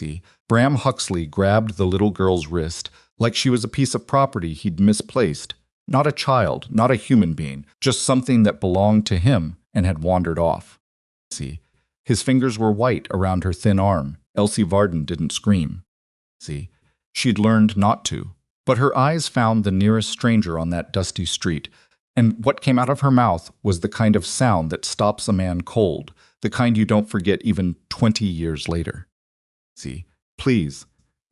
See, Bram Huxley grabbed the little girl's wrist like she was a piece of property he'd misplaced. Not a child, not a human being, just something that belonged to him and had wandered off. See, his fingers were white around her thin arm. Elsie Varden didn't scream. See, she'd learned not to. But her eyes found the nearest stranger on that dusty street, and what came out of her mouth was the kind of sound that stops a man cold, the kind you don't forget even 20 years later. See, please,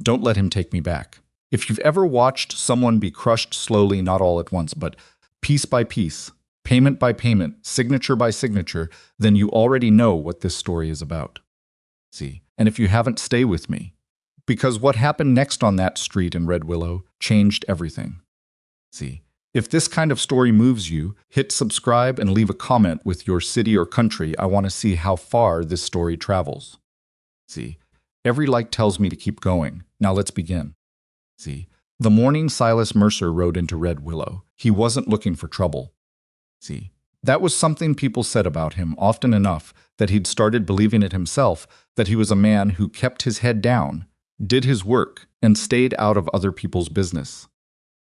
don't let him take me back. If you've ever watched someone be crushed slowly, not all at once, but piece by piece, payment by payment, signature by signature, then you already know what this story is about. See, and if you haven't, stay with me. Because what happened next on that street in Red Willow changed everything. See, if this kind of story moves you, hit subscribe and leave a comment with your city or country. I want to see how far this story travels. See, every like tells me to keep going. Now let's begin. See, the morning Silas Mercer rode into Red Willow, he wasn't looking for trouble. See, that was something people said about him often enough that he'd started believing it himself, that he was a man who kept his head down, did his work, and stayed out of other people's business.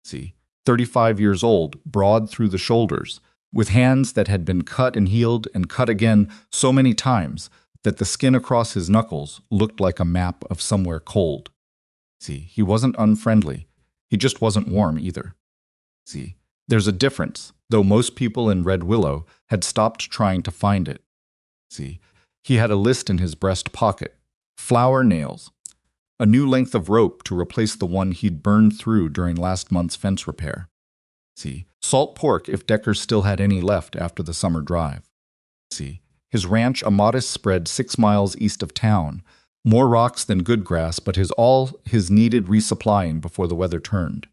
See, 35 years old, broad through the shoulders, with hands that had been cut and healed and cut again so many times that the skin across his knuckles looked like a map of somewhere cold. See, he wasn't unfriendly. He just wasn't warm either. See, there's a difference, though most people in Red Willow had stopped trying to find it. See, he had a list in his breast pocket. Flower nails. A new length of rope to replace the one he'd burned through during last month's fence repair. See, salt pork if Decker still had any left after the summer drive. See, his ranch a modest spread 6 miles east of town. More rocks than good grass, but all his needed resupplying before the weather turned.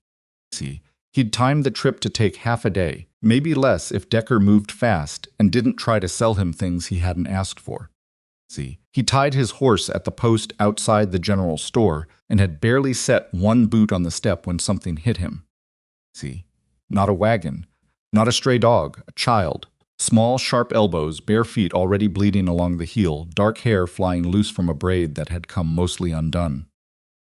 See, he'd timed the trip to take half a day, maybe less if Decker moved fast and didn't try to sell him things he hadn't asked for. See, he tied his horse at the post outside the general store and had barely set one boot on the step when something hit him. See, not a wagon, not a stray dog, a child. Small, sharp elbows, bare feet already bleeding along the heel, dark hair flying loose from a braid that had come mostly undone.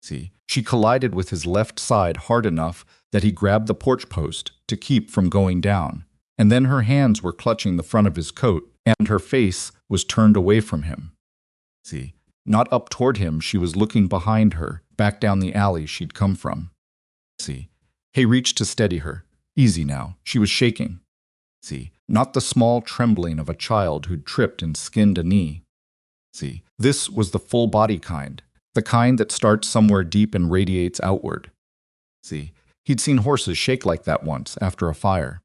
See, she collided with his left side hard enough that he grabbed the porch post to keep from going down, and then her hands were clutching the front of his coat, and her face was turned away from him. See, not up toward him, she was looking behind her, back down the alley she'd come from. See, he reached to steady her. Easy now, she was shaking. See, not the small trembling of a child who'd tripped and skinned a knee. See, this was the full body kind, the kind that starts somewhere deep and radiates outward. See, he'd seen horses shake like that once after a fire.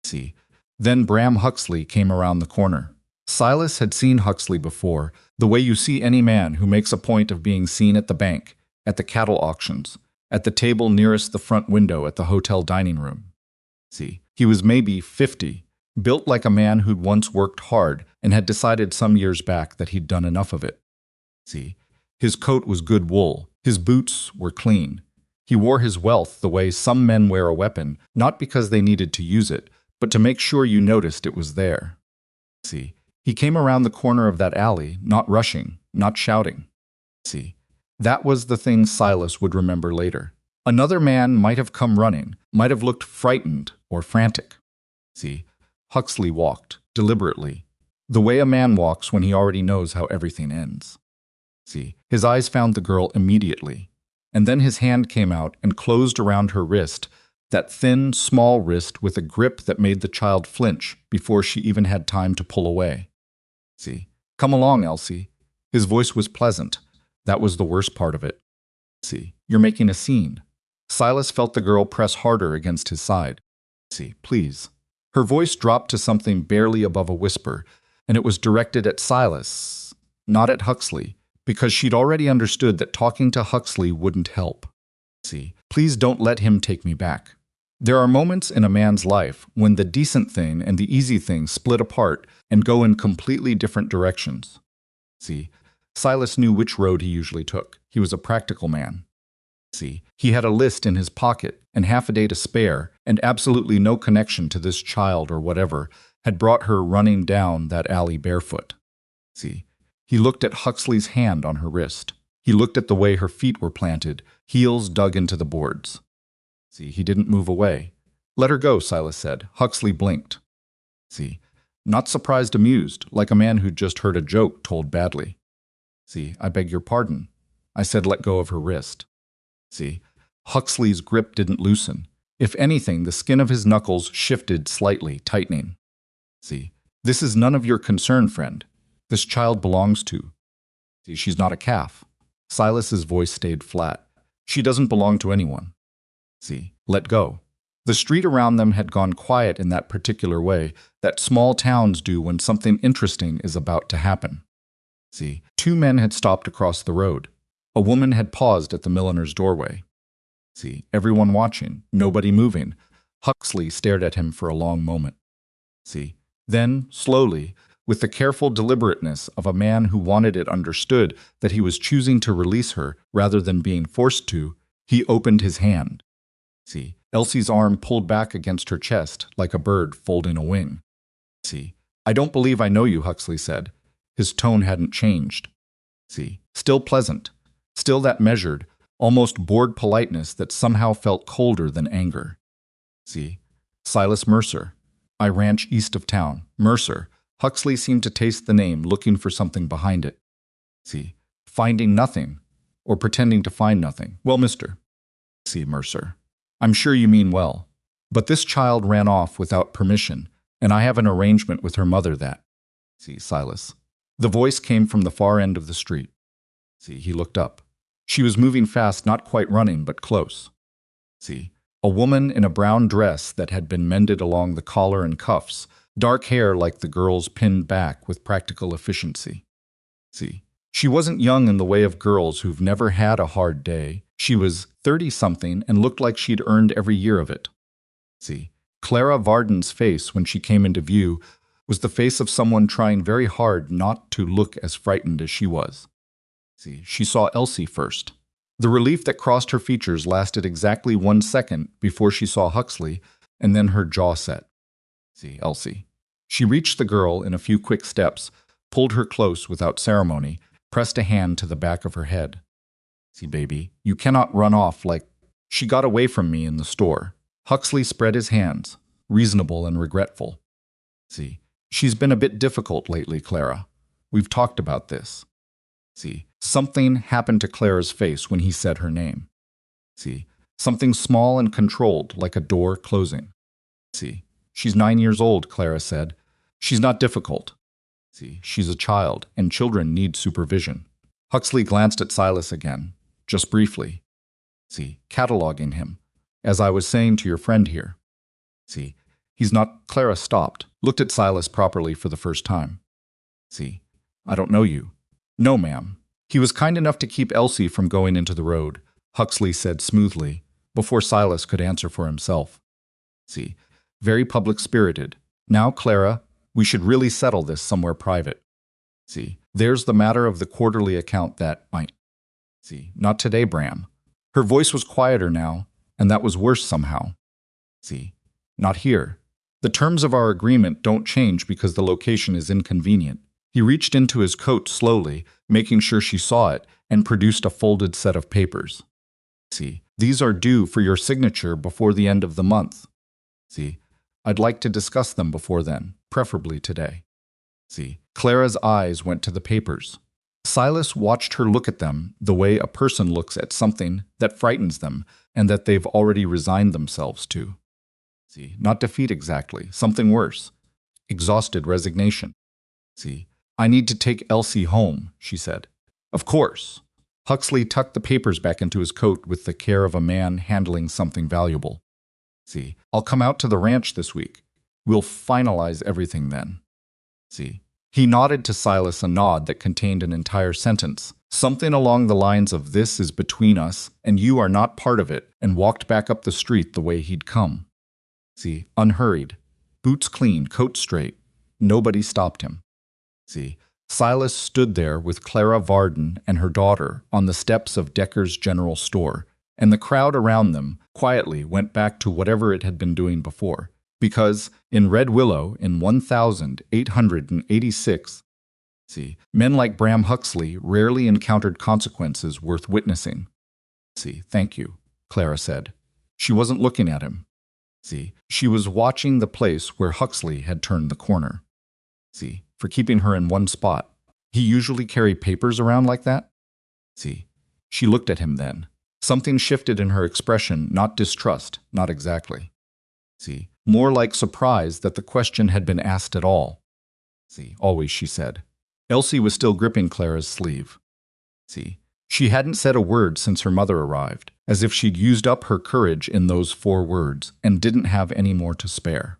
See, then Bram Huxley came around the corner. Silas had seen Huxley before, the way you see any man who makes a point of being seen at the bank, at the cattle auctions, at the table nearest the front window at the hotel dining room. See, he was maybe 50, built like a man who'd once worked hard and had decided some years back that he'd done enough of it. See, his coat was good wool, his boots were clean. He wore his wealth the way some men wear a weapon, not because they needed to use it, but to make sure you noticed it was there. See, he came around the corner of that alley, not rushing, not shouting. See, that was the thing Silas would remember later. Another man might have come running, might have looked frightened or frantic. See, Huxley walked, deliberately, the way a man walks when he already knows how everything ends. See, his eyes found the girl immediately, and then his hand came out and closed around her wrist, that thin, small wrist with a grip that made the child flinch before she even had time to pull away. See, come along, Elsie. His voice was pleasant. That was the worst part of it. See, you're making a scene. Silas felt the girl press harder against his side. See, please. Her voice dropped to something barely above a whisper, and it was directed at Silas, not at Huxley, because she'd already understood that talking to Huxley wouldn't help. See, please don't let him take me back. There are moments in a man's life when the decent thing and the easy thing split apart and go in completely different directions. See, Silas knew which road he usually took. He was a practical man. See, he had a list in his pocket and half a day to spare, and absolutely no connection to this child or whatever had brought her running down that alley barefoot. See, he looked at Huxley's hand on her wrist. He looked at the way her feet were planted, heels dug into the boards. See, he didn't move away. Let her go, Silas said. Huxley blinked. See, not surprised, amused, like a man who'd just heard a joke told badly. See, I beg your pardon. I said let go of her wrist. See, Huxley's grip didn't loosen. If anything, the skin of his knuckles shifted slightly, tightening. See, this is none of your concern, friend. This child belongs to. See, she's not a calf. Silas's voice stayed flat. She doesn't belong to anyone. See, let go. The street around them had gone quiet in that particular way that small towns do when something interesting is about to happen. See, two men had stopped across the road. A woman had paused at the milliner's doorway. See, everyone watching, nobody moving. Huxley stared at him for a long moment. See, then, slowly, with the careful deliberateness of a man who wanted it understood that he was choosing to release her rather than being forced to, he opened his hand. See, Elsie's arm pulled back against her chest like a bird folding a wing. See, I don't believe I know you, Huxley said. His tone hadn't changed. See, still pleasant, still that measured, almost bored politeness that somehow felt colder than anger. See, Silas Mercer. I ranch east of town. Mercer. Huxley seemed to taste the name, looking for something behind it. See, finding nothing, or pretending to find nothing. Well, mister. See, Mercer. I'm sure you mean well. But this child ran off without permission, and I have an arrangement with her mother that. See, Silas. The voice came from the far end of the street. See, he looked up. She was moving fast, not quite running, but close. See, a woman in a brown dress that had been mended along the collar and cuffs, dark hair like the girl's pinned back with practical efficiency. See, she wasn't young in the way of girls who've never had a hard day. She was 30-something and looked like she'd earned every year of it. See, Clara Varden's face when she came into view was the face of someone trying very hard not to look as frightened as she was. See, she saw Elsie first. The relief that crossed her features lasted exactly 1 second before she saw Huxley, and then her jaw set. See, Elsie. She reached the girl in a few quick steps, pulled her close without ceremony, pressed a hand to the back of her head. See, baby, you cannot run off like... She got away from me in the store. Huxley spread his hands, reasonable and regretful. See, she's been a bit difficult lately, Clara. We've talked about this. See, something happened to Clara's face when he said her name. See, something small and controlled, like a door closing. See, she's 9 years old, Clara said. She's not difficult. See, she's a child, and children need supervision. Huxley glanced at Silas again, just briefly. See, cataloging him, as I was saying to your friend here. See, he's not... Clara stopped, looked at Silas properly for the first time. See, I don't know you. No, ma'am. He was kind enough to keep Elsie from going into the road, Huxley said smoothly, before Silas could answer for himself. See, very public-spirited. Now, Clara, we should really settle this somewhere private. See, there's the matter of the quarterly account that might... See, not today, Bram. Her voice was quieter now, and that was worse somehow. See, not here. The terms of our agreement don't change because the location is inconvenient. He reached into his coat slowly, making sure she saw it, and produced a folded set of papers. See, these are due for your signature before the end of the month. See, I'd like to discuss them before then, preferably today. See, Clara's eyes went to the papers. Silas watched her look at them the way a person looks at something that frightens them and that they've already resigned themselves to. See, not defeat exactly, something worse. Exhausted resignation. See, I need to take Elsie home, she said. Of course. Huxley tucked the papers back into his coat with the care of a man handling something valuable. See, I'll come out to the ranch this week. We'll finalize everything then. See, he nodded to Silas a nod that contained an entire sentence, something along the lines of "This is between us, and you are not part of it," and walked back up the street the way he'd come. See, unhurried, boots clean, coat straight. Nobody stopped him. See, Silas stood there with Clara Varden and her daughter on the steps of Decker's General Store, and the crowd around them quietly went back to whatever it had been doing before, because in Red Willow in 1886, See, men like Bram Huxley rarely encountered consequences worth witnessing. See, thank you, Clara said. She wasn't looking at him. See, she was watching the place where Huxley had turned the corner. See, for keeping her in one spot. He usually carried papers around like that? See, she looked at him then. Something shifted in her expression, not distrust, not exactly. See, more like surprise that the question had been asked at all. See, always, she said. Elsie was still gripping Clara's sleeve. See, she hadn't said a word since her mother arrived, as if she'd used up her courage in those 4 words and didn't have any more to spare.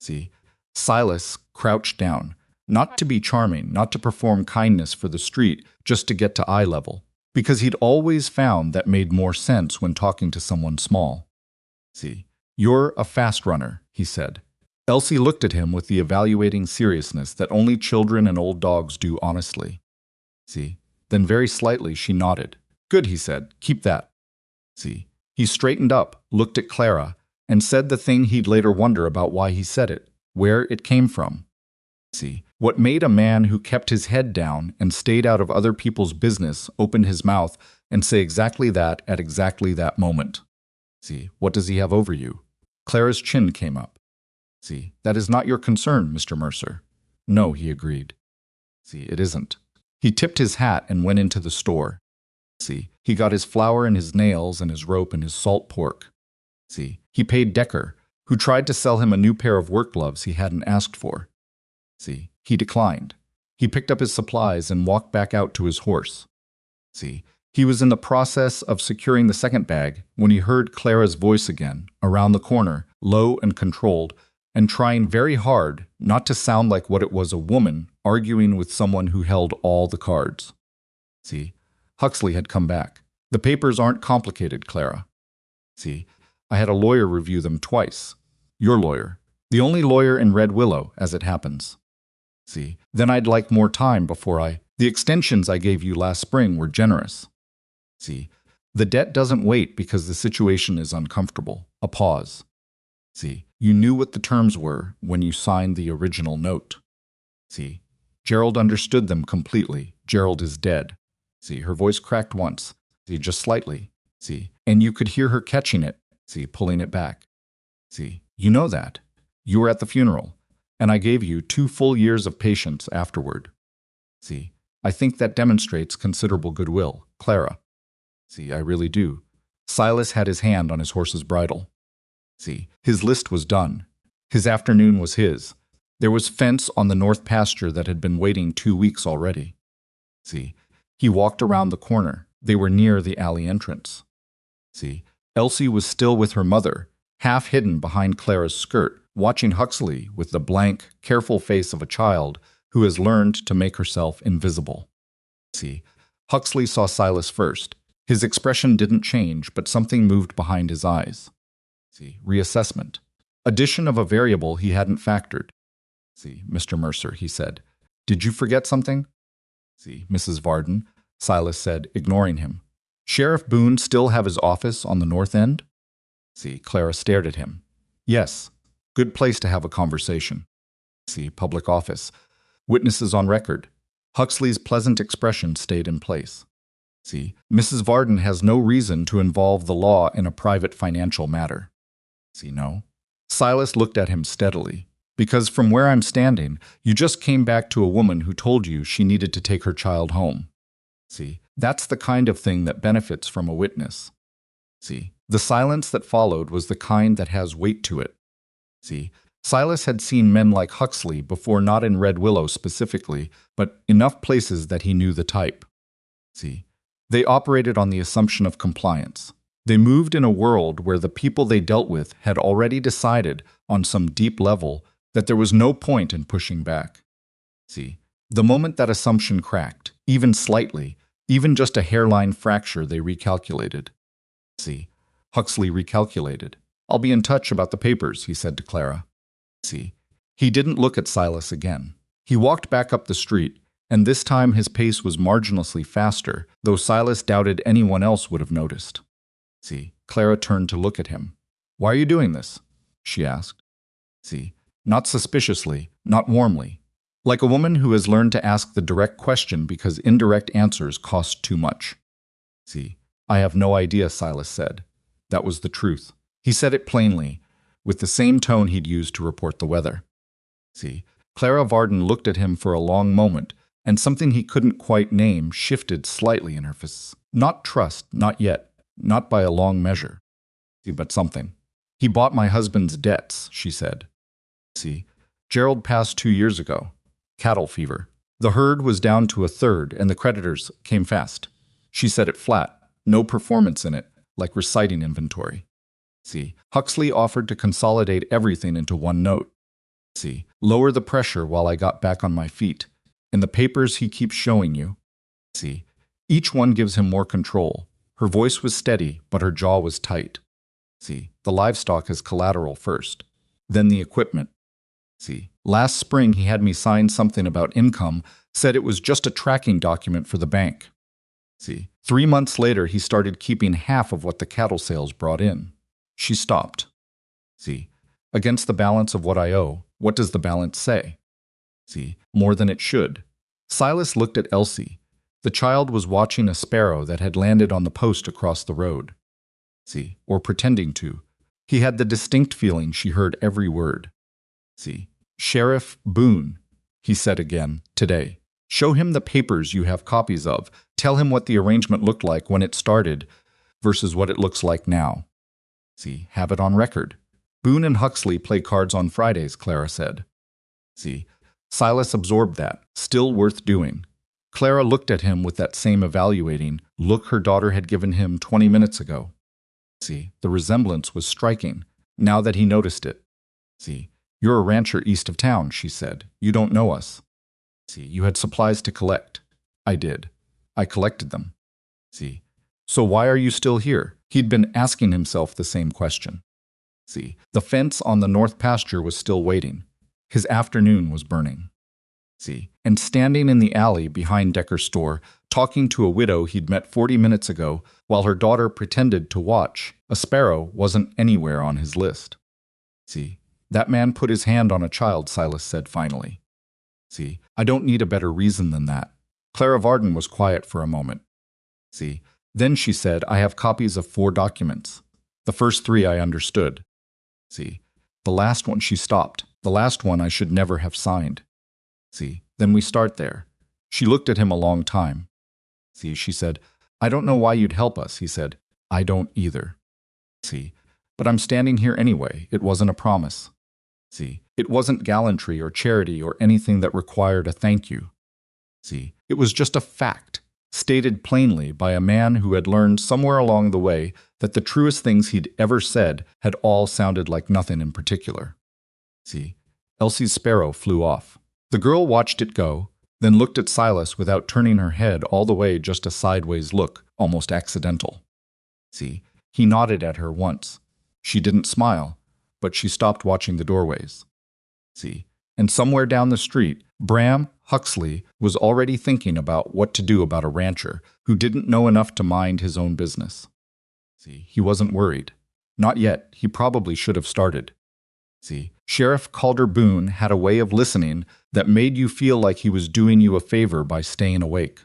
See, Silas crouched down, not to be charming, not to perform kindness for the street, just to get to eye level, because he'd always found that made more sense when talking to someone small. See, you're a fast runner, he said. Elsie looked at him with the evaluating seriousness that only children and old dogs do honestly. See, then very slightly she nodded. Good, he said, keep that. See, he straightened up, looked at Clara, and said the thing he'd later wonder about why he said it, where it came from. See, what made a man who kept his head down and stayed out of other people's business open his mouth and say exactly that at exactly that moment. See, what does he have over you? Clara's chin came up. See, that is not your concern, Mr. Mercer. No, he agreed. See, it isn't. He tipped his hat and went into the store. See, he got his flour and his nails and his rope and his salt pork. See, he paid Decker, who tried to sell him a new pair of work gloves he hadn't asked for. See, he declined. He picked up his supplies and walked back out to his horse. See, he was in the process of securing the second bag when he heard Clara's voice again, around the corner, low and controlled, and trying very hard not to sound like what it was a woman arguing with someone who held all the cards. See, Huxley had come back. The papers aren't complicated, Clara. See, I had a lawyer review them twice. Your lawyer. The only lawyer in Red Willow, as it happens. See, then I'd like more time before The extensions I gave you last spring were generous. See, the debt doesn't wait because the situation is uncomfortable. A pause. See, you knew what the terms were when you signed the original note. See, Gerald understood them completely. Gerald is dead. See, her voice cracked once. See, just slightly. See, and you could hear her catching it. See, pulling it back. See, you know that. You were at the funeral, and I gave you 2 full years of patience afterward. See, I think that demonstrates considerable goodwill, Clara. See, I really do. Silas had his hand on his horse's bridle. See, his list was done. His afternoon was his. There was fence on the north pasture that had been waiting 2 weeks already. See, he walked around the corner. They were near the alley entrance. See, Elsie was still with her mother, half hidden behind Clara's skirt, watching Huxley with the blank, careful face of a child who has learned to make herself invisible. See, Huxley saw Silas first. His expression didn't change, but something moved behind his eyes. See, reassessment. Addition of a variable he hadn't factored. See, Mr. Mercer, he said. Did you forget something? See, Mrs. Varden, Silas said, ignoring him. Sheriff Boone still have his office on the north end? See, Clara stared at him. Yes. Good place to have a conversation. See, public office. Witnesses on record. Huxley's pleasant expression stayed in place. See, Mrs. Varden has no reason to involve the law in a private financial matter. See, no. Silas looked at him steadily. Because from where I'm standing, you just came back to a woman who told you she needed to take her child home. See, that's the kind of thing that benefits from a witness. See, the silence that followed was the kind that has weight to it. See, Silas had seen men like Huxley before, not in Red Willow specifically, but enough places that he knew the type. See, they operated on the assumption of compliance. They moved in a world where the people they dealt with had already decided, on some deep level, that there was no point in pushing back. See, the moment that assumption cracked, even slightly, even just a hairline fracture, they recalculated. See, Huxley recalculated. I'll be in touch about the papers, he said to Clara. See, he didn't look at Silas again. He walked back up the street, and this time his pace was marginlessly faster, though Silas doubted anyone else would have noticed. See, Clara turned to look at him. Why are you doing this? She asked. See, not suspiciously, not warmly. Like a woman who has learned to ask the direct question because indirect answers cost too much. See, I have no idea, Silas said. That was the truth. He said it plainly, with the same tone he'd used to report the weather. See, Clara Varden looked at him for a long moment, and something he couldn't quite name shifted slightly in her face. Not trust, not yet, not by a long measure. See, but something. He bought my husband's debts, she said. See, Gerald passed 2 years ago. Cattle fever. The herd was down to a third, and the creditors came fast. She said it flat, no performance in it, like reciting inventory. See, Huxley offered to consolidate everything into one note. See, lower the pressure while I got back on my feet. In the papers he keeps showing you. See, each one gives him more control. Her voice was steady, but her jaw was tight. See, the livestock is collateral first, then the equipment. See, last spring he had me sign something about income, said it was just a tracking document for the bank. See, 3 months later he started keeping half of what the cattle sales brought in. She stopped. See, against the balance of what I owe, what does the balance say? See, more than it should. Silas looked at Elsie. The child was watching a sparrow that had landed on the post across the road. See, or pretending to. He had the distinct feeling she heard every word. See, Sheriff Boone, he said again, today. Show him the papers you have copies of. Tell him what the arrangement looked like when it started versus what it looks like now. See, have it on record. Boone and Huxley play cards on Fridays, Clara said. See, Silas absorbed that, still worth doing. Clara looked at him with that same evaluating look her daughter had given him 20 minutes ago. See, the resemblance was striking, now that he noticed it. See, you're a rancher east of town, she said. You don't know us. See, you had supplies to collect. I did. I collected them. See, so why are you still here? He'd been asking himself the same question. See, the fence on the north pasture was still waiting. His afternoon was burning. See, and standing in the alley behind Decker's store, talking to a widow he'd met 40 minutes ago while her daughter pretended to watch, a sparrow wasn't anywhere on his list. See, that man put his hand on a child, Silas said finally. See, I don't need a better reason than that. Clara Varden was quiet for a moment. See, then she said, I have copies of 4 documents. The first 3 I understood. See, the last one she stopped. The last one I should never have signed. See, then we start there. She looked at him a long time. See, she said, I don't know why you'd help us, he said. I don't either. See, but I'm standing here anyway. It wasn't a promise. See, it wasn't gallantry or charity or anything that required a thank you. See, it was just a fact, stated plainly by a man who had learned somewhere along the way that the truest things he'd ever said had all sounded like nothing in particular. See, Elsie's sparrow flew off. The girl watched it go, then looked at Silas without turning her head all the way, just a sideways look, almost accidental. See, he nodded at her once. She didn't smile, but she stopped watching the doorways. See, and somewhere down the street, Bram Huxley was already thinking about what to do about a rancher who didn't know enough to mind his own business. See, he wasn't worried. Not yet. He probably should have started. See, Sheriff Calder Boone had a way of listening that made you feel like he was doing you a favor by staying awake.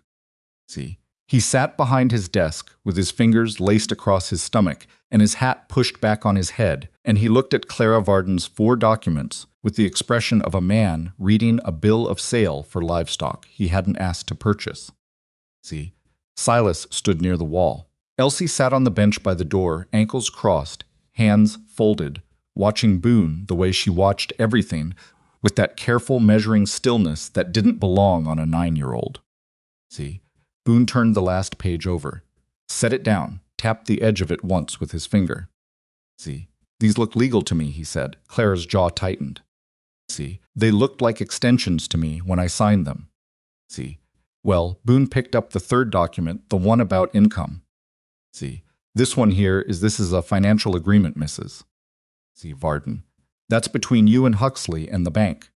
See, he sat behind his desk with his fingers laced across his stomach and his hat pushed back on his head, and he looked at Clara Varden's 4 documents with the expression of a man reading a bill of sale for livestock he hadn't asked to purchase. See, Silas stood near the wall. Elsie sat on the bench by the door, ankles crossed, hands folded, watching Boone the way she watched everything with that careful measuring stillness that didn't belong on a 9-year-old. See, Boone turned the last page over, set it down, tapped the edge of it once with his finger. See, these look legal to me, he said. Clara's jaw tightened. See, they looked like extensions to me when I signed them. See, well, Boone picked up the 3rd document, the one about income. See, this one here this is a financial agreement, Mrs. See, Varden, that's between you and Huxley and the bank.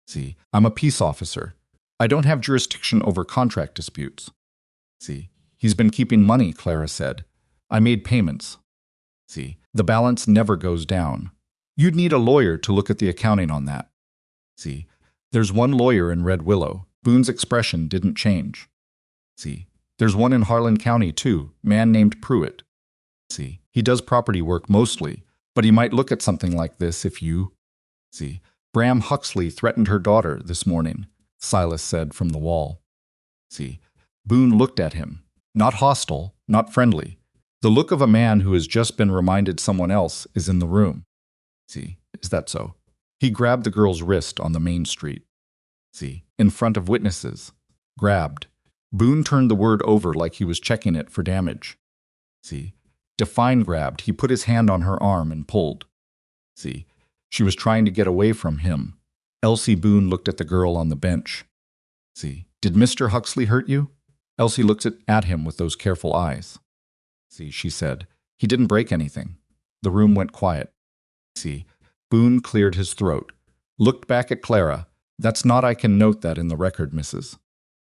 See, I'm a peace officer. I don't have jurisdiction over contract disputes. See, he's been keeping money, Clara said. I made payments. See, the balance never goes down. You'd need a lawyer to look at the accounting on that. See, There's one lawyer in Red Willow. Boone's expression didn't change. See, there's one in Harlan County, too, man named Pruitt. See, he does property work mostly, but he might look at something like this if you… See, Bram Huxley threatened her daughter this morning, Silas said from the wall. See, Boone looked at him. Not hostile, not friendly. The look of a man who has just been reminded someone else is in the room. See, is that so? He grabbed the girl's wrist on the main street. See, in front of witnesses. Grabbed. Boone turned the word over like he was checking it for damage. See, define grabbed. He put his hand on her arm and pulled. See, she was trying to get away from him. Elsie Boone looked at the girl on the bench. See, did Mr. Huxley hurt you? Elsie looked at him with those careful eyes. See, she said, he didn't break anything. The room went quiet. See, Boone cleared his throat, looked back at Clara. That's not, I can note that in the record, Mrs.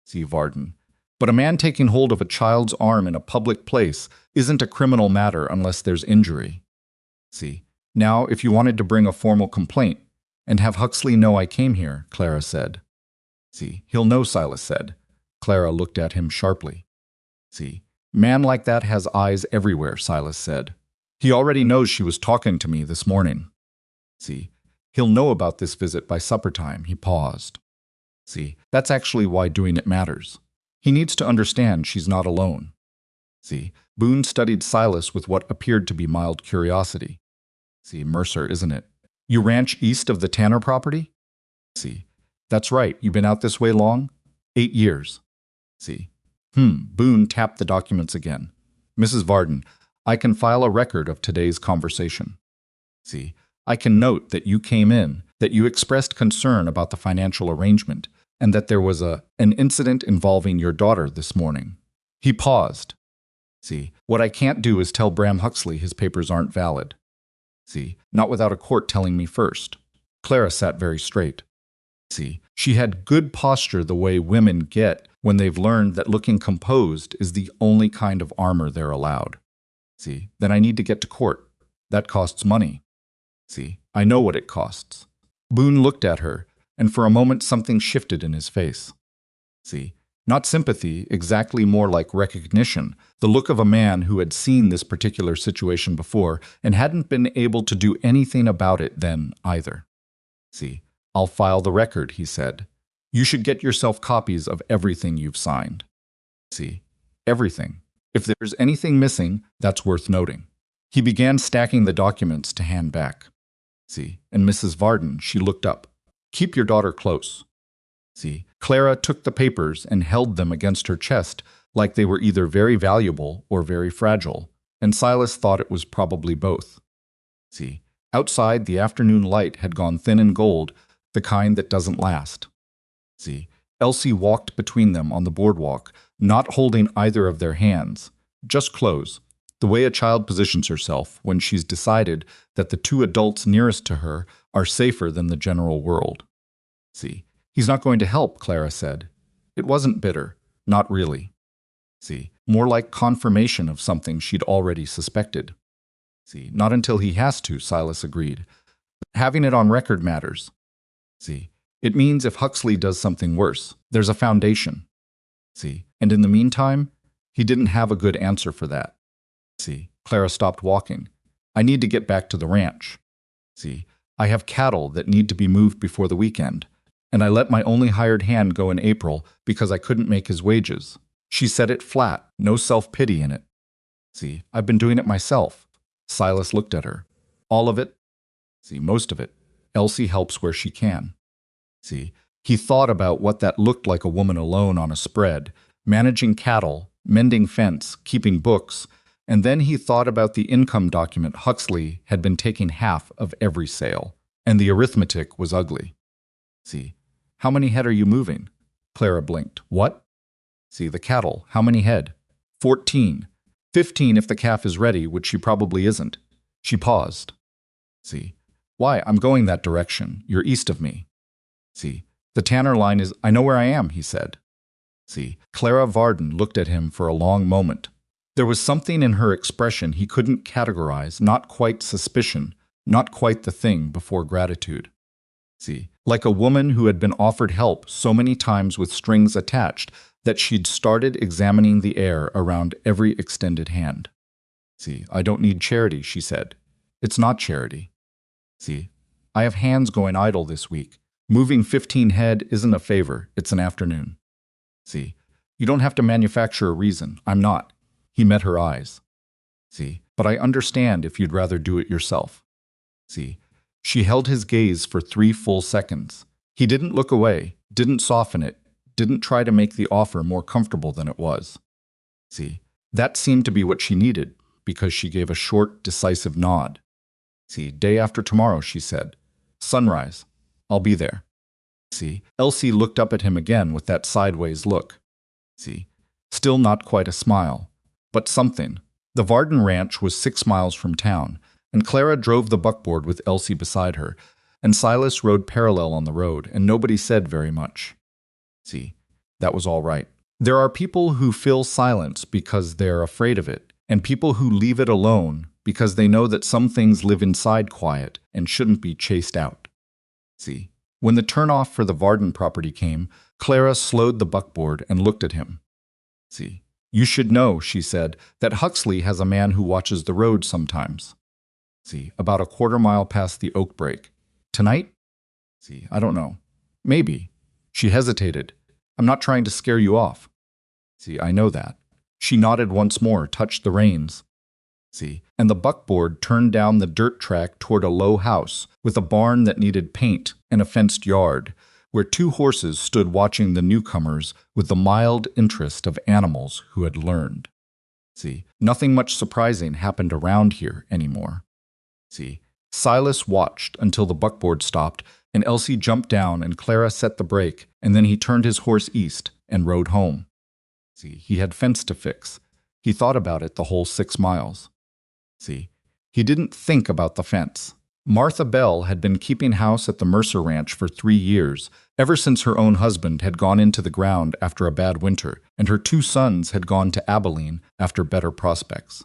C. Varden. But a man taking hold of a child's arm in a public place isn't a criminal matter unless there's injury. See, now if you wanted to bring a formal complaint and have Huxley know I came here, Clara said. See, he'll know, Silas said. Clara looked at him sharply. See, man like that has eyes everywhere, Silas said. He already knows she was talking to me this morning. See, he'll know about this visit by supper time. He paused. See, that's actually why doing it matters. He needs to understand she's not alone. See, Boone studied Silas with what appeared to be mild curiosity. See, Mercer, isn't it? You ranch east of the Tanner property? See, that's right. You been out this way long? 8 years. See. Boone tapped the documents again. Mrs. Varden, I can file a record of today's conversation. See, I can note that you came in, that you expressed concern about the financial arrangement, and that there was an incident involving your daughter this morning. He paused. See, what I can't do is tell Bram Huxley his papers aren't valid. See, not without a court telling me first. Clara sat very straight. See, she had good posture the way women get when they've learned that looking composed is the only kind of armor they're allowed. See, then I need to get to court. That costs money. See, I know what it costs. Boone looked at her, and for a moment something shifted in his face. See, not sympathy, exactly more like recognition, the look of a man who had seen this particular situation before and hadn't been able to do anything about it then either. See, I'll file the record, he said. You should get yourself copies of everything you've signed. See, everything. If there's anything missing, that's worth noting. He began stacking the documents to hand back. See, and Mrs. Varden, she looked up. Keep your daughter close. See, Clara took the papers and held them against her chest like they were either very valuable or very fragile, and Silas thought it was probably both. See, outside the afternoon light had gone thin and gold, the kind that doesn't last. See, Elsie walked between them on the boardwalk, not holding either of their hands, just close, the way a child positions herself when she's decided that the two adults nearest to her are safer than the general world. See, he's not going to help, Clara said. It wasn't bitter, not really. See, more like confirmation of something she'd already suspected. See, not until he has to, Silas agreed. Having it on record matters. See, it means if Huxley does something worse, there's a foundation. See, and in the meantime, he didn't have a good answer for that. See, Clara stopped walking. I need to get back to the ranch. See, I have cattle that need to be moved before the weekend, and I let my only hired hand go in April because I couldn't make his wages. She said it flat, no self-pity in it. See, I've been doing it myself. Silas looked at her. All of it? See, most of it. Elsie helps where she can. See, he thought about what that looked like, a woman alone on a spread, managing cattle, mending fence, keeping books, and then he thought about the income document. Huxley had been taking half of every sale, and the arithmetic was ugly. See, how many head are you moving? Clara blinked. What? See, the cattle, how many head? 14. 15 if the calf is ready, which she probably isn't. She paused. See, why, I'm going that direction. You're east of me. See, the Tanner line is, I know where I am, he said. See, Clara Varden looked at him for a long moment. There was something in her expression he couldn't categorize, not quite suspicion, not quite the thing before gratitude. See, like a woman who had been offered help so many times with strings attached that she'd started examining the air around every extended hand. See, I don't need charity, she said. It's not charity. See, I have hands going idle this week. Moving 15 head isn't a favor, it's an afternoon. See, you don't have to manufacture a reason. I'm not. He met her eyes. See, but I understand if you'd rather do it yourself. See, she held his gaze for 3 full seconds. He didn't look away, didn't soften it, didn't try to make the offer more comfortable than it was. See, that seemed to be what she needed, because she gave a short, decisive nod. See, day after tomorrow, she said. Sunrise. I'll be there. See, Elsie looked up at him again with that sideways look. See, still not quite a smile, but something. The Varden Ranch was 6 miles from town, and Clara drove the buckboard with Elsie beside her, and Silas rode parallel on the road, and nobody said very much. See, that was all right. There are people who fill silence because they're afraid of it, and people who leave it alone because they know that some things live inside quiet and shouldn't be chased out. See, when the turnoff for the Varden property came, Clara slowed the buckboard and looked at him. See, you should know, she said, that Huxley has a man who watches the road sometimes. See, about a 1/4 mile past the oak break. Tonight? See, I don't know. Maybe. She hesitated. I'm not trying to scare you off. See, I know that. She nodded once more, touched the reins. See, and the buckboard turned down the dirt track toward a low house with a barn that needed paint and a fenced yard, where 2 horses stood watching the newcomers with the mild interest of animals who had learned. See, nothing much surprising happened around here anymore. See, Silas watched until the buckboard stopped, and Elsie jumped down and Clara set the brake, and then he turned his horse east and rode home. See, he had fence to fix. He thought about it the whole 6 miles. See, he didn't think about the fence. Martha Bell had been keeping house at the Mercer Ranch for 3 years, ever since her own husband had gone into the ground after a bad winter, and her 2 sons had gone to Abilene after better prospects.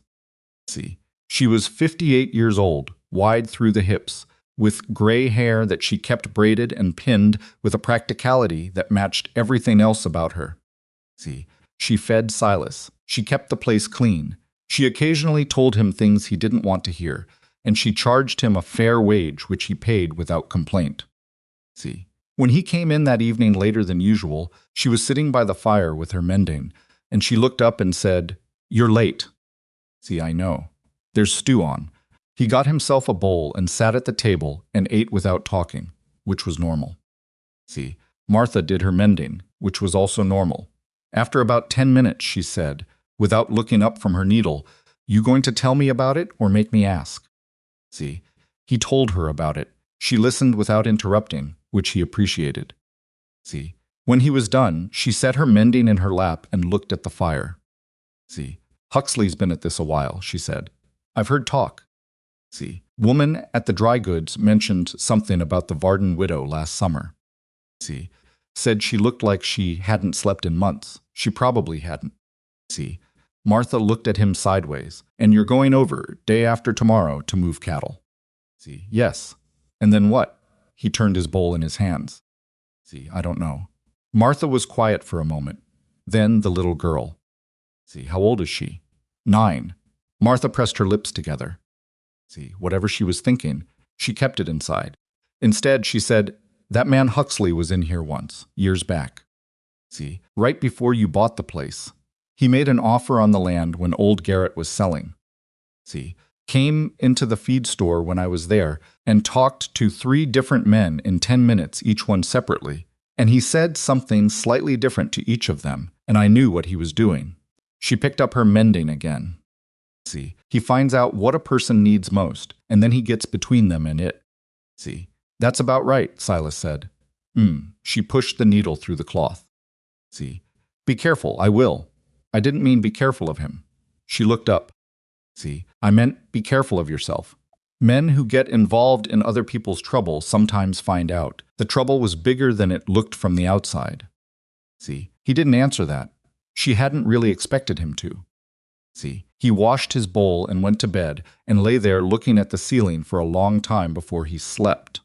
See, she was 58 years old, wide through the hips, with gray hair that she kept braided and pinned with a practicality that matched everything else about her. See, she fed Silas. She kept the place clean. She occasionally told him things he didn't want to hear, and she charged him a fair wage which he paid without complaint. See, when he came in that evening later than usual, she was sitting by the fire with her mending, and she looked up and said, "You're late." See, I know. There's stew on. He got himself a bowl and sat at the table and ate without talking, which was normal. See, Martha did her mending, which was also normal. After about 10 minutes, she said, without looking up from her needle, "You going to tell me about it or make me ask?" See, he told her about it. She listened without interrupting, which he appreciated. See, when he was done, she set her mending in her lap and looked at the fire. See, Huxley's been at this a while, she said. I've heard talk. See, woman at the dry goods mentioned something about the Varden widow last summer. See, said she looked like she hadn't slept in months. She probably hadn't. See, Martha looked at him sideways. And you're going over, day after tomorrow, to move cattle. See, yes. And then what? He turned his bowl in his hands. See, I don't know. Martha was quiet for a moment. Then the little girl. See, how old is she? 9. Martha pressed her lips together. See, whatever she was thinking, she kept it inside. Instead, she said, "That man Huxley was in here once, years back. See, right before you bought the place. He made an offer on the land when old Garrett was selling. See, came into the feed store when I was there and talked to 3 different men in 10 minutes, each one separately. And he said something slightly different to each of them, and I knew what he was doing." She picked up her mending again. See, he finds out what a person needs most, and then he gets between them and it. See, that's about right, Silas said. She pushed the needle through the cloth. See, be careful, I will. I didn't mean be careful of him. She looked up. See, I meant be careful of yourself. Men who get involved in other people's trouble sometimes find out. The trouble was bigger than it looked from the outside. See, he didn't answer that. She hadn't really expected him to. See, he washed his bowl and went to bed and lay there looking at the ceiling for a long time before he slept.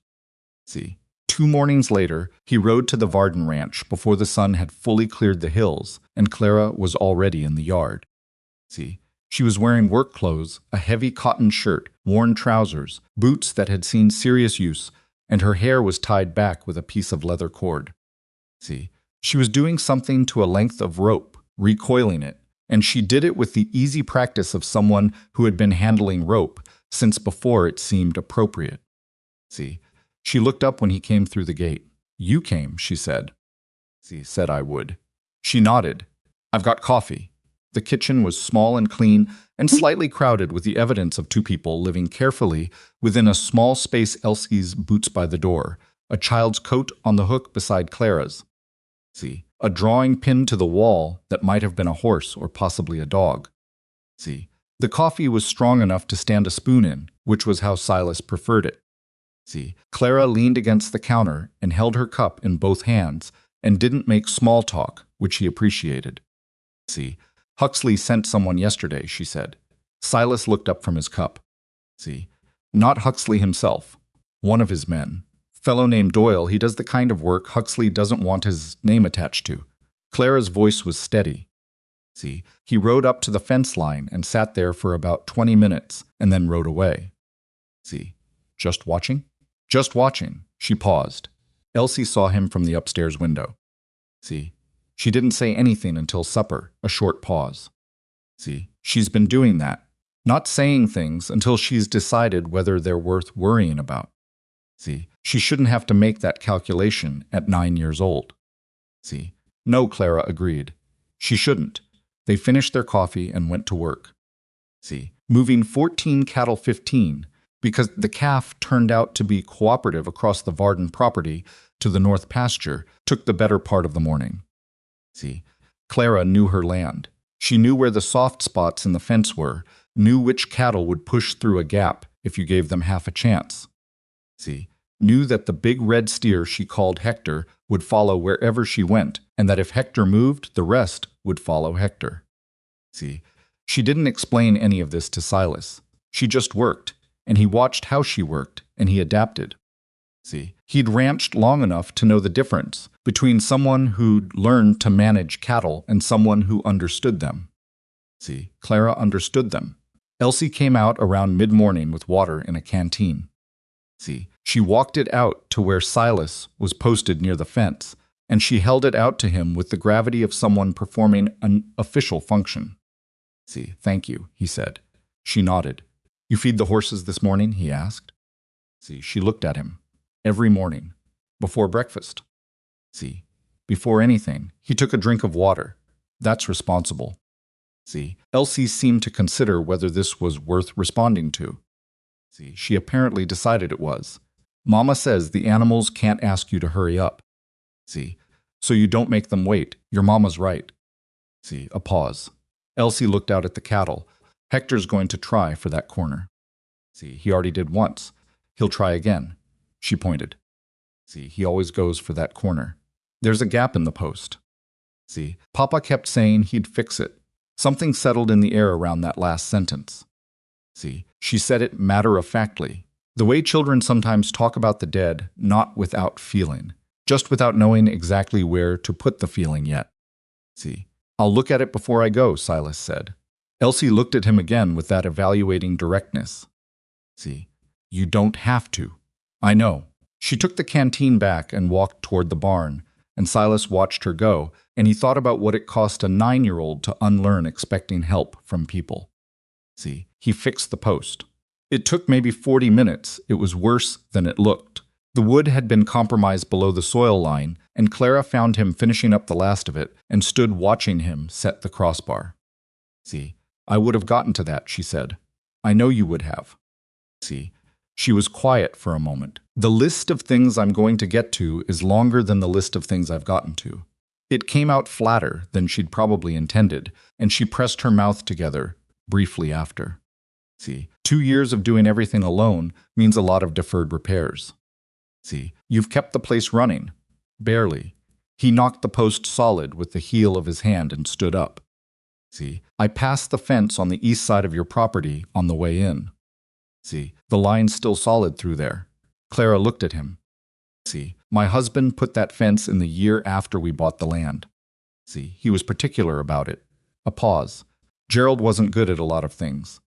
See, 2 2 mornings later, he rode to the Varden ranch before the sun had fully cleared the hills, and Clara was already in the yard. See, she was wearing work clothes, a heavy cotton shirt, worn trousers, boots that had seen serious use, and her hair was tied back with a piece of leather cord. See, she was doing something to a length of rope, recoiling it, and she did it with the easy practice of someone who had been handling rope since before it seemed appropriate. See, she looked up when he came through the gate. "You came," she said. See, said I would. She nodded. "I've got coffee." The kitchen was small and clean and slightly crowded with the evidence of 2 people living carefully within a small space. Elsie's boots by the door, a child's coat on the hook beside Clara's. See, a drawing pinned to the wall that might have been a horse or possibly a dog. See, the coffee was strong enough to stand a spoon in, which was how Silas preferred it. See, Clara leaned against the counter and held her cup in both hands and didn't make small talk, which he appreciated. See, Huxley sent someone yesterday, she said. Silas looked up from his cup. See, not Huxley himself, one of his men. Fellow named Doyle, he does the kind of work Huxley doesn't want his name attached to. Clara's voice was steady. See, he rode up to the fence line and sat there for about 20 minutes and then rode away. See, just watching? Just watching. She paused. Elsie saw him from the upstairs window. See, she didn't say anything until supper, a short pause. See, she's been doing that, not saying things until she's decided whether they're worth worrying about. See, she shouldn't have to make that calculation at 9 years old. See, no, Clara agreed. She shouldn't. They finished their coffee and went to work. See, moving 14 cattle 15, because the calf turned out to be cooperative across the Varden property to the north pasture, took the better part of the morning. See, Clara knew her land. She knew where the soft spots in the fence were, knew which cattle would push through a gap if you gave them half a chance. See, knew that the big red steer she called Hector would follow wherever she went, and that if Hector moved, the rest would follow Hector. See, she didn't explain any of this to Silas. She just worked, and he watched how she worked, and he adapted. See, he'd ranched long enough to know the difference between someone who'd learned to manage cattle and someone who understood them. See, Clara understood them. Elsie came out around mid-morning with water in a canteen. See, she walked it out to where Silas was posted near the fence, and she held it out to him with the gravity of someone performing an official function. See, thank you, he said. She nodded. You feed the horses this morning? He asked. See, she looked at him. Every morning. Before breakfast. See, before anything, he took a drink of water. That's responsible. See, Elsie seemed to consider whether this was worth responding to. See, she apparently decided it was. Mama says the animals can't ask you to hurry up. See, so you don't make them wait. Your mama's right. See, a pause. Elsie looked out at the cattle. Hector's going to try for that corner. See, he already did once. He'll try again. She pointed. See, he always goes for that corner. There's a gap in the post. See, Papa kept saying he'd fix it. Something settled in the air around that last sentence. See, she said it matter-of-factly, the way children sometimes talk about the dead, not without feeling, just without knowing exactly where to put the feeling yet. See, I'll look at it before I go, Silas said. Elsie looked at him again with that evaluating directness. See, you don't have to. I know. She took the canteen back and walked toward the barn, and Silas watched her go, and he thought about what it cost a 9-year-old to unlearn expecting help from people. See, he fixed the post. It took maybe 40 minutes. It was worse than it looked. The wood had been compromised below the soil line, and Clara found him finishing up the last of it and stood watching him set the crossbar. See, I would have gotten to that, she said. I know you would have. See, she was quiet for a moment. The list of things I'm going to get to is longer than the list of things I've gotten to. It came out flatter than she'd probably intended, and she pressed her mouth together briefly after. See, 2 years of doing everything alone means a lot of deferred repairs. See, you've kept the place running. Barely. He knocked the post solid with the heel of his hand and stood up. See, I passed the fence on the east side of your property on the way in. See, the line's still solid through there. Clara looked at him. See, my husband put that fence in the year after we bought the land. See, he was particular about it. A pause. Gerald wasn't good at a lot of things.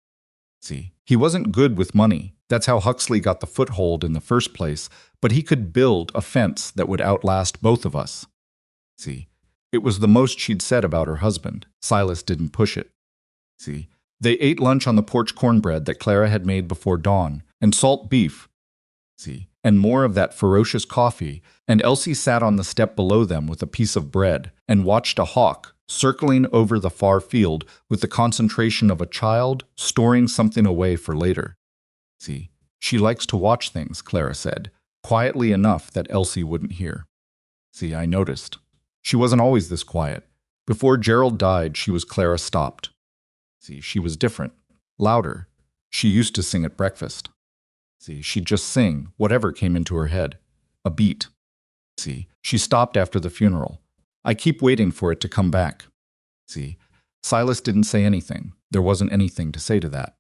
See, he wasn't good with money. That's how Huxley got the foothold in the first place, but he could build a fence that would outlast both of us. See, it was the most she'd said about her husband. Silas didn't push it. See, they ate lunch on the porch cornbread that Clara had made before dawn, and salt beef. See, and more of that ferocious coffee, and Elsie sat on the step below them with a piece of bread and watched a hawk circling over the far field with the concentration of a child storing something away for later. See, she likes to watch things, Clara said, quietly enough that Elsie wouldn't hear. See, I noticed. She wasn't always this quiet. Before Gerald died, she was Clara stopped. See, she was different, louder. She used to sing at breakfast. See, she'd just sing, whatever came into her head. A beat. See, she stopped after the funeral. I keep waiting for it to come back. See, Silas didn't say anything. There wasn't anything to say to that.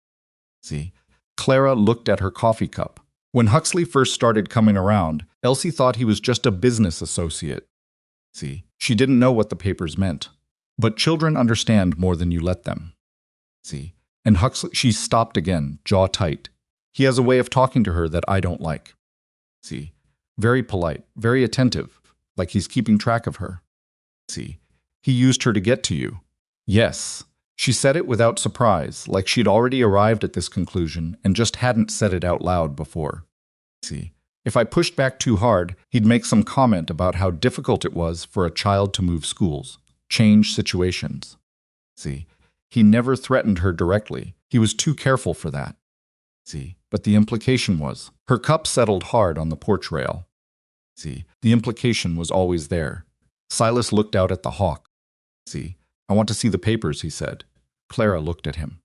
See, Clara looked at her coffee cup. When Huxley first started coming around, Elsie thought he was just a business associate. See, she didn't know what the papers meant. But children understand more than you let them. See, and Huxley, she stopped again, jaw tight. He has a way of talking to her that I don't like. See, very polite, very attentive, like he's keeping track of her. See, he used her to get to you. Yes, she said it without surprise, like she'd already arrived at this conclusion and just hadn't said it out loud before. See, if I pushed back too hard, he'd make some comment about how difficult it was for a child to move schools, change situations. See, he never threatened her directly. He was too careful for that. See, but the implication was, her cup settled hard on the porch rail. See, the implication was always there. Silas looked out at the hawk. See, I want to see the papers, he said. Clara looked at him.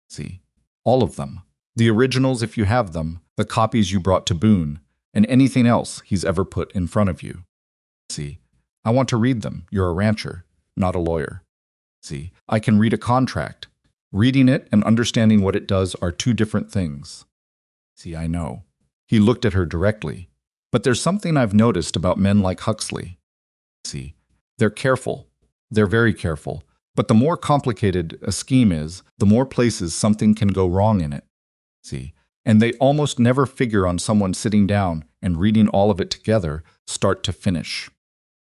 See, all of them. The originals if you have them, the copies you brought to Boone, and anything else he's ever put in front of you. See, I want to read them. You're a rancher, not a lawyer. See, I can read a contract. Reading it and understanding what it does are two different things. See, I know. He looked at her directly. But there's something I've noticed about men like Huxley. See, they're careful. They're very careful. But the more complicated a scheme is, the more places something can go wrong in it. See, and they almost never figure on someone sitting down and reading all of it together, start to finish.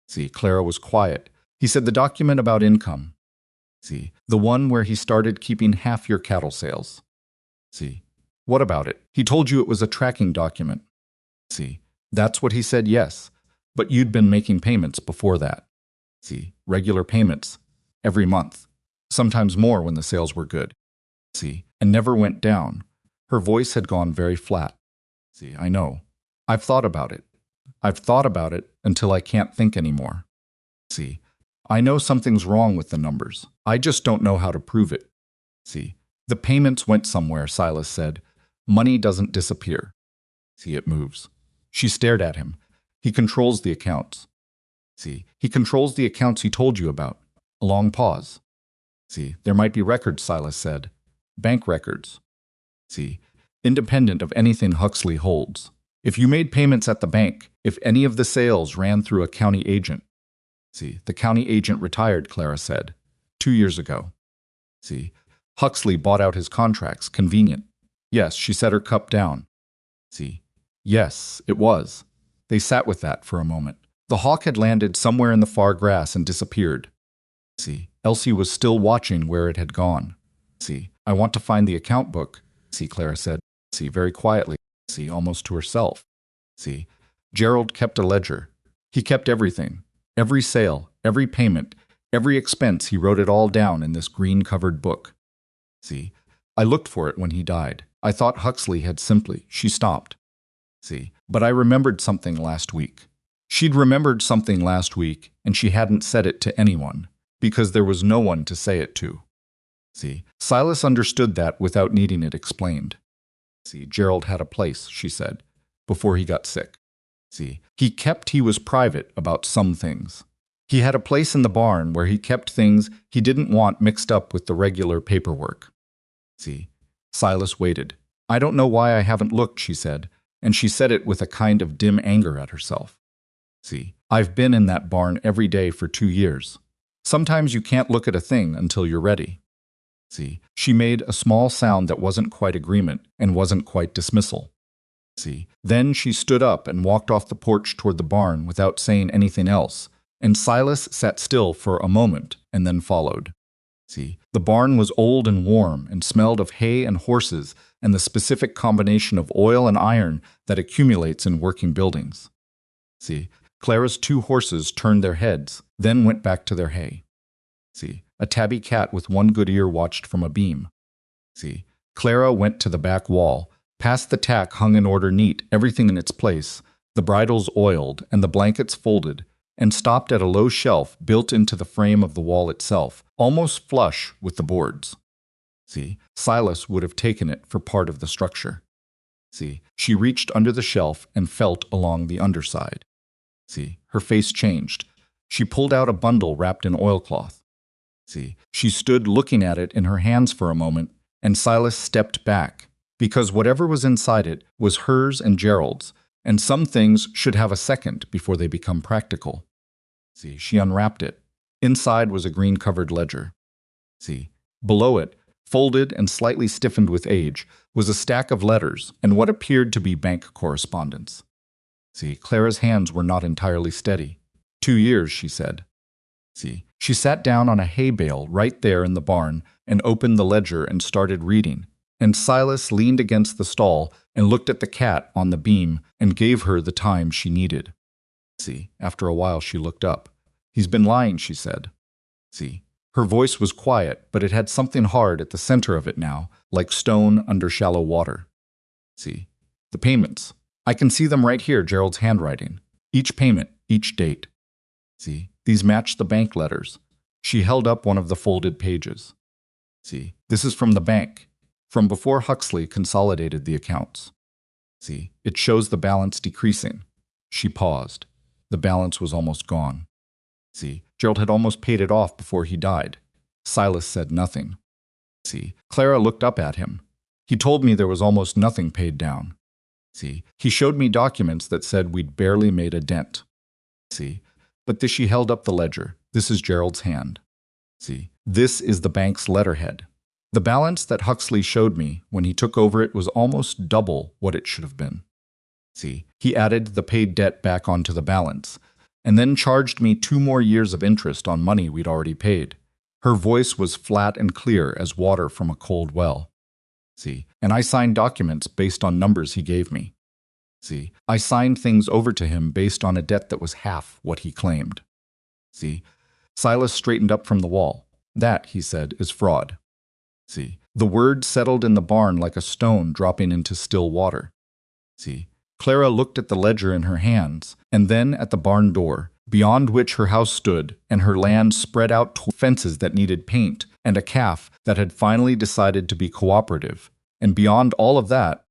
See, Clara was quiet. He said the document about income. See, the one where he started keeping half your cattle sales. See, what about it? He told you it was a tracking document. See, that's what he said, yes. But you'd been making payments before that. See, regular payments, every month. Sometimes more when the sales were good. See, and never went down. Her voice had gone very flat. See, I know. I've thought about it. I've thought about it until I can't think anymore. See, I know something's wrong with the numbers. I just don't know how to prove it. See, the payments went somewhere, Silas said. Money doesn't disappear. See, it moves. She stared at him. He controls the accounts. See, he controls the accounts he told you about. A long pause. See, there might be records, Silas said. Bank records. See, independent of anything Huxley holds. If you made payments at the bank, if any of the sales ran through a county agent. See, the county agent retired, Clara said, 2 years ago. See, Huxley bought out his contracts, convenient. Yes, she set her cup down. See, yes, it was. They sat with that for a moment. The hawk had landed somewhere in the far grass and disappeared. See, Elsie was still watching where it had gone. See, I want to find the account book. See, Clara said. See, very quietly. See, almost to herself. See, Gerald kept a ledger. He kept everything. Every sale, every payment, every expense, he wrote it all down in this green-covered book. See, I looked for it when he died. I thought Huxley had simply. She stopped. See, but I remembered something last week. She'd remembered something last week, and she hadn't said it to anyone, because there was no one to say it to. See, Silas understood that without needing it explained. See, Gerald had a place, she said, before he got sick. See, he was private about some things. He had a place in the barn where he kept things he didn't want mixed up with the regular paperwork. See, Silas waited. I don't know why I haven't looked, she said. and she said it with a kind of dim anger at herself. See, I've been in that barn every day for 2 years. Sometimes you can't look at a thing until you're ready. See, she made a small sound that wasn't quite agreement and wasn't quite dismissal. See, then she stood up and walked off the porch toward the barn without saying anything else, and Silas sat still for a moment and then followed. See, the barn was old and warm and smelled of hay and horses and the specific combination of oil and iron that accumulates in working buildings. See, Clara's 2 horses turned their heads, then went back to their hay. See, a tabby cat with one good ear watched from a beam. See, Clara went to the back wall, past the tack hung in order neat, everything in its place, the bridles oiled and the blankets folded, and stopped at a low shelf built into the frame of the wall itself, almost flush with the boards. See, Silas would have taken it for part of the structure. See, she reached under the shelf and felt along the underside. See, her face changed. She pulled out a bundle wrapped in oilcloth. See, she stood looking at it in her hands for a moment, and Silas stepped back, because whatever was inside it was hers and Gerald's, and some things should have a second before they become practical. See, she unwrapped it. Inside was a green-covered ledger. See, below it, folded and slightly stiffened with age, was a stack of letters and what appeared to be bank correspondence. See, Clara's hands were not entirely steady. 2 years, she said. See, she sat down on a hay bale right there in the barn and opened the ledger and started reading, and Silas leaned against the stall and looked at the cat on the beam and gave her the time she needed. See, after a while she looked up. He's been lying, she said. See, her voice was quiet, but it had something hard at the center of it now, like stone under shallow water. See, the payments. I can see them right here, Gerald's handwriting. Each payment, each date. See, these match the bank letters. She held up one of the folded pages. See, this is from the bank, from before Huxley consolidated the accounts. See, it shows the balance decreasing. She paused. The balance was almost gone. See, Gerald had almost paid it off before he died. Silas said nothing. See, Clara looked up at him. He told me there was almost nothing paid down. See, he showed me documents that said we'd barely made a dent. See, but this, she held up the ledger. This is Gerald's hand. See, this is the bank's letterhead. The balance that Huxley showed me when he took over it was almost double what it should have been. See, he added the paid debt back onto the balance, and then charged me 2 more years of interest on money we'd already paid. Her voice was flat and clear as water from a cold well. See, and I signed documents based on numbers he gave me. See, I signed things over to him based on a debt that was half what he claimed. See, Silas straightened up from the wall. That, he said, is fraud. See, the word settled in the barn like a stone dropping into still water. See, Clara looked at the ledger in her hands, and then at the barn door, beyond which her house stood, and her land spread out to fences that needed paint, and a calf that had finally decided to be cooperative. And beyond all of that,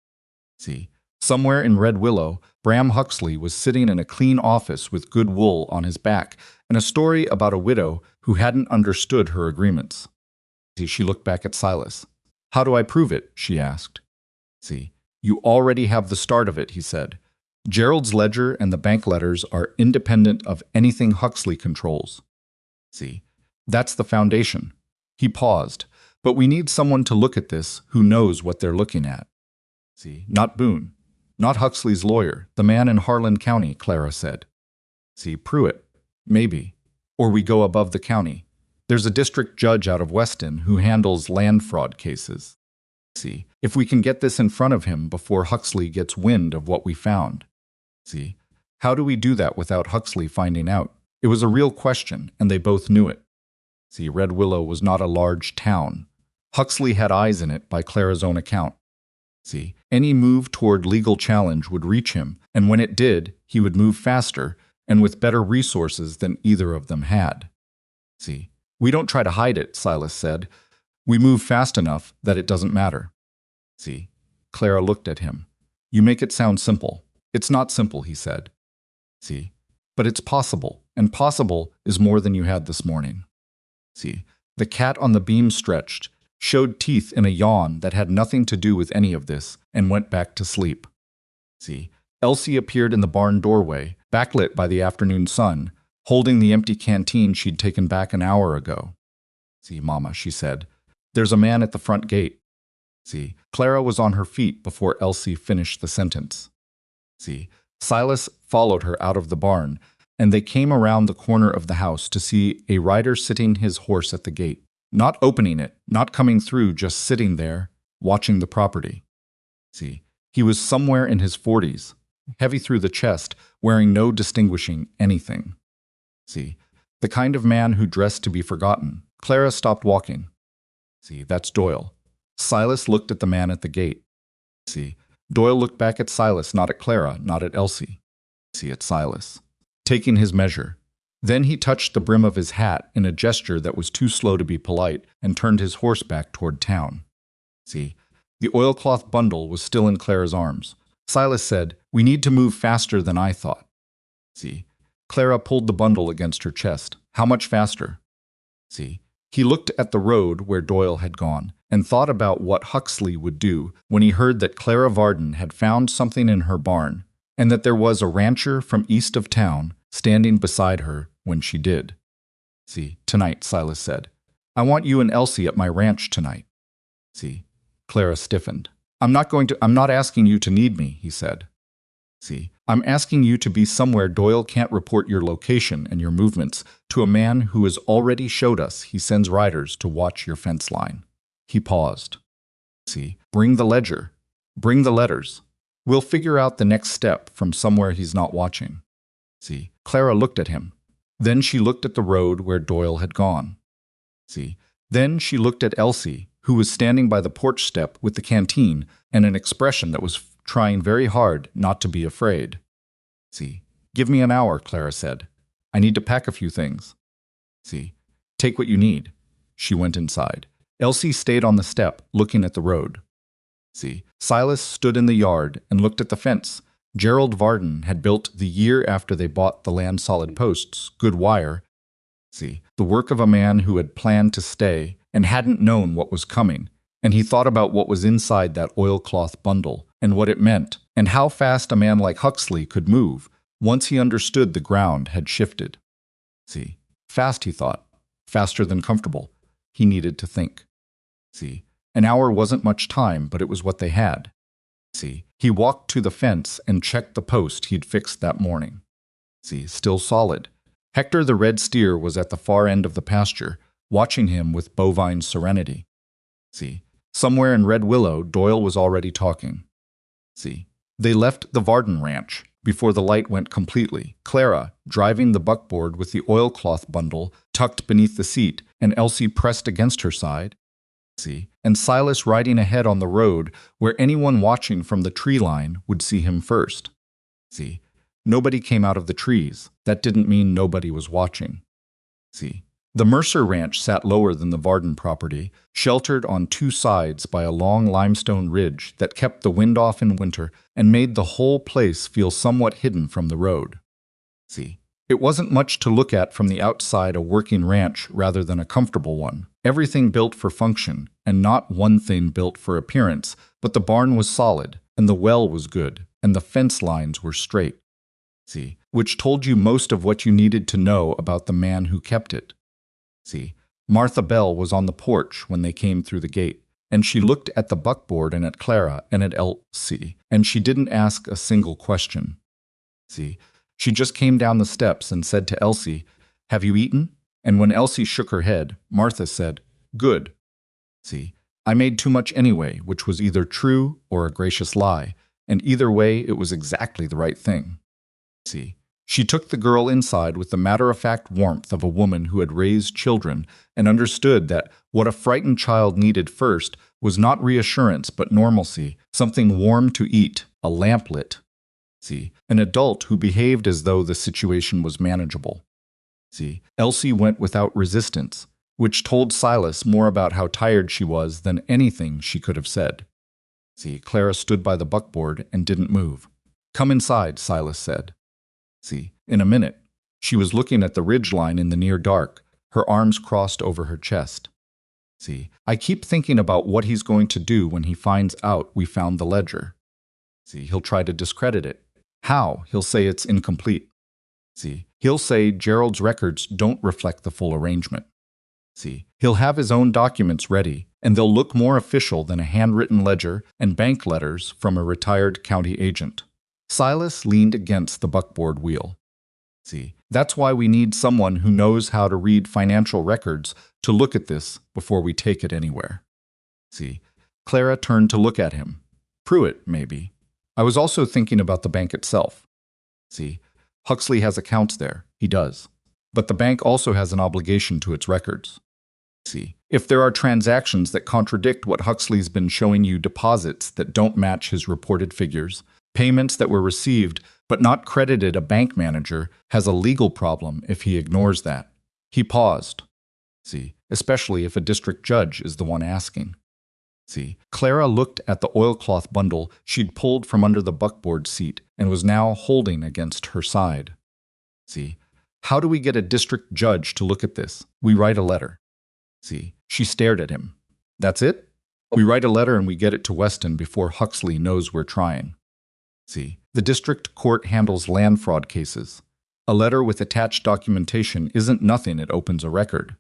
see, somewhere in Red Willow, Bram Huxley was sitting in a clean office with good wool on his back, and a story about a widow who hadn't understood her agreements. See, she looked back at Silas. How do I prove it? She asked. See, you already have the start of it, he said. Gerald's ledger and the bank letters are independent of anything Huxley controls. See, that's the foundation. He paused, but we need someone to look at this who knows what they're looking at. See, not Boone, not Huxley's lawyer, the man in Harlan County, Clara said. See, Pruitt, maybe. Or we go above the county. There's a district judge out of Weston who handles land fraud cases. See, if we can get this in front of him before Huxley gets wind of what we found. See, how do we do that without Huxley finding out? It was a real question, and they both knew it. See, Red Willow was not a large town. Huxley had eyes in it by Clara's own account. See, any move toward legal challenge would reach him, and when it did, he would move faster and with better resources than either of them had. See, we don't try to hide it, Silas said. We move fast enough that it doesn't matter. See, Clara looked at him. You make it sound simple. It's not simple, he said. See, but it's possible, and possible is more than you had this morning. See, the cat on the beam stretched, showed teeth in a yawn that had nothing to do with any of this, and went back to sleep. See, Elsie appeared in the barn doorway, backlit by the afternoon sun, holding the empty canteen she'd taken back an hour ago. See, Mama, she said, there's a man at the front gate. See, Clara was on her feet before Elsie finished the sentence. See, Silas followed her out of the barn, and they came around the corner of the house to see a rider sitting his horse at the gate, not opening it, not coming through, just sitting there, watching the property. See, he was somewhere in his 40s, heavy through the chest, wearing no distinguishing anything. See, the kind of man who dressed to be forgotten. Clara stopped walking. See, that's Doyle. Silas looked at the man at the gate. See, Doyle looked back at Silas, not at Clara, not at Elsie. See, at Silas, taking his measure. Then he touched the brim of his hat in a gesture that was too slow to be polite and turned his horse back toward town. See, the oilcloth bundle was still in Clara's arms. Silas said, "We need to move faster than I thought." See, Clara pulled the bundle against her chest. How much faster? See, he looked at the road where Doyle had gone and thought about what Huxley would do when he heard that Clara Varden had found something in her barn and that there was a rancher from east of town standing beside her when she did. See, tonight, Silas said. I want you and Elsie at my ranch tonight. See, Clara stiffened. I'm not asking you to need me, he said. See, I'm asking you to be somewhere Doyle can't report your location and your movements to a man who has already showed us he sends riders to watch your fence line. He paused. See, bring the ledger. Bring the letters. We'll figure out the next step from somewhere he's not watching. See, Clara looked at him. Then she looked at the road where Doyle had gone. See, then she looked at Elsie, who was standing by the porch step with the canteen and an expression that was trying very hard not to be afraid. See, give me an hour, Clara said. I need to pack a few things. See, take what you need. She went inside. Elsie stayed on the step, looking at the road. See, Silas stood in the yard and looked at the fence. Gerald Varden had built the year after they bought the land solid posts, good wire. See, the work of a man who had planned to stay and hadn't known what was coming, and he thought about what was inside that oilcloth bundle and what it meant, and how fast a man like Huxley could move once he understood the ground had shifted. See, fast, he thought, faster than comfortable. He needed to think. See, an hour wasn't much time, but it was what they had. See, he walked to the fence and checked the post he'd fixed that morning. See, still solid. Hector the red steer was at the far end of the pasture, watching him with bovine serenity. See, somewhere in Red Willow, Doyle was already talking. See, they left the Varden ranch before the light went completely. Clara, driving the buckboard with the oilcloth bundle tucked beneath the seat and Elsie pressed against her side. See, and Silas riding ahead on the road where anyone watching from the tree line would see him first. See, nobody came out of the trees. That didn't mean nobody was watching. See, the Mercer ranch sat lower than the Varden property, sheltered on two sides by a long limestone ridge that kept the wind off in winter and made the whole place feel somewhat hidden from the road. See, it wasn't much to look at from the outside, a working ranch rather than a comfortable one. Everything built for function, and not one thing built for appearance, but the barn was solid, and the well was good, and the fence lines were straight. See, which told you most of what you needed to know about the man who kept it. See, Martha Bell was on the porch when they came through the gate, and she looked at the buckboard and at Clara and at Elsie, and she didn't ask a single question. See, she just came down the steps and said to Elsie, "Have you eaten?" And when Elsie shook her head, Martha said, "Good." See, I made too much anyway, which was either true or a gracious lie, and either way it was exactly the right thing. See, she took the girl inside with the matter-of-fact warmth of a woman who had raised children and understood that what a frightened child needed first was not reassurance but normalcy, something warm to eat, a lamplit. See, an adult who behaved as though the situation was manageable. See, Elsie went without resistance, which told Silas more about how tired she was than anything she could have said. See, Clara stood by the buckboard and didn't move. "Come inside," Silas said. See, in a minute, she was looking at the ridgeline in the near dark, her arms crossed over her chest. See, I keep thinking about what he's going to do when he finds out we found the ledger. See, he'll try to discredit it. How? He'll say it's incomplete. See, he'll say Gerald's records don't reflect the full arrangement. See, he'll have his own documents ready, and they'll look more official than a handwritten ledger and bank letters from a retired county agent. Silas leaned against the buckboard wheel. See, that's why we need someone who knows how to read financial records to look at this before we take it anywhere. See, Clara turned to look at him. Pruitt, maybe. I was also thinking about the bank itself. See, Huxley has accounts there. He does. But the bank also has an obligation to its records. See, if there are transactions that contradict what Huxley's been showing you, deposits that don't match his reported figures, payments that were received but not credited, a bank manager has a legal problem if he ignores that. He paused. See, especially if a district judge is the one asking. See, Clara looked at the oilcloth bundle she'd pulled from under the buckboard seat and was now holding against her side. See, how do we get a district judge to look at this? We write a letter. See, she stared at him. That's it? We write a letter and we get it to Weston before Huxley knows we're trying. See, the district court handles land fraud cases. A letter with attached documentation isn't nothing, it opens a record.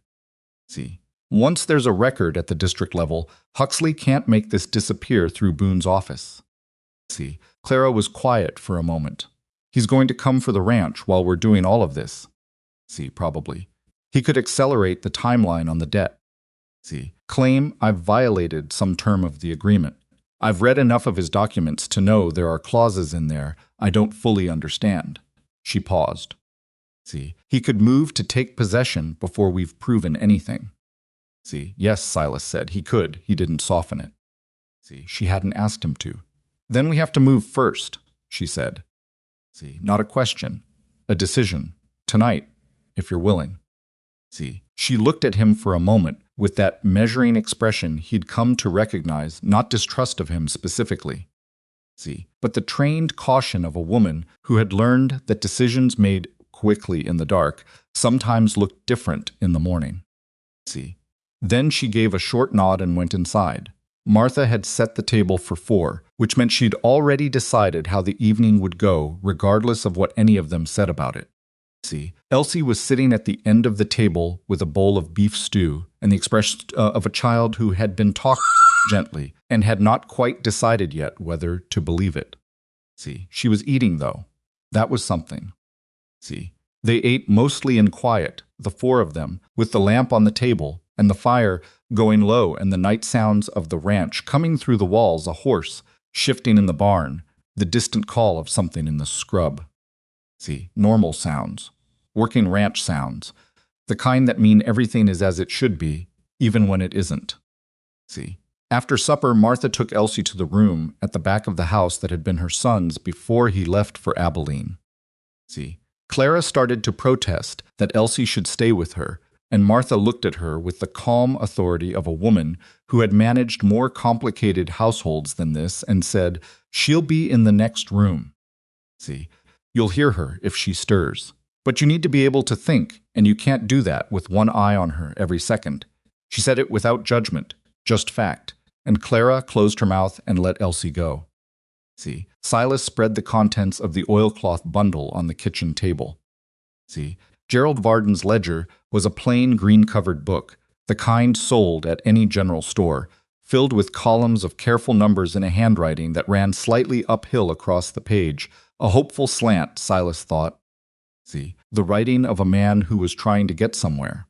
See, once there's a record at the district level, Huxley can't make this disappear through Boone's office. See, Clara was quiet for a moment. He's going to come for the ranch while we're doing all of this. See, probably. He could accelerate the timeline on the debt. See, claim I've violated some term of the agreement. I've read enough of his documents to know there are clauses in there I don't fully understand. She paused. See, he could move to take possession before we've proven anything. See, yes, Silas said, he could. He didn't soften it. See, she hadn't asked him to. Then we have to move first, she said. See, not a question. A decision. Tonight, if you're willing. See, she looked at him for a moment with that measuring expression he'd come to recognize, not distrust of him specifically. See, but the trained caution of a woman who had learned that decisions made quickly in the dark sometimes looked different in the morning. See, then she gave a short nod and went inside. Martha had set the table for 4, which meant she'd already decided how the evening would go, regardless of what any of them said about it. See, Elsie was sitting at the end of the table with a bowl of beef stew and the expression of a child who had been talking gently and had not quite decided yet whether to believe it. See, she was eating, though. That was something. See, they ate mostly in quiet, the 4 of them, with the lamp on the table and the fire going low and the night sounds of the ranch coming through the walls, a horse shifting in the barn, the distant call of something in the scrub. See, normal sounds, working ranch sounds, the kind that mean everything is as it should be, even when it isn't. See, after supper, Martha took Elsie to the room at the back of the house that had been her son's before he left for Abilene. See, Clara started to protest that Elsie should stay with her, and Martha looked at her with the calm authority of a woman who had managed more complicated households than this and said, "She'll be in the next room. See, you'll hear her if she stirs. But you need to be able to think, and you can't do that with one eye on her every second." She said it without judgment, just fact, and Clara closed her mouth and let Elsie go. See, Silas spread the contents of the oilcloth bundle on the kitchen table. See, Gerald Varden's ledger was a plain green-covered book, the kind sold at any general store, filled with columns of careful numbers in a handwriting that ran slightly uphill across the page, a hopeful slant, Silas thought. See, the writing of a man who was trying to get somewhere.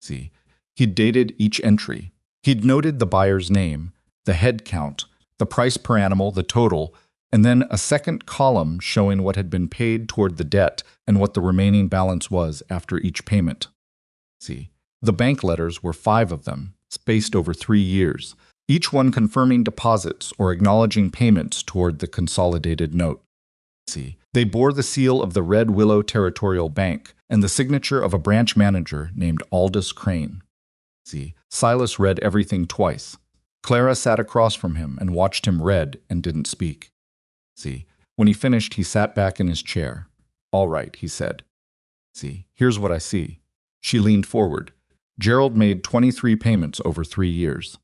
See, he'd dated each entry. He'd noted the buyer's name, the head count, the price per animal, the total, and then a second column showing what had been paid toward the debt and what the remaining balance was after each payment. See, the bank letters were 5 of them, spaced over 3 years, each one confirming deposits or acknowledging payments toward the consolidated note. See, they bore the seal of the Red Willow Territorial Bank and the signature of a branch manager named Aldous Crane. See, Silas read everything twice. Clara sat across from him and watched him read and didn't speak. See, when he finished, he sat back in his chair. "All right," he said. "See, here's what I see." She leaned forward. Gerald made 23 payments over 3 years.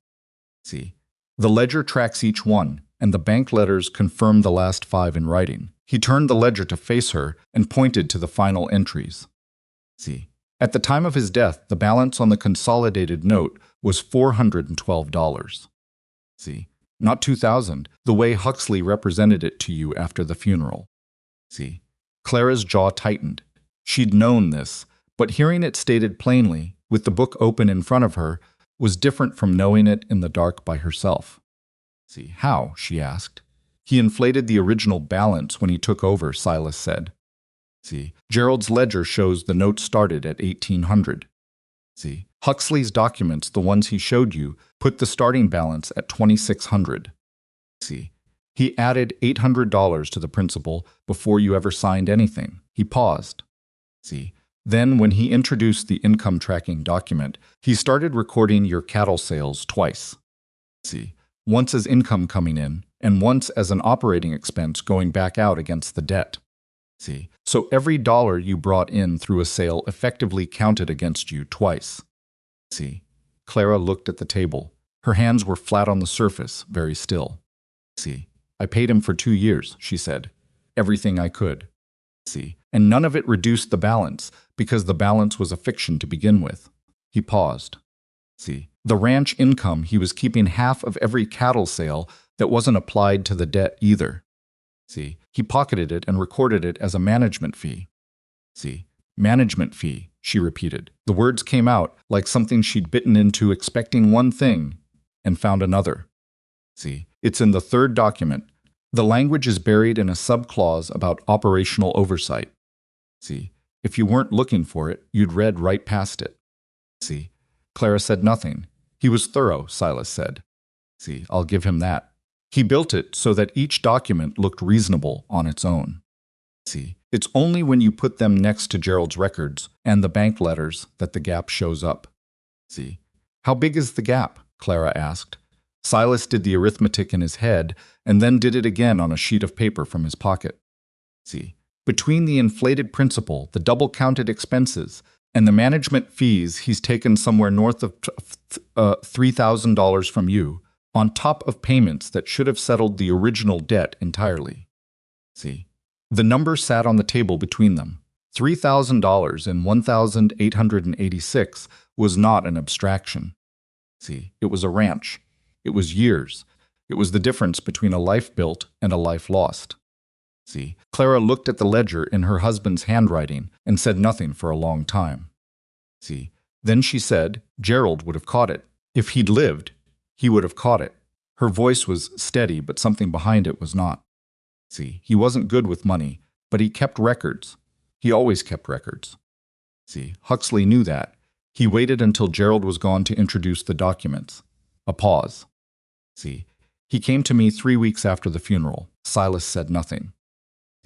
See, the ledger tracks each one, and the bank letters confirmed the last 5 in writing. He turned the ledger to face her and pointed to the final entries. See, at the time of his death, the balance on the consolidated note was $412. See, not $2,000, the way Huxley represented it to you after the funeral. See, Clara's jaw tightened. She'd known this, but hearing it stated plainly, with the book open in front of her, was different from knowing it in the dark by herself. See, how? She asked. He inflated the original balance when he took over, Silas said. See, Gerald's ledger shows the note started at 1800. See, Huxley's documents, the ones he showed you, put the starting balance at 2600. See, he added $800 to the principal before you ever signed anything. He paused. See, then when he introduced the income tracking document, he started recording your cattle sales twice. See, once as income coming in, and once as an operating expense going back out against the debt. See, so every dollar you brought in through a sale effectively counted against you twice. See, Clara looked at the table. Her hands were flat on the surface, very still. See, I paid him for 2 years, she said. Everything I could. See, and none of it reduced the balance, because the balance was a fiction to begin with. He paused. See, the ranch income, he was keeping half of every cattle sale that wasn't applied to the debt either. See, he pocketed it and recorded it as a management fee. See, management fee, she repeated. The words came out like something she'd bitten into expecting one thing and found another. See, it's in the third document. The language is buried in a subclause about operational oversight. See, if you weren't looking for it, you'd read right past it. See, Clara said nothing. He was thorough, Silas said. See, I'll give him that. He built it so that each document looked reasonable on its own. See, it's only when you put them next to Gerald's records and the bank letters that the gap shows up. See, how big is the gap? Clara asked. Silas did the arithmetic in his head and then did it again on a sheet of paper from his pocket. See, between the inflated principal, the double-counted expenses, and the management fees, he's taken somewhere north of $3,000 from you, on top of payments that should have settled the original debt entirely. See, the number sat on the table between them. $3,000 and $1,886 was not an abstraction. See, it was a ranch. It was years. It was the difference between a life built and a life lost. See, Clara looked at the ledger in her husband's handwriting and said nothing for a long time. See, then she said, Gerald would have caught it. If he'd lived, he would have caught it. Her voice was steady, but something behind it was not. See, he wasn't good with money, but he kept records. He always kept records. See, Huxley knew that. He waited until Gerald was gone to introduce the documents. A pause. See, he came to me 3 weeks after the funeral. Silas said nothing.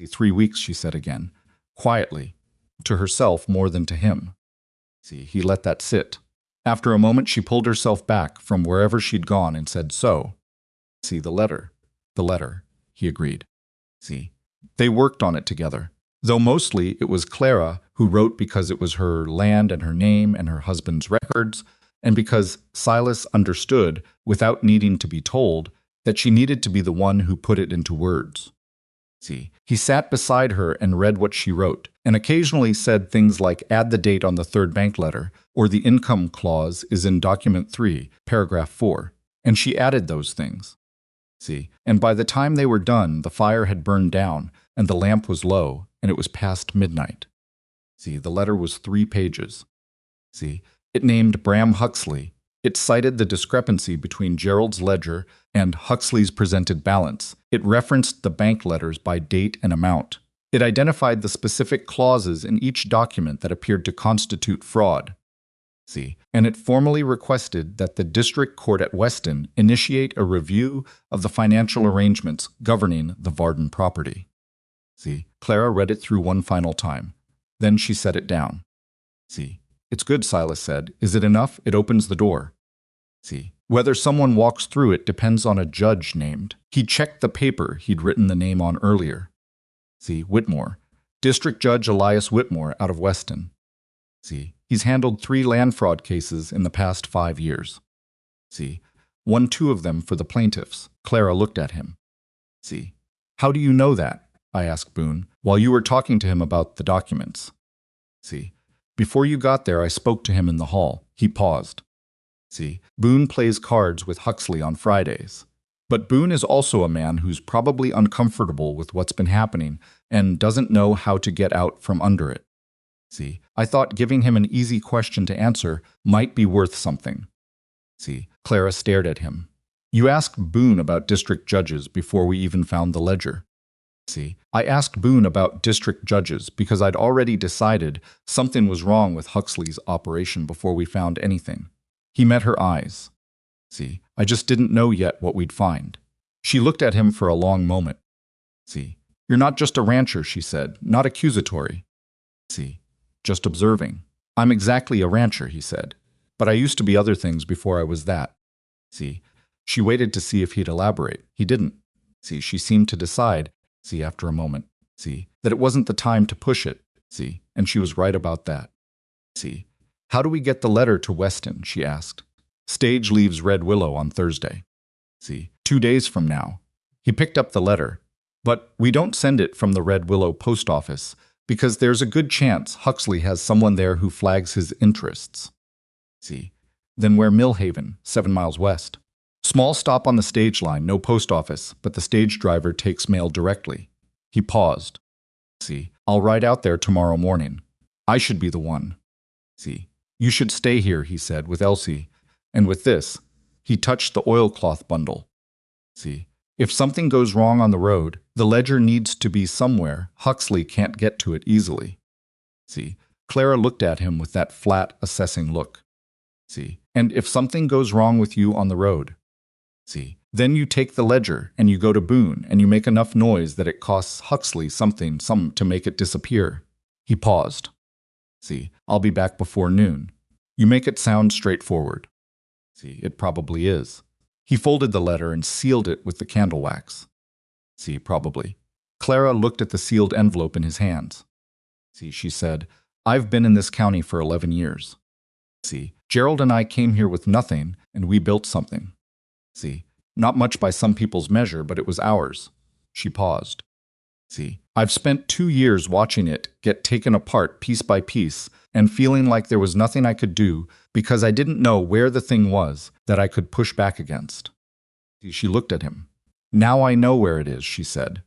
3 weeks, she said again, quietly, to herself more than to him. See, he let that sit. After a moment, she pulled herself back from wherever she'd gone and said, so. See, the letter, he agreed. See, they worked on it together, though mostly it was Clara who wrote because it was her land and her name and her husband's records, and because Silas understood, without needing to be told, that she needed to be the one who put it into words. See, he sat beside her and read what she wrote, and occasionally said things like add the date on the third bank letter, or the income clause is in document 3, paragraph 4, and she added those things. See, and by the time they were done, the fire had burned down, and the lamp was low, and it was past midnight. See, the letter was 3 pages. See, it named Bram Huxley. It cited the discrepancy between Gerald's ledger and Huxley's presented balance. It referenced the bank letters by date and amount. It identified the specific clauses in each document that appeared to constitute fraud. See, and it formally requested that the district court at Weston initiate a review of the financial arrangements governing the Varden property. See, Clara read it through one final time. Then she set it down. See, it's good, Silas said. Is it enough? It opens the door. See, whether someone walks through it depends on a judge named. He checked the paper he'd written the name on earlier. See, Whitmore. District Judge Elias Whitmore out of Weston. See, he's handled 3 land fraud cases in the past 5 years. See, won 2 of them for the plaintiffs. Clara looked at him. See, how do you know that? I asked Boone, while you were talking to him about the documents. See, before you got there, I spoke to him in the hall. He paused. See, Boone plays cards with Huxley on Fridays. But Boone is also a man who's probably uncomfortable with what's been happening and doesn't know how to get out from under it. See, I thought giving him an easy question to answer might be worth something. See, Clara stared at him. You asked Boone about district judges before we even found the ledger. See, I asked Boone about district judges because I'd already decided something was wrong with Huxley's operation before we found anything. He met her eyes. See, I just didn't know yet what we'd find. She looked at him for a long moment. See, you're not just a rancher, she said, not accusatory. See, just observing. I'm exactly a rancher, he said, but I used to be other things before I was that. See, she waited to see if he'd elaborate. He didn't. See, she seemed to decide, see, after a moment, see, that it wasn't the time to push it, see, and she was right about that. See, how do we get the letter to Weston, she asked. Stage leaves Red Willow on Thursday. See, 2 days from now. He picked up the letter, but we don't send it from the Red Willow post office because there's a good chance Huxley has someone there who flags his interests. See, then we're Millhaven, 7 miles west. Small stop on the stage line, no post office, but the stage driver takes mail directly. He paused. See, I'll ride out there tomorrow morning. I should be the one. See, you should stay here, he said, with Elsie. And with this, he touched the oilcloth bundle. See, if something goes wrong on the road, the ledger needs to be somewhere. Huxley can't get to it easily. See, Clara looked at him with that flat, assessing look. See, and if something goes wrong with you on the road, see, then you take the ledger and you go to Boone and you make enough noise that it costs Huxley something to make it disappear. He paused. See, I'll be back before noon. You make it sound straightforward. See, it probably is. He folded the letter and sealed it with the candle wax. See, probably. Clara looked at the sealed envelope in his hands. See, she said, I've been in this county for 11 years. See, Gerald and I came here with nothing, and we built something. See, not much by some people's measure, but it was ours. She paused. See, I've spent 2 years watching it get taken apart piece by piece and feeling like there was nothing I could do because I didn't know where the thing was that I could push back against. See, she looked at him. Now I know where it is, she said.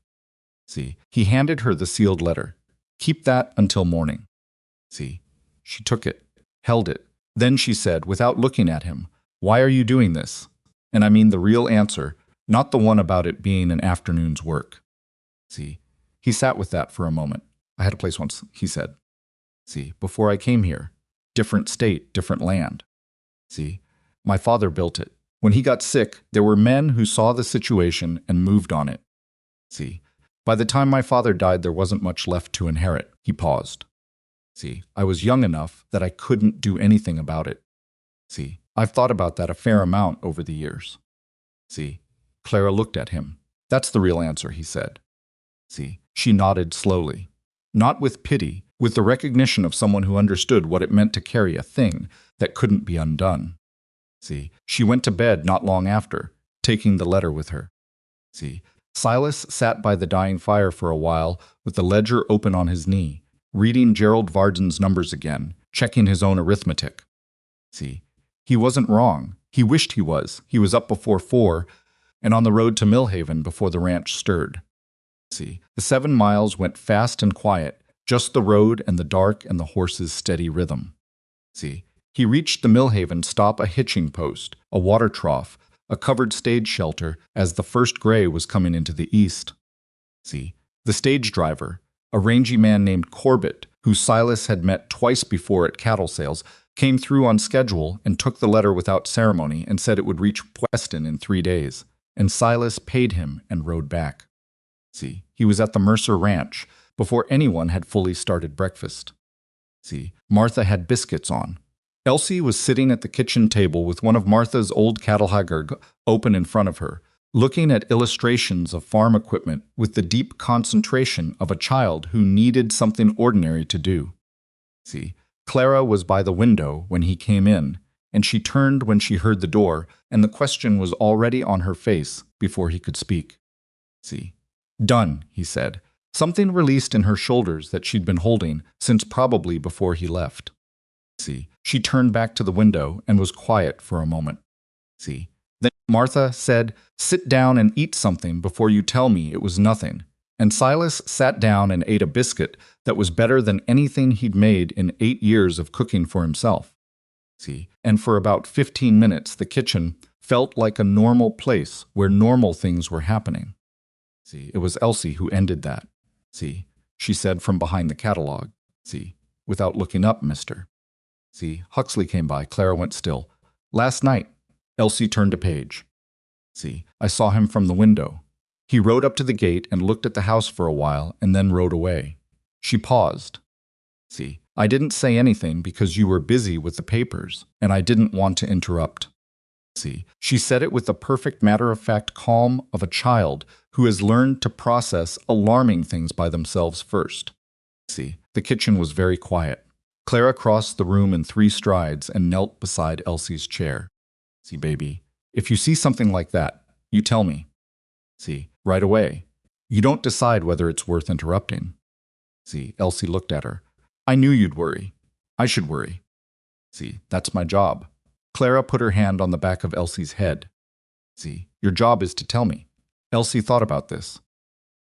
See, he handed her the sealed letter. Keep that until morning. See, she took it, held it. Then she said, without looking at him, why are you doing this? And I mean the real answer, not the one about it being an afternoon's work. See, he sat with that for a moment. I had a place once, he said. See, before I came here, different state, different land. See, my father built it. When he got sick, there were men who saw the situation and moved on it. See, by the time my father died, there wasn't much left to inherit. He paused. See, I was young enough that I couldn't do anything about it. See, I've thought about that a fair amount over the years. See, Clara looked at him. That's the real answer, he said. See, she nodded slowly. Not with pity, with the recognition of someone who understood what it meant to carry a thing that couldn't be undone. See, she went to bed not long after, taking the letter with her. See, Silas sat by the dying fire for a while with the ledger open on his knee, reading Gerald Varden's numbers again, checking his own arithmetic. See, he wasn't wrong. He wished he was. He was up before 4 and on the road to Millhaven before the ranch stirred. See, the 7 miles went fast and quiet, just the road and the dark and the horse's steady rhythm. See, he reached the Millhaven stop, a hitching post, a water trough, a covered stage shelter as the first gray was coming into the east. See, the stage driver, a rangy man named Corbett, who Silas had met twice before at cattle sales, came through on schedule and took the letter without ceremony and said it would reach Weston in 3 days, and Silas paid him and rode back. See, he was at the Mercer ranch before anyone had fully started breakfast. See, Martha had biscuits on. Elsie was sitting at the kitchen table with one of Martha's old cattle haggard open in front of her, looking at illustrations of farm equipment with the deep concentration of a child who needed something ordinary to do. See, Clara was by the window when he came in, and she turned when she heard the door, and the question was already on her face before he could speak. See. Done, he said. Something released in her shoulders that she'd been holding since probably before he left. See. She turned back to the window and was quiet for a moment. See. Then Martha said, "Sit down and eat something before you tell me it was nothing." And Silas sat down and ate a biscuit that was better than anything he'd made in 8 years of cooking for himself. See. And for about 15 minutes, the kitchen felt like a normal place where normal things were happening. See. It was Elsie who ended that. See. She said from behind the catalog. See. Without looking up, mister. See. Huxley came by. Clara went still. Last night. Elsie turned a page. See. I saw him from the window. He rode up to the gate and looked at the house for a while and then rode away. She paused. See. I didn't say anything because you were busy with the papers, and I didn't want to interrupt. See. She said it with the perfect matter-of-fact calm of a child who has learned to process alarming things by themselves first. See. The kitchen was very quiet. Clara crossed the room in 3 strides and knelt beside Elsie's chair. See, baby, if you see something like that, you tell me. See, right away. You don't decide whether it's worth interrupting. See, Elsie looked at her. I knew you'd worry. I should worry. See, that's my job. Clara put her hand on the back of Elsie's head. See, your job is to tell me. Elsie thought about this.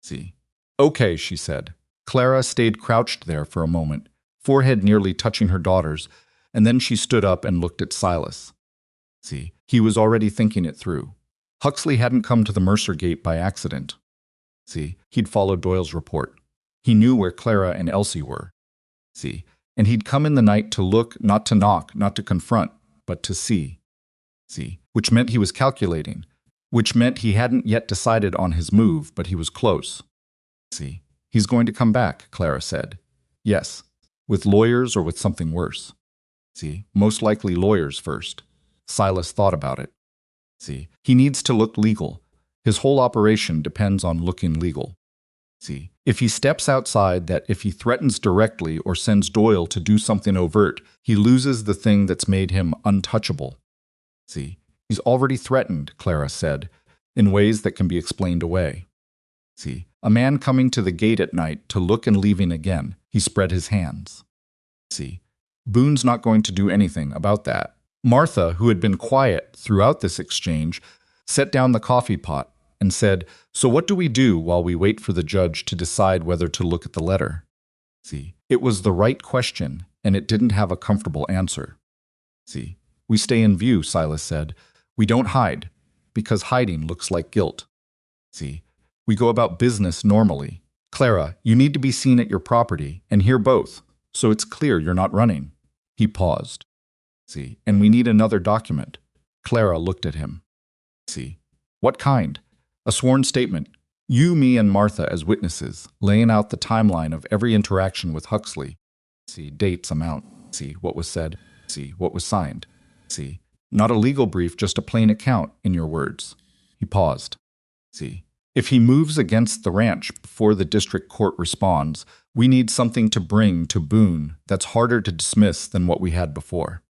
See. Okay, she said. Clara stayed crouched there for a moment, forehead nearly touching her daughter's, and then she stood up and looked at Silas. See, he was already thinking it through. Huxley hadn't come to the Mercer gate by accident. See, he'd followed Doyle's report. He knew where Clara and Elsie were. See, and he'd come in the night to look, not to knock, not to confront, but to see. See, which meant he was calculating, which meant he hadn't yet decided on his move, but he was close. See, he's going to come back, Clara said. Yes, with lawyers or with something worse. See, most likely lawyers first. Silas thought about it. See, he needs to look legal. His whole operation depends on looking legal. See, if he steps outside that, if he threatens directly or sends Doyle to do something overt, he loses the thing that's made him untouchable. See, he's already threatened, Clara said, in ways that can be explained away. See, a man coming to the gate at night to look and leaving again, he spread his hands. See, Boone's not going to do anything about that. Martha, who had been quiet throughout this exchange, set down the coffee pot and said, "So what do we do while we wait for the judge to decide whether to look at the letter?" See, it was the right question, and it didn't have a comfortable answer. See, we stay in view, Silas said. We don't hide, because hiding looks like guilt. See, we go about business normally. Clara, you need to be seen at your property, and hear both, so it's clear you're not running. He paused. See, and we need another document. Clara looked at him. See, what kind? A sworn statement. You, me, and Martha as witnesses, laying out the timeline of every interaction with Huxley. See, dates, amount. See, what was said. See, what was signed. See, not a legal brief, just a plain account, in your words. He paused. See, if he moves against the ranch before the district court responds, we need something to bring to Boone that's harder to dismiss than what we had before.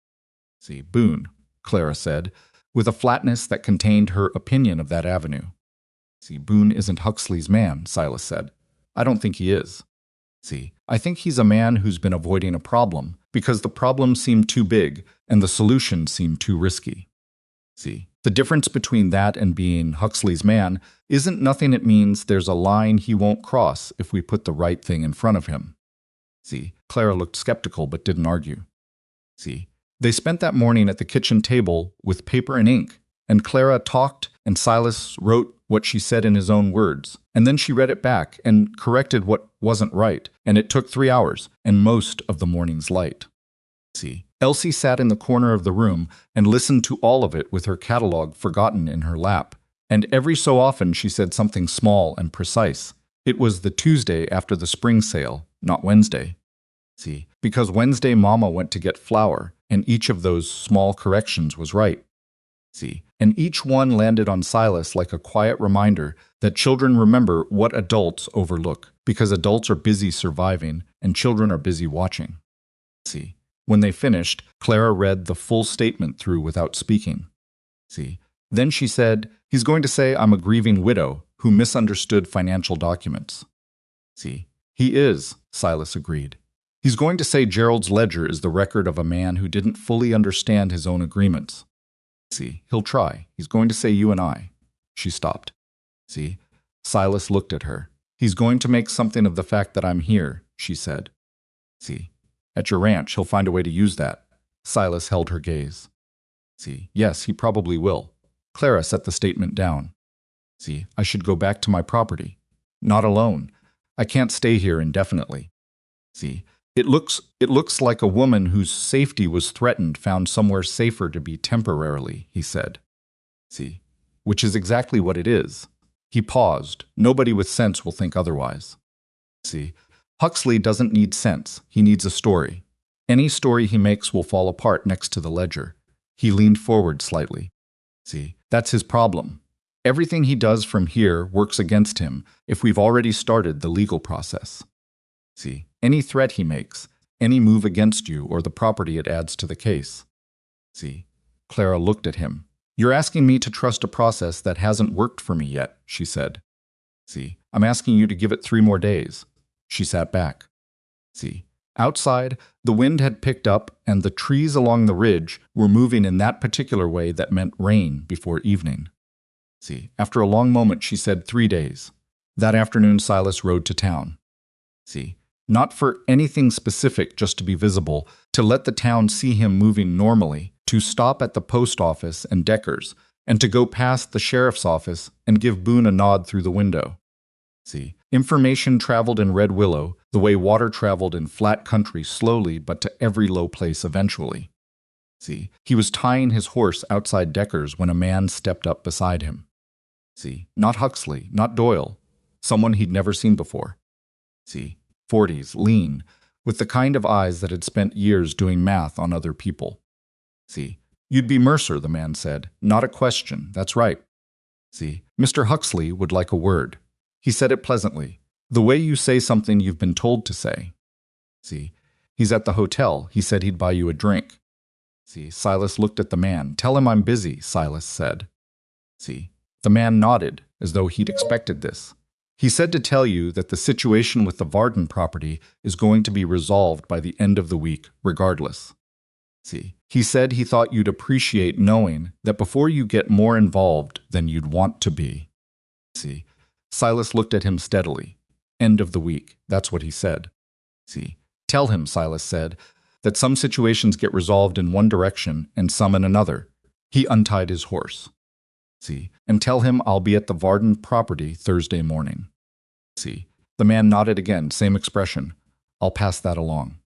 See, Boone, Clara said, with a flatness that contained her opinion of that avenue. See, Boone isn't Huxley's man, Silas said. I don't think he is. See, I think he's a man who's been avoiding a problem because the problem seemed too big and the solution seemed too risky. See, the difference between that and being Huxley's man isn't nothing. It means there's a line he won't cross if we put the right thing in front of him. See, Clara looked skeptical but didn't argue. See, they spent that morning at the kitchen table with paper and ink, and Clara talked and Silas wrote what she said in his own words, and then she read it back and corrected what wasn't right, and it took 3 hours and most of the morning's light. See, Elsie sat in the corner of the room and listened to all of it with her catalog forgotten in her lap, and every so often she said something small and precise. It was the Tuesday after the spring sale, not Wednesday. See, because Wednesday Mama went to get flour, and each of those small corrections was right. See, and each one landed on Silas like a quiet reminder that children remember what adults overlook, because adults are busy surviving and children are busy watching. See, when they finished, Clara read the full statement through without speaking. See, then she said, "He's going to say I'm a grieving widow, who misunderstood financial documents. See, he is, Silas agreed. He's going to say Gerald's ledger is the record of a man who didn't fully understand his own agreements. See, he'll try. He's going to say you and I. She stopped. See, Silas looked at her. He's going to make something of the fact that I'm here, she said. See, at your ranch, he'll find a way to use that. Silas held her gaze. See, yes, he probably will. Clara set the statement down. See, I should go back to my property. Not alone. I can't stay here indefinitely. See, it looks like a woman whose safety was threatened found somewhere safer to be temporarily, he said. See, which is exactly what it is. He paused. Nobody with sense will think otherwise. See, Huxley doesn't need sense. He needs a story. Any story he makes will fall apart next to the ledger. He leaned forward slightly. See, that's his problem. Everything he does from here works against him if we've already started the legal process. See, any threat he makes, any move against you or the property it adds to the case. See, Clara looked at him. You're asking me to trust a process that hasn't worked for me yet, she said. See, I'm asking you to give it 3 more days. She sat back. See, outside, the wind had picked up and the trees along the ridge were moving in that particular way that meant rain before evening. See, after a long moment, she said 3 days. That afternoon, Silas rode to town. See, not for anything specific, just to be visible, to let the town see him moving normally, to stop at the post office and Decker's, and to go past the sheriff's office and give Boone a nod through the window. See, information traveled in Red Willow the way water traveled in flat country slowly but to every low place eventually. See, he was tying his horse outside Decker's when a man stepped up beside him. See, not Huxley, not Doyle, someone he'd never seen before. See, 40s, lean, with the kind of eyes that had spent years doing math on other people. See, you'd be Mercer, the man said. Not a question, that's right. See, Mr. Huxley would like a word. He said it pleasantly, the way you say something you've been told to say. See, he's at the hotel. He said he'd buy you a drink. See, Silas looked at the man. Tell him I'm busy, Silas said. See, the man nodded, as though he'd expected this. He said to tell you that the situation with the Varden property is going to be resolved by the end of the week, regardless. See, he said he thought you'd appreciate knowing that before you get more involved than you'd want to be. See, Silas looked at him steadily. End of the week, that's what he said. See, tell him, Silas said, that some situations get resolved in one direction and some in another. He untied his horse. See, and tell him I'll be at the Varden property Thursday morning. See, the man nodded again, same expression. I'll pass that along.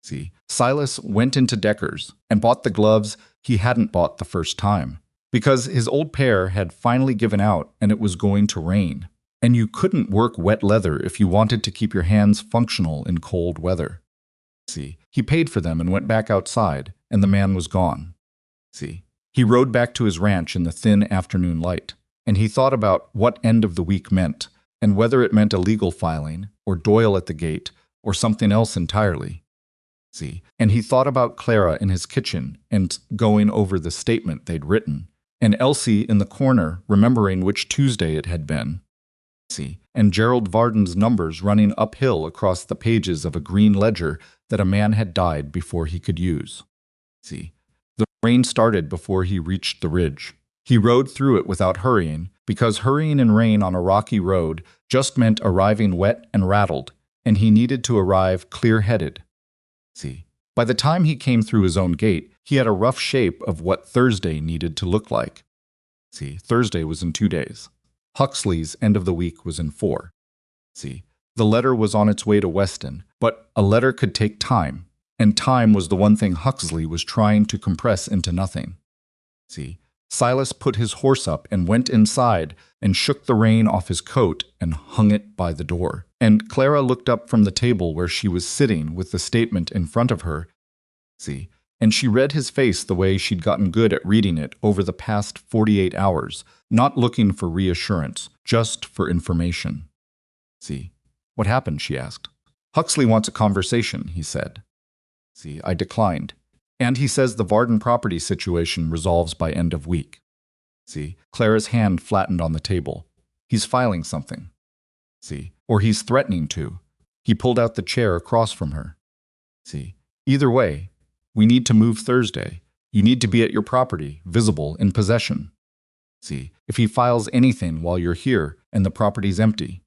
See, Silas went into Decker's and bought the gloves he hadn't bought the first time, because his old pair had finally given out and it was going to rain, and you couldn't work wet leather if you wanted to keep your hands functional in cold weather. See, he paid for them and went back outside, and the man was gone. See, he rode back to his ranch in the thin afternoon light, and he thought about what end of the week meant, and whether it meant a legal filing, or Doyle at the gate, or something else entirely. See, and he thought about Clara in his kitchen and going over the statement they'd written, and Elsie in the corner remembering which Tuesday it had been. See, and Gerald Varden's numbers running uphill across the pages of a green ledger that a man had died before he could use. See, the rain started before he reached the ridge. He rode through it without hurrying, because hurrying in rain on a rocky road just meant arriving wet and rattled, and he needed to arrive clear-headed. See, by the time he came through his own gate, he had a rough shape of what Thursday needed to look like. See, Thursday was in 2 days. Huxley's end of the week was in 4. See, the letter was on its way to Weston, but a letter could take time, and time was the one thing Huxley was trying to compress into nothing. See, Silas put his horse up and went inside and shook the rain off his coat and hung it by the door. And Clara looked up from the table where she was sitting with the statement in front of her. See, and she read his face the way she'd gotten good at reading it over the past 48 hours, not looking for reassurance, just for information. See, what happened, she asked. Huxley wants a conversation, he said. See, I declined. And he says the Varden property situation resolves by end of week. See, Clara's hand flattened on the table. He's filing something. See? Or he's threatening to. He pulled out the chair across from her. See? Either way, we need to move Thursday. You need to be at your property, visible, in possession. See? If he files anything while you're here and the property's empty,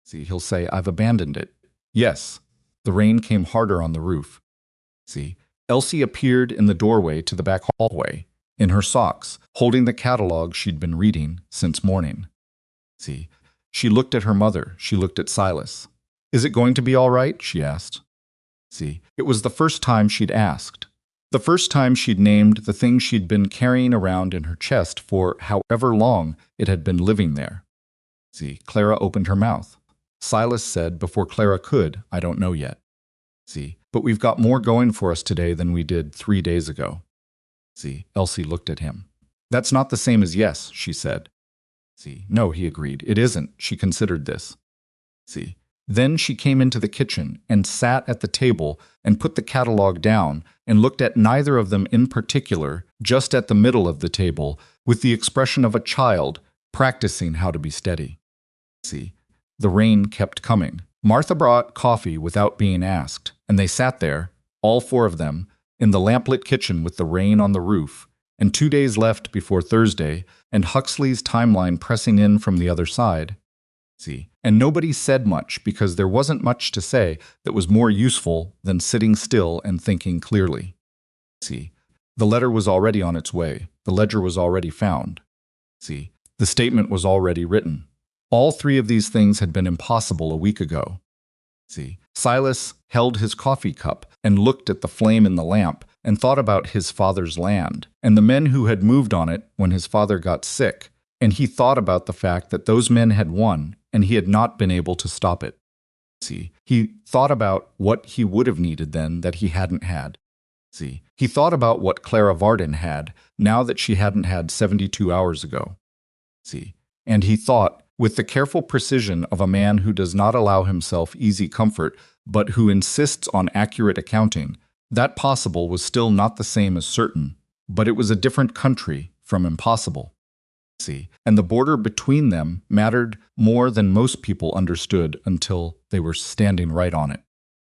see, he'll say, I've abandoned it. Yes. The rain came harder on the roof. See? Elsie appeared in the doorway to the back hallway, in her socks, holding the catalog she'd been reading since morning. See? She looked at her mother. She looked at Silas. Is it going to be all right? She asked. See? It was the first time she'd asked. The first time she'd named the thing she'd been carrying around in her chest for however long it had been living there. See? Clara opened her mouth. Silas said before Clara could, I don't know yet. See? But we've got more going for us today than we did 3 days ago. See? Elsie looked at him. That's not the same as yes, she said. See? No, he agreed. It isn't. She considered this. See? Then she came into the kitchen and sat at the table and put the catalog down and looked at neither of them in particular, just at the middle of the table, with the expression of a child practicing how to be steady. See? The rain kept coming. Martha brought coffee without being asked, and they sat there, all 4 of them, in the lamplit kitchen with the rain on the roof, and 2 days left before Thursday, and Huxley's timeline pressing in from the other side. See? And nobody said much because there wasn't much to say that was more useful than sitting still and thinking clearly. See? The letter was already on its way. The ledger was already found. See? The statement was already written. All 3 of these things had been impossible a week ago. See? Silas held his coffee cup and looked at the flame in the lamp and thought about his father's land and the men who had moved on it when his father got sick, and he thought about the fact that those men had won and he had not been able to stop it. See? He thought about what he would have needed then that he hadn't had. See? He thought about what Clara Varden had now that she hadn't had 72 hours ago. See? And he thought, with the careful precision of a man who does not allow himself easy comfort, but who insists on accurate accounting, that possible was still not the same as certain, but it was a different country from impossible. See? And the border between them mattered more than most people understood until they were standing right on it.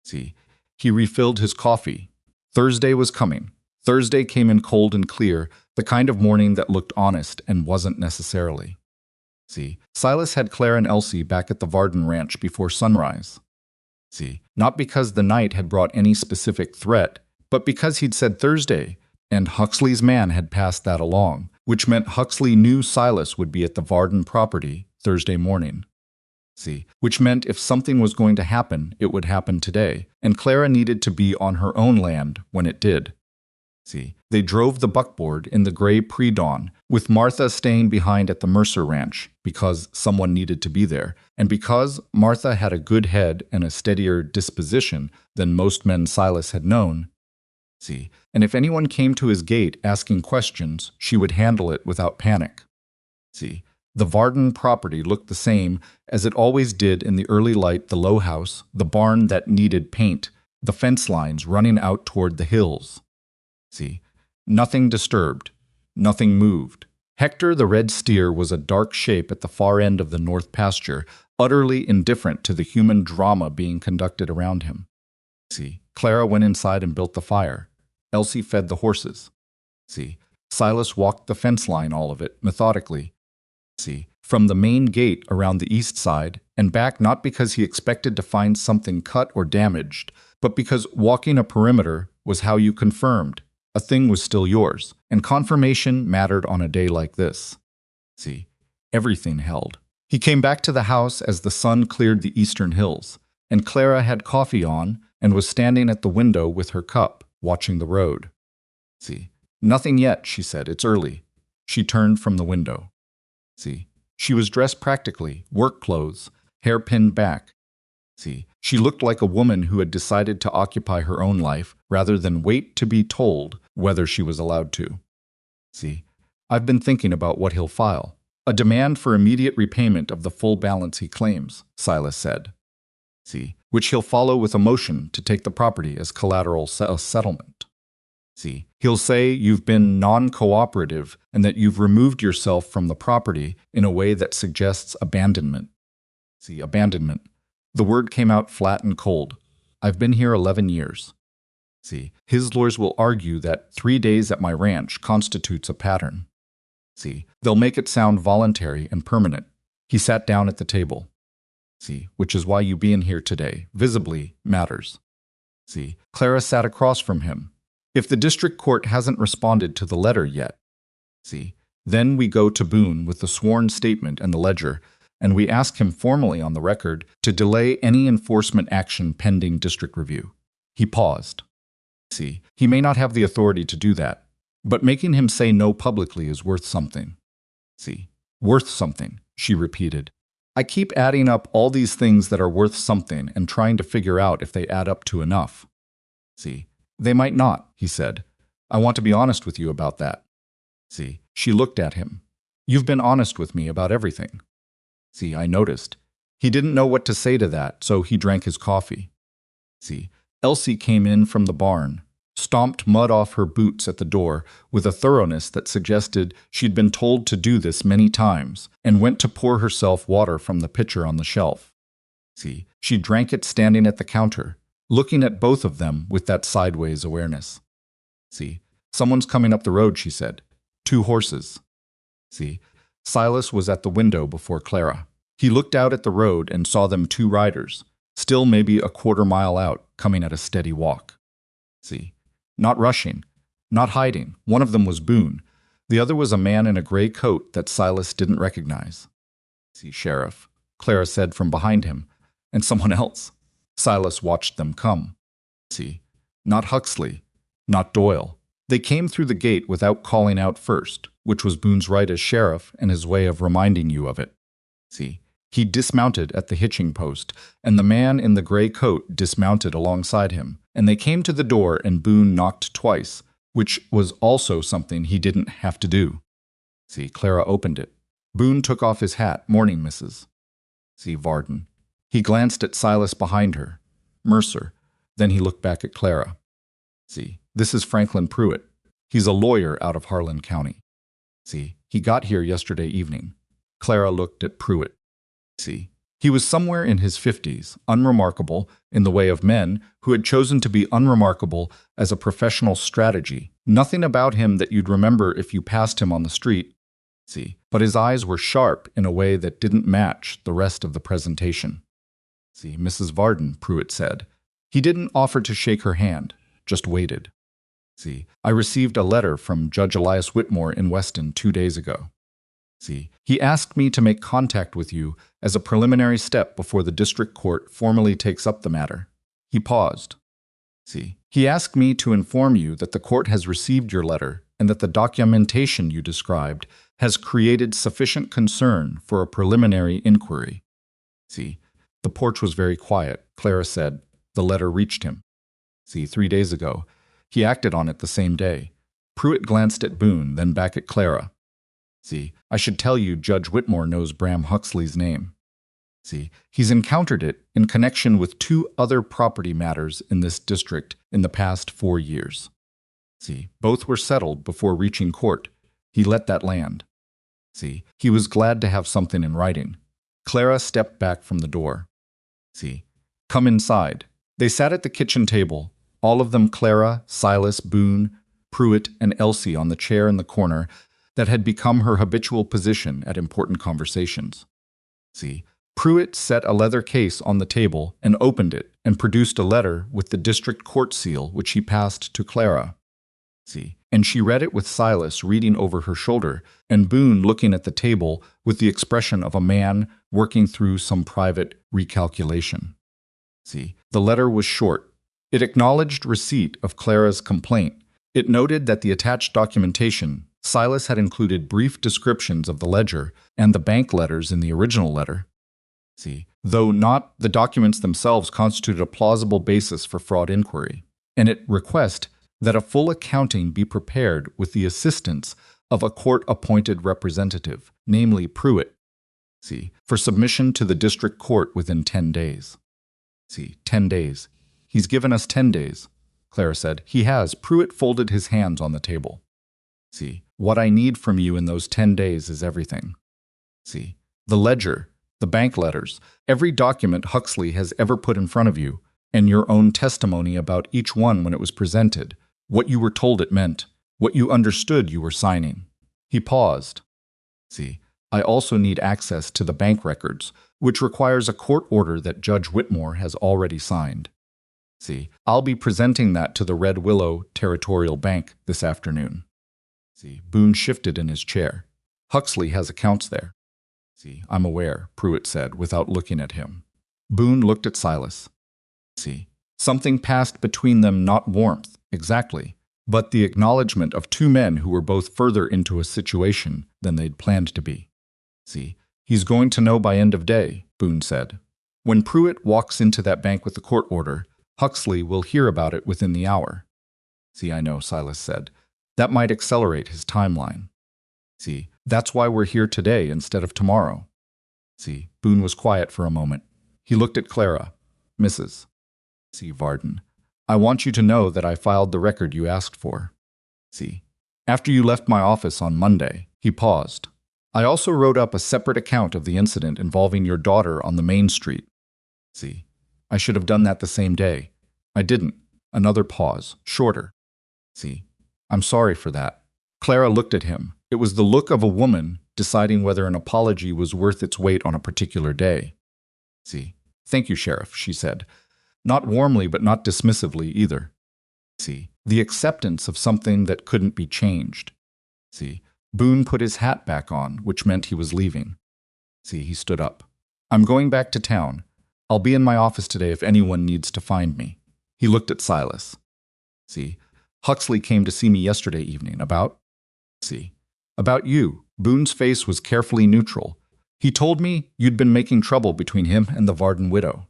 See? He refilled his coffee. Thursday was coming. Thursday came in cold and clear, the kind of morning that looked honest and wasn't necessarily. See? Silas had Clara and Elsie back at the Varden ranch before sunrise. See? Not because the night had brought any specific threat, but because he'd said Thursday, and Huxley's man had passed that along, which meant Huxley knew Silas would be at the Varden property Thursday morning. See? Which meant if something was going to happen, it would happen today, and Clara needed to be on her own land when it did. See? They drove the buckboard in the gray pre-dawn, with Martha staying behind at the Mercer ranch because someone needed to be there, and because Martha had a good head and a steadier disposition than most men Silas had known. See? And if anyone came to his gate asking questions, she would handle it without panic. See? The Varden property looked the same as it always did in the early light: the low house, the barn that needed paint, the fence lines running out toward the hills. See? Nothing disturbed. Nothing moved. Hector the red steer was a dark shape at the far end of the north pasture, utterly indifferent to the human drama being conducted around him. See? Clara went inside and built the fire. Elsie fed the horses. See? Silas walked the fence line, all of it, methodically. See? From the main gate around the east side, and back, not because he expected to find something cut or damaged, but because walking a perimeter was how you confirmed a thing was still yours, and confirmation mattered on a day like this. See? Everything held. He came back to the house as the sun cleared the eastern hills, and Clara had coffee on and was standing at the window with her cup, watching the road. See? Nothing yet, she said. It's early. She turned from the window. See? She was dressed practically, work clothes, hair pinned back. See? She looked like a woman who had decided to occupy her own life rather than wait to be told whether she was allowed to. See? I've been thinking about what he'll file. A demand for immediate repayment of the full balance he claims, Silas said. See? Which he'll follow with a motion to take the property as collateral settlement. See, he'll say you've been non-cooperative and that you've removed yourself from the property in a way that suggests abandonment. See, abandonment. The word came out flat and cold. I've been here 11 years. See, his lawyers will argue that 3 days at my ranch constitutes a pattern. See, they'll make it sound voluntary and permanent. He sat down at the table. See, which is why you being here today, visibly, matters. See, Clara sat across from him. If the district court hasn't responded to the letter yet, see, then we go to Boone with the sworn statement and the ledger, and we ask him formally on the record to delay any enforcement action pending district review. He paused. See, he may not have the authority to do that, but making him say no publicly is worth something. See, worth something, she repeated. I keep adding up all these things that are worth something and trying to figure out if they add up to enough. See, they might not, he said. I want to be honest with you about that. See, she looked at him. You've been honest with me about everything. See, I noticed. He didn't know what to say to that, so he drank his coffee. See, Elsie came in from the barn, stomped mud off her boots at the door with a thoroughness that suggested she'd been told to do this many times, and went to pour herself water from the pitcher on the shelf. See, she drank it standing at the counter, looking at both of them with that sideways awareness. See, someone's coming up the road, she said. 2 horses. See, Silas was at the window before Clara. He looked out at the road and saw them 2 riders, still maybe a quarter mile out, coming at a steady walk. See, not rushing, not hiding. One of them was Boone. The other was a man in a gray coat that Silas didn't recognize. See, Sheriff, Clara said from behind him, and someone else. Silas watched them come. See, not Huxley, not Doyle. They came through the gate without calling out first, which was Boone's right as sheriff and his way of reminding you of it. See, he dismounted at the hitching post, and the man in the gray coat dismounted alongside him, and they came to the door and Boone knocked twice, which was also something he didn't have to do. See, Clara opened it. Boone took off his hat. Morning, Mrs. See, Varden. He glanced at Silas behind her. Mercer. Then he looked back at Clara. See, this is Franklin Pruitt. He's a lawyer out of Harlan County. See, he got here yesterday evening. Clara looked at Pruitt. See, he was somewhere in his 50s, unremarkable in the way of men who had chosen to be unremarkable as a professional strategy. Nothing about him that you'd remember if you passed him on the street. See, but his eyes were sharp in a way that didn't match the rest of the presentation. See, Mrs. Varden, Pruitt said. He didn't offer to shake her hand, just waited. See, I received a letter from Judge Elias Whitmore in Weston 2 days ago. See, he asked me to make contact with you as a preliminary step before the district court formally takes up the matter. He paused. See, he asked me to inform you that the court has received your letter and that the documentation you described has created sufficient concern for a preliminary inquiry. See, the porch was very quiet. Clara said the letter reached him. See, 3 days ago. He acted on it the same day. Pruitt glanced at Boone, then back at Clara. See, I should tell you Judge Whitmore knows Bram Huxley's name. See, he's encountered it in connection with 2 other property matters in this district in the past 4 years. See, both were settled before reaching court. He let that land. See, he was glad to have something in writing. Clara stepped back from the door. See, come inside. They sat at the kitchen table, all of them Clara, Silas, Boone, Pruitt, and Elsie on the chair in the corner that had become her habitual position at important conversations. See, Pruitt set a leather case on the table and opened it and produced a letter with the district court seal, which he passed to Clara. See, and she read it with Silas reading over her shoulder and Boone looking at the table with the expression of a man working through some private recalculation. See, the letter was short. It acknowledged receipt of Clara's complaint. It noted that the attached documentation, Silas had included brief descriptions of the ledger and the bank letters in the original letter. See, though not the documents themselves constituted a plausible basis for fraud inquiry, and it requested that a full accounting be prepared with the assistance of a court-appointed representative, namely Pruitt, see, for submission to the district court within 10 days. See, 10 days. He's given us 10 days. Clara said. He has. Pruitt folded his hands on the table. See, what I need from you in those 10 days is everything. See, the ledger, the bank letters, every document Huxley has ever put in front of you, and your own testimony about each one when it was presented, what you were told it meant, what you understood you were signing. He paused. See, I also need access to the bank records, which requires a court order that Judge Whitmore has already signed. See, I'll be presenting that to the Red Willow Territorial Bank this afternoon. See, Boone shifted in his chair. Huxley has accounts there. See, I'm aware, Pruitt said without looking at him. Boone looked at Silas. See, something passed between them, not warmth, exactly, but the acknowledgement of two men who were both further into a situation than they'd planned to be. See, he's going to know by end of day, Boone said. When Pruitt walks into that bank with the court order, Huxley will hear about it within the hour. See, I know, Silas said. That might accelerate his timeline. See, that's why we're here today instead of tomorrow. See, Boone was quiet for a moment. He looked at Clara. Mrs. See, Varden, I want you to know that I filed the record you asked for. See, after you left my office on Monday, he paused. I also wrote up a separate account of the incident involving your daughter on the main street. See, I should have done that the same day. I didn't. Another pause, shorter. See, I'm sorry for that. Clara looked at him. It was the look of a woman deciding whether an apology was worth its weight on a particular day. See, thank you, Sheriff, she said. Not warmly, but not dismissively either. See, the acceptance of something that couldn't be changed. See, Boone put his hat back on, which meant he was leaving. See, he stood up. I'm going back to town. I'll be in my office today if anyone needs to find me. He looked at Silas. See, Huxley came to see me yesterday evening about... See, about you. Boone's face was carefully neutral. He told me you'd been making trouble between him and the Varden widow.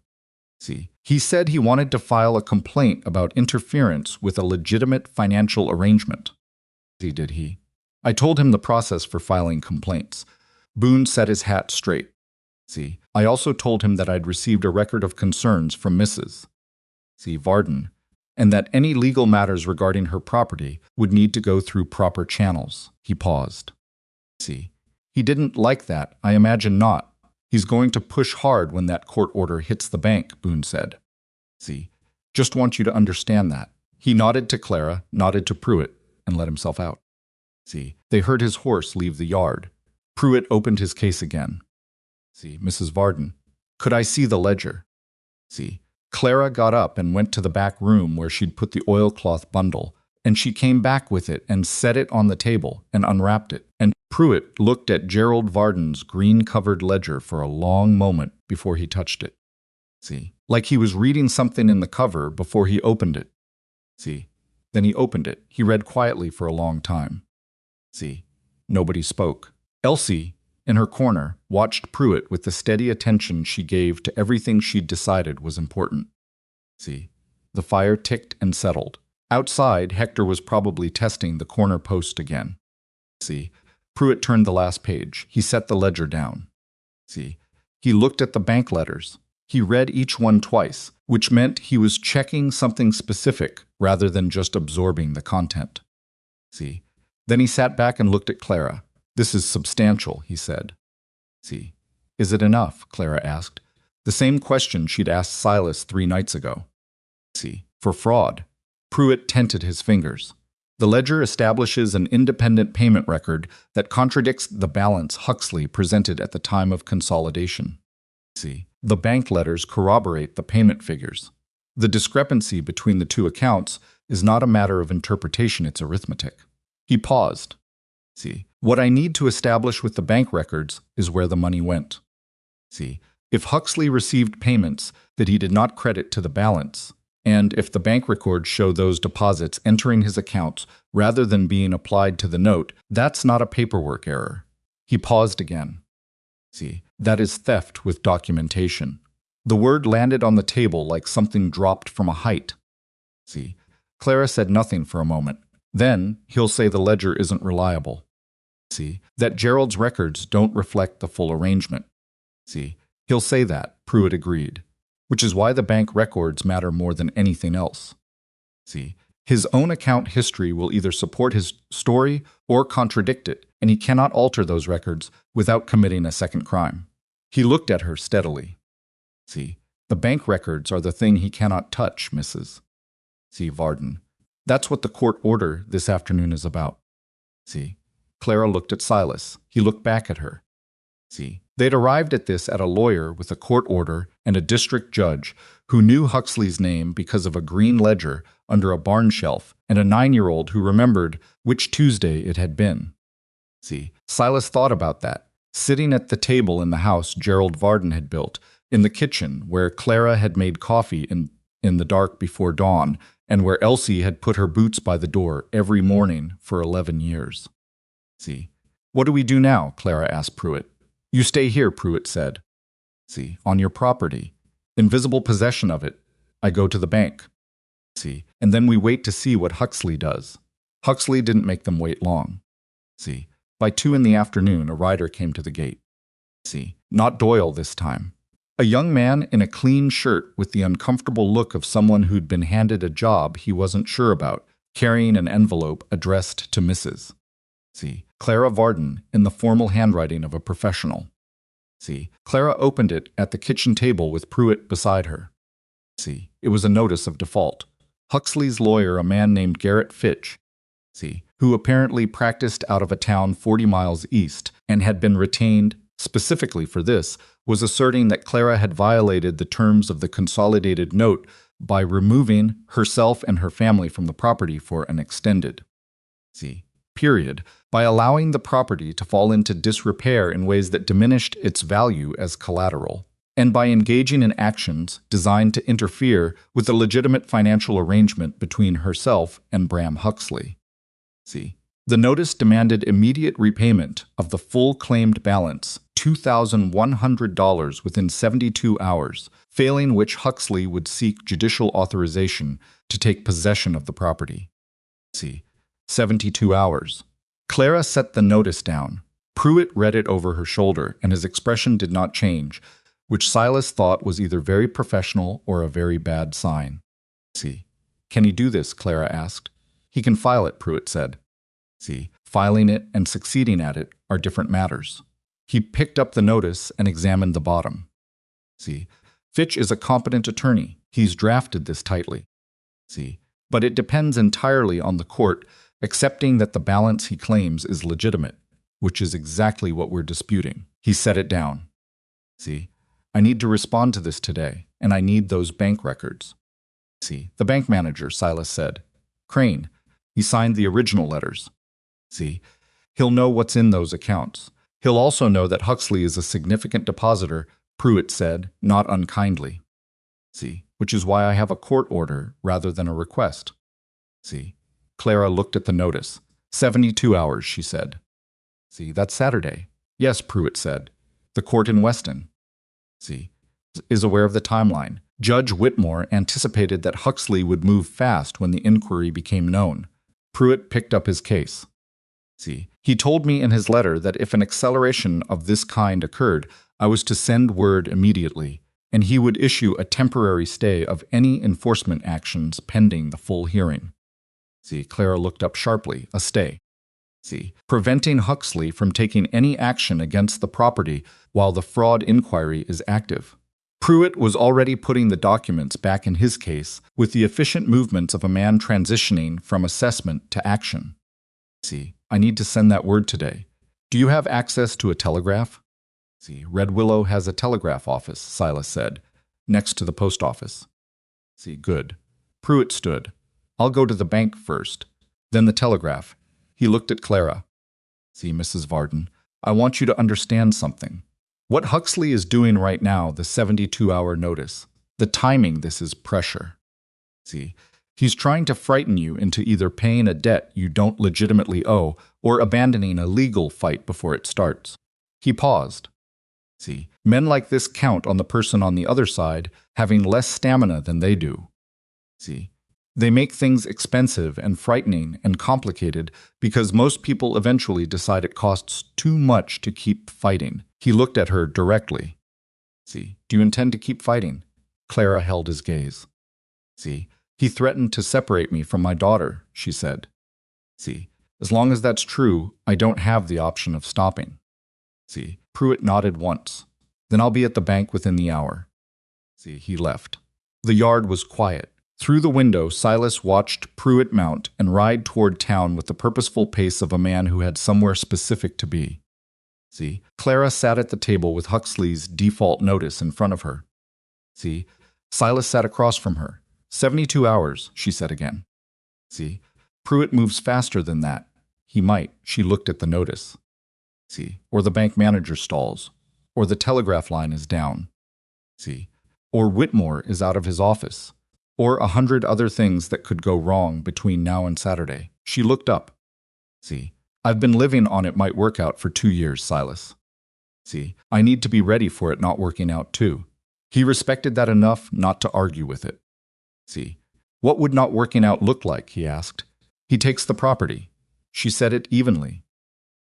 See, he said he wanted to file a complaint about interference with a legitimate financial arrangement. See, did he? I told him the process for filing complaints. Boone set his hat straight. See, I also told him that I'd received a record of concerns from Mrs. See, Varden, and that any legal matters regarding her property would need to go through proper channels. He paused. See, he didn't like that. I imagine not. He's going to push hard when that court order hits the bank, Boone said. See, just want you to understand that. He nodded to Clara, nodded to Pruitt, and let himself out. See, they heard his horse leave the yard. Pruitt opened his case again. See, Mrs. Varden, could I see the ledger? See, Clara got up and went to the back room where she'd put the oilcloth bundle, and she came back with it and set it on the table and unwrapped it. And Pruitt looked at Gerald Varden's green-covered ledger for a long moment before he touched it. See, like he was reading something in the cover before he opened it. See, then he opened it. He read quietly for a long time. See, nobody spoke. Elsie, in her corner, watched Pruitt with the steady attention she gave to everything she'd decided was important. See, the fire ticked and settled. Outside, Hector was probably testing the corner post again. See, Pruitt turned the last page. He set the ledger down. See, he looked at the bank letters. He read each one twice, which meant he was checking something specific rather than just absorbing the content. See, then he sat back and looked at Clara. This is substantial, he said. See, is it enough? Clara asked. The same question she'd asked Silas 3 nights ago. See, for fraud. Pruitt tented his fingers. The ledger establishes an independent payment record that contradicts the balance Huxley presented at the time of consolidation. See, the bank letters corroborate the payment figures. The discrepancy between the two accounts is not a matter of interpretation, it's arithmetic. He paused. See, what I need to establish with the bank records is where the money went. See, if Huxley received payments that he did not credit to the balance, and if the bank records show those deposits entering his accounts rather than being applied to the note, that's not a paperwork error. He paused again. See, that is theft with documentation. The word landed on the table like something dropped from a height. See, Clara said nothing for a moment. Then he'll say the ledger isn't reliable. See, that Gerald's records don't reflect the full arrangement. See, he'll say that, Pruitt agreed, which is why the bank records matter more than anything else. See, his own account history will either support his story or contradict it, and he cannot alter those records without committing a second crime. He looked at her steadily. See, the bank records are the thing he cannot touch, Mrs. See, Varden. That's what the court order this afternoon is about. See, Clara looked at Silas. He looked back at her. See, they'd arrived at this at a lawyer with a court order and a district judge who knew Huxley's name because of a green ledger under a barn shelf and a 9-year-old who remembered which Tuesday it had been. See, Silas thought about that, sitting at the table in the house Gerald Varden had built, in the kitchen where Clara had made coffee in the dark before dawn, and where Elsie had put her boots by the door every morning for 11 years. See, what do we do now? Clara asked Pruitt. You stay here, Pruitt said. See, on your property. Invisible possession of it. I go to the bank. See, and then we wait to see what Huxley does. Huxley didn't make them wait long. See, by 2 in the afternoon, a rider came to the gate. See, not Doyle this time. A young man in a clean shirt with the uncomfortable look of someone who'd been handed a job he wasn't sure about, carrying an envelope addressed to Mrs. See, Clara Varden in the formal handwriting of a professional. See, Clara opened it at the kitchen table with Pruitt beside her. See, it was a notice of default. Huxley's lawyer, a man named Garrett Fitch, see, who apparently practiced out of a town 40 miles east and had been retained specifically for this, was asserting that Clara had violated the terms of the consolidated note by removing herself and her family from the property for an extended period, by allowing the property to fall into disrepair in ways that diminished its value as collateral, and by engaging in actions designed to interfere with the legitimate financial arrangement between herself and Bram Huxley. The notice demanded immediate repayment of the full claimed balance, $2,100 within 72 hours, failing which Huxley would seek judicial authorization to take possession of the property. 72 hours. Clara set the notice down. Pruitt read it over her shoulder, and his expression did not change, which Silas thought was either very professional or a very bad sign. Can he do this? Clara asked. He can file it, Pruitt said. Filing it and succeeding at it are different matters. He picked up the notice and examined the bottom. Fitch is a competent attorney. He's drafted this tightly. But it depends entirely on the court accepting that the balance he claims is legitimate, which is exactly what we're disputing. He set it down. I need to respond to this today, and I need those bank records. The bank manager, Silas said. Crane. He signed the original letters. He'll know what's in those accounts. He'll also know that Huxley is a significant depositor, Pruitt said, not unkindly. Which is why I have a court order rather than a request. Clara looked at the notice. 72 hours, she said. That's Saturday. Yes, Pruitt said. The court in Weston. Is aware of the timeline. Judge Whitmore anticipated that Huxley would move fast when the inquiry became known. Pruitt picked up his case. He told me in his letter that if an acceleration of this kind occurred, I was to send word immediately, and he would issue a temporary stay of any enforcement actions pending the full hearing. Clara looked up sharply. A stay. Preventing Huxley from taking any action against the property while the fraud inquiry is active. Pruitt was already putting the documents back in his case with the efficient movements of a man transitioning from assessment to action. I need to send that word today. Do you have access to a telegraph? Red Willow has a telegraph office, Silas said, next to the post office. Good. Pruitt stood. I'll go to the bank first, then the telegraph. He looked at Clara. Mrs. Varden, I want you to understand something. What Huxley is doing right now, the 72-hour notice, the timing, this is pressure. He's trying to frighten you into either paying a debt you don't legitimately owe or abandoning a legal fight before it starts. He paused. Men like this count on the person on the other side having less stamina than they do. They make things expensive and frightening and complicated because most people eventually decide it costs too much to keep fighting. He looked at her directly. Do you intend to keep fighting? Clara held his gaze. He threatened to separate me from my daughter, she said. See, as long as that's true, I don't have the option of stopping. See, Pruitt nodded once. Then I'll be at the bank within the hour. See, he left. The yard was quiet. Through the window, Silas watched Pruitt mount and ride toward town with the purposeful pace of a man who had somewhere specific to be. See, Clara sat at the table with Huxley's default notice in front of her. See, Silas sat across from her. 72 hours, she said again. See, Pruitt moves faster than that. He might, she looked at the notice. See, or the bank manager stalls, or the telegraph line is down. See, or Whitmore is out of his office, or 100 other things that could go wrong between now and Saturday. She looked up. See, I've been living on it might work out for 2 years, Silas. See, I need to be ready for it not working out too. He respected that enough not to argue with it. See, what would not working out look like, he asked. He takes the property. She said it evenly.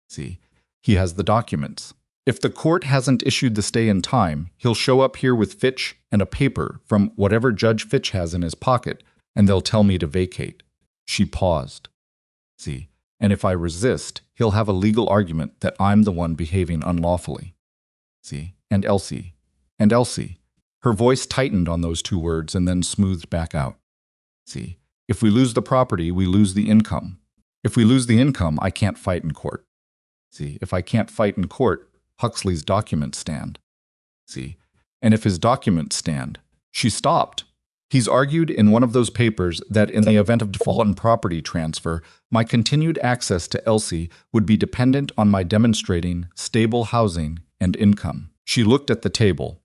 See, he has the documents. If the court hasn't issued the stay in time, he'll show up here with Fitch and a paper from whatever Judge Fitch has in his pocket, and they'll tell me to vacate. She paused. See, and if I resist, he'll have a legal argument that I'm the one behaving unlawfully. See, and Elsie. And Elsie. Her voice tightened on those 2 words and then smoothed back out. See, if we lose the property, we lose the income. If we lose the income, I can't fight in court. See, if I can't fight in court, Huxley's documents stand. See, and if his documents stand, she stopped. He's argued in one of those papers that in the event of default on property transfer, my continued access to Elsie would be dependent on my demonstrating stable housing and income. She looked at the table.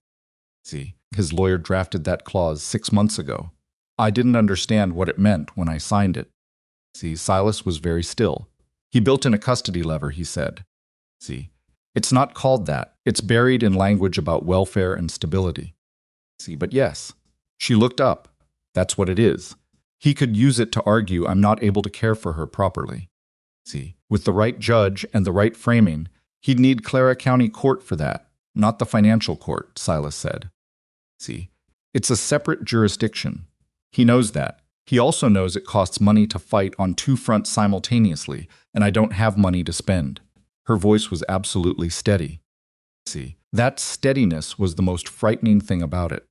See, his lawyer drafted that clause 6 months ago. I didn't understand what it meant when I signed it. See, Silas was very still. He built in a custody lever, he said. See, it's not called that. It's buried in language about welfare and stability. See, but yes. She looked up. That's what it is. He could use it to argue I'm not able to care for her properly. See, with the right judge and the right framing, he'd need Clara County Court for that, not the financial court, Silas said. See, it's a separate jurisdiction. He knows that. He also knows it costs money to fight on 2 fronts simultaneously, and I don't have money to spend. Her voice was absolutely steady. See, that steadiness was the most frightening thing about it.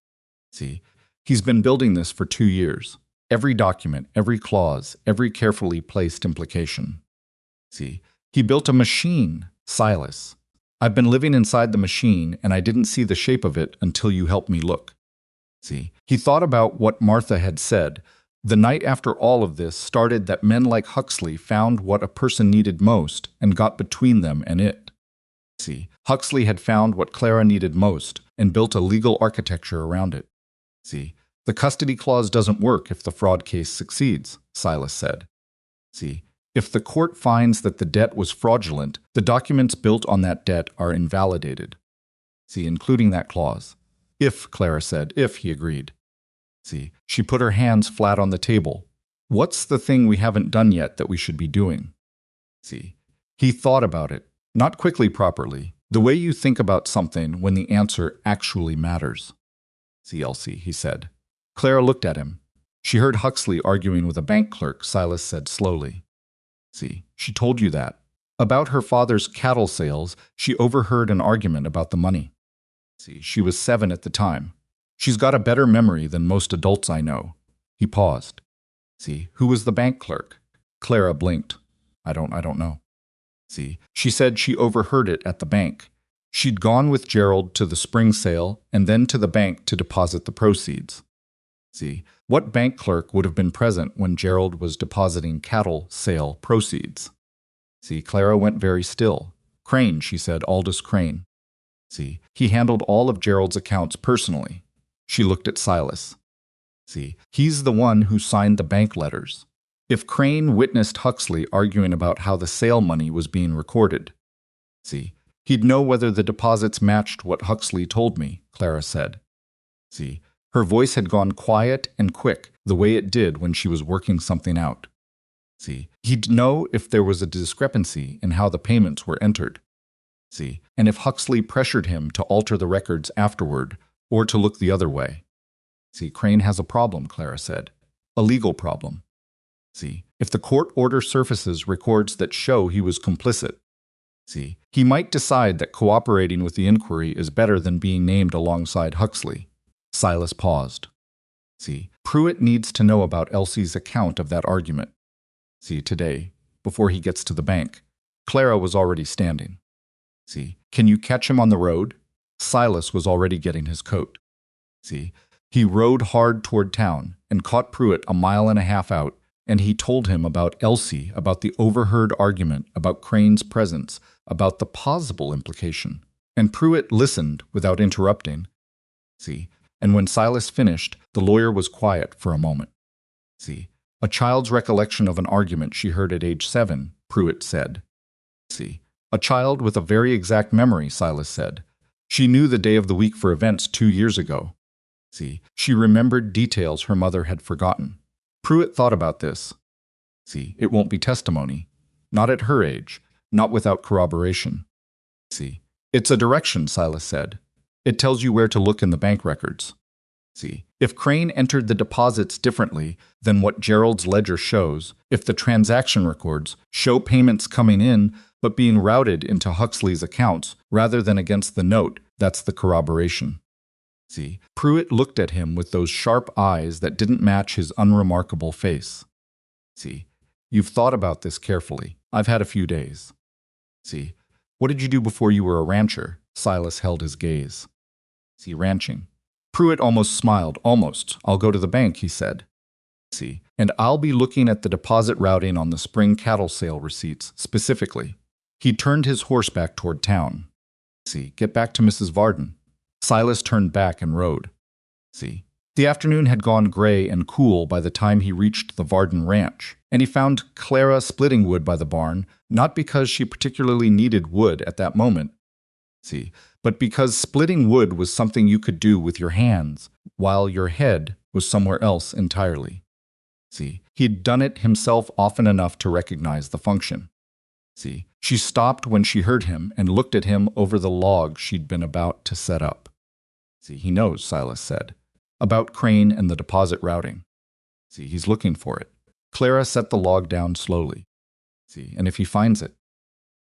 See, he's been building this for 2 years. Every document, every clause, every carefully placed implication. See, he built a machine, Silas. I've been living inside the machine, and I didn't see the shape of it until you helped me look. See, he thought about what Martha had said. The night after all of this started that men like Huxley found what a person needed most and got between them and it. See, Huxley had found what Clara needed most and built a legal architecture around it. See, the custody clause doesn't work if the fraud case succeeds, Silas said. See, if the court finds that the debt was fraudulent, the documents built on that debt are invalidated. See, including that clause. If, Clara said, if, he agreed. See, she put her hands flat on the table. What's the thing we haven't done yet that we should be doing? See, he thought about it, not quickly properly, the way you think about something when the answer actually matters. See, Elsie, he said. Clara looked at him. She heard Huxley arguing with a bank clerk, Silas said slowly. See, she told you that. About her father's cattle sales, she overheard an argument about the money. See, she was 7 at the time. She's got a better memory than most adults I know. He paused. See, who was the bank clerk? Clara blinked. I don't know. See, she said she overheard it at the bank. She'd gone with Gerald to the spring sale and then to the bank to deposit the proceeds. See, what bank clerk would have been present when Gerald was depositing cattle sale proceeds? See, Clara went very still. Crane, she said, Aldous Crane. See, he handled all of Gerald's accounts personally. She looked at Silas. See, he's the one who signed the bank letters. If Crane witnessed Huxley arguing about how the sale money was being recorded, see, he'd know whether the deposits matched what Huxley told me, Clara said. See, her voice had gone quiet and quick, the way it did when she was working something out. See, he'd know if there was a discrepancy in how the payments were entered. See, and if Huxley pressured him to alter the records afterward, or to look the other way. See, Crane has a problem, Clara said. A legal problem. See, if the court order surfaces records that show he was complicit, see, he might decide that cooperating with the inquiry is better than being named alongside Huxley. Silas paused. See, Pruitt needs to know about Elsie's account of that argument. See, today, before he gets to the bank, Clara was already standing. See, can you catch him on the road? Silas was already getting his coat. See, he rode hard toward town and caught Pruitt a mile and a half out, and he told him about Elsie, about the overheard argument, about Crane's presence, about the possible implication. And Pruitt listened without interrupting. See, and when Silas finished, the lawyer was quiet for a moment. See, a child's recollection of an argument she heard at age 7, Pruitt said. See, a child with a very exact memory, Silas said. She knew the day of the week for events 2 years ago. See, she remembered details her mother had forgotten. Pruitt thought about this. See, it won't be testimony. Not at her age, not without corroboration. See, it's a direction, Silas said. It tells you where to look in the bank records. See, if Crane entered the deposits differently than what Gerald's ledger shows, if the transaction records show payments coming in but being routed into Huxley's accounts rather than against the note, that's the corroboration. See, Pruitt looked at him with those sharp eyes that didn't match his unremarkable face. See, you've thought about this carefully. I've had a few days. See, what did you do before you were a rancher? Silas held his gaze. See, ranching. Pruitt almost smiled. Almost. I'll go to the bank, he said. See, and I'll be looking at the deposit routing on the spring cattle sale receipts, specifically. He turned his horse back toward town. See, get back to Mrs. Varden. Silas turned back and rode. See, the afternoon had gone gray and cool by the time he reached the Varden ranch, and he found Clara splitting wood by the barn, not because she particularly needed wood at that moment, see, but because splitting wood was something you could do with your hands, while your head was somewhere else entirely. See, he'd done it himself often enough to recognize the function. See, she stopped when she heard him and looked at him over the log she'd been about to set up. See, he knows, Silas said, about Crane and the deposit routing. See, he's looking for it. Clara set the log down slowly. See, and if he finds it,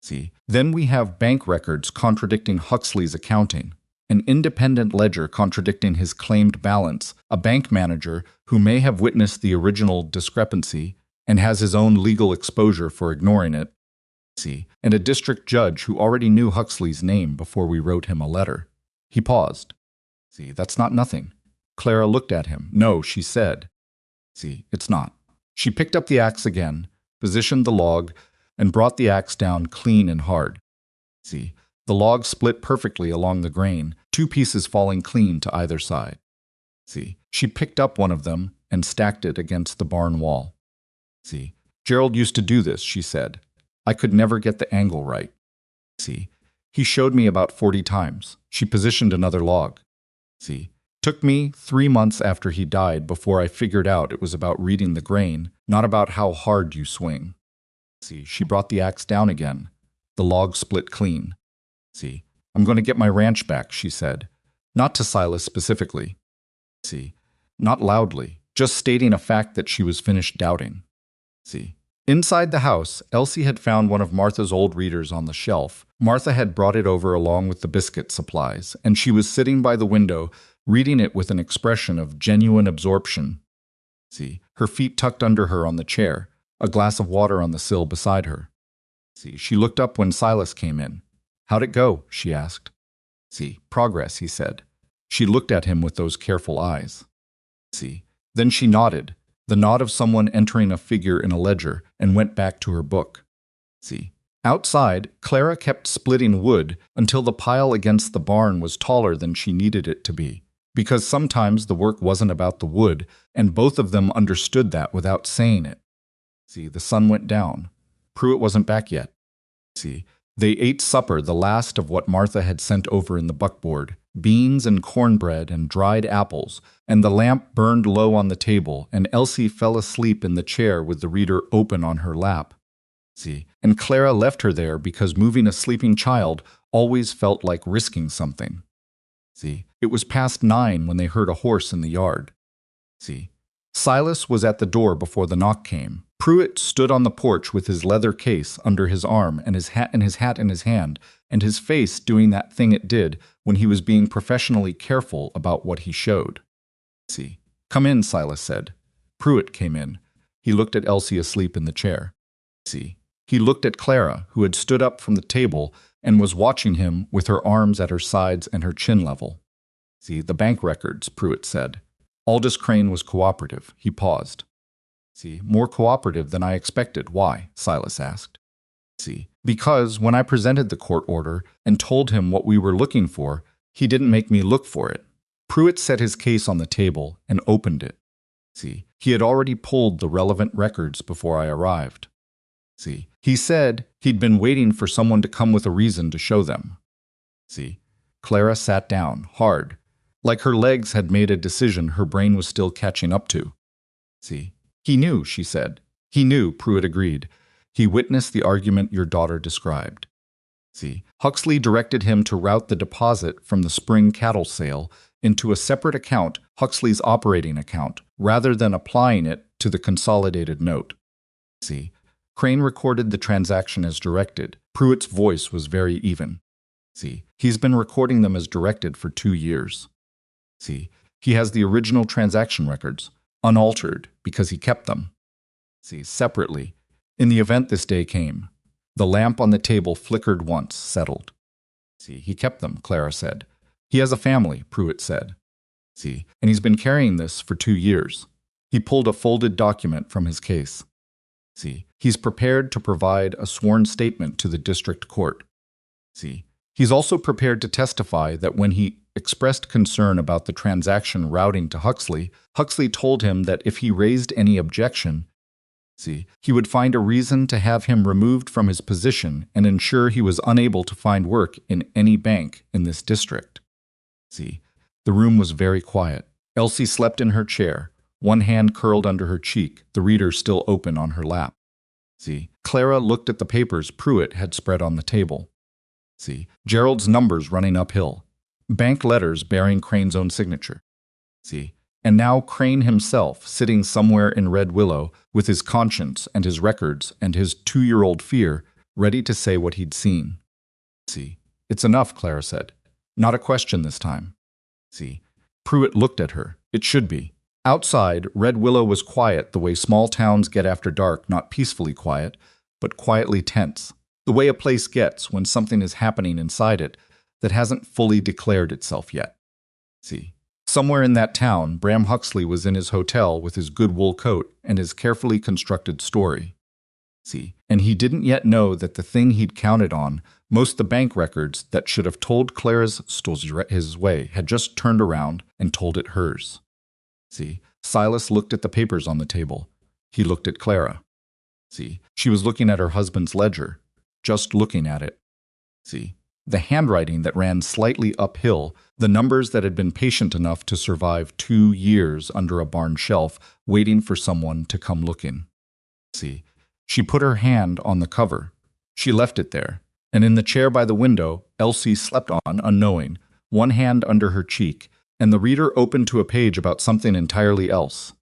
see, then we have bank records contradicting Huxley's accounting, an independent ledger contradicting his claimed balance, a bank manager who may have witnessed the original discrepancy and has his own legal exposure for ignoring it, see, and a district judge who already knew Huxley's name before we wrote him a letter. He paused. See, that's not nothing. Clara looked at him. No, she said. See, it's not. She picked up the axe again, positioned the log, and brought the axe down clean and hard. See, the log split perfectly along the grain, 2 pieces falling clean to either side. See, she picked up one of them and stacked it against the barn wall. See, Gerald used to do this, she said. I could never get the angle right. See, he showed me about 40 times. She positioned another log. See, took me 3 months after he died before I figured out it was about reading the grain, not about how hard you swing. See, she brought the axe down again. The log split clean. See, I'm going to get my ranch back, she said. Not to Silas specifically. See, not loudly, just stating a fact that she was finished doubting. See, inside the house, Elsie had found one of Martha's old readers on the shelf. Martha had brought it over along with the biscuit supplies, and she was sitting by the window, reading it with an expression of genuine absorption. See, her feet tucked under her on the chair, a glass of water on the sill beside her. See, she looked up when Silas came in. How'd it go? She asked. See, progress, he said. She looked at him with those careful eyes. See, then she nodded, the nod of someone entering a figure in a ledger, and went back to her book. See, outside, Clara kept splitting wood until the pile against the barn was taller than she needed it to be, because sometimes the work wasn't about the wood, and both of them understood that without saying it. See, the sun went down. Pruitt wasn't back yet. See, they ate supper, the last of what Martha had sent over in the buckboard, beans and cornbread and dried apples, and the lamp burned low on the table, and Elsie fell asleep in the chair with the reader open on her lap. See, and Clara left her there because moving a sleeping child always felt like risking something. See, it was past 9 when they heard a horse in the yard. See, Silas was at the door before the knock came. Pruitt stood on the porch with his leather case under his arm and his hat in his hand, and his face doing that thing it did when he was being professionally careful about what he showed. "See, come in," Silas said. Pruitt came in. He looked at Elsie asleep in the chair. "See." He looked at Clara, who had stood up from the table and was watching him with her arms at her sides and her chin level. "See, the bank records," Pruitt said. Aldous Crane was cooperative. He paused. "See, more cooperative than I expected. Why?" Silas asked. "See, because when I presented the court order and told him what we were looking for, he didn't make me look for it." Pruitt set his case on the table and opened it. "See, he had already pulled the relevant records before I arrived." "See, he said he'd been waiting for someone to come with a reason to show them." "See." Clara sat down, hard. Like her legs had made a decision her brain was still catching up to. "See." "He knew," she said. "He knew," Pruitt agreed. "He witnessed the argument your daughter described." "See." Huxley directed him to route the deposit from the spring cattle sale into a separate account, Huxley's operating account, rather than applying it to the consolidated note. "See." Crane recorded the transaction as directed. Pruitt's voice was very even. "See, he's been recording them as directed for 2 years. See, he has the original transaction records, unaltered, because he kept them. See, separately, in the event this day came. The lamp on the table flickered once, settled. See, he kept them," Clara said. "He has a family," Pruitt said. See, and he's been carrying this for 2 years. He pulled a folded document from his case. See, he's prepared to provide a sworn statement to the district court. See, he's also prepared to testify that when he expressed concern about the transaction routing to Huxley, Huxley told him that if he raised any objection, see, he would find a reason to have him removed from his position and ensure he was unable to find work in any bank in this district. See, the room was very quiet. Elsie slept in her chair, one hand curled under her cheek, the reader still open on her lap. See, Clara looked at the papers Pruitt had spread on the table. See, Gerald's numbers running uphill. Bank letters bearing Crane's own signature. See, and now Crane himself sitting somewhere in Red Willow with his conscience and his records and his 2-year-old fear ready to say what he'd seen. See, it's enough, Clara said. Not a question this time. See, Pruitt looked at her. It should be. Outside, Red Willow was quiet the way small towns get after dark, not peacefully quiet, but quietly tense. The way a place gets when something is happening inside it that hasn't fully declared itself yet. See, somewhere in that town, Bram Huxley was in his hotel with his good wool coat and his carefully constructed story. See, and he didn't yet know that the thing he'd counted on, most the bank records that should have told Clara's story his way, had just turned around and told it hers. See, Silas looked at the papers on the table. He looked at Clara. See, she was looking at her husband's ledger, just looking at it. See, the handwriting that ran slightly uphill, the numbers that had been patient enough to survive 2 years under a barn shelf, waiting for someone to come looking. See, she put her hand on the cover. She left it there, and in the chair by the window, Elsie slept on, unknowing, one hand under her cheek, and the reader opened to a page about something entirely else.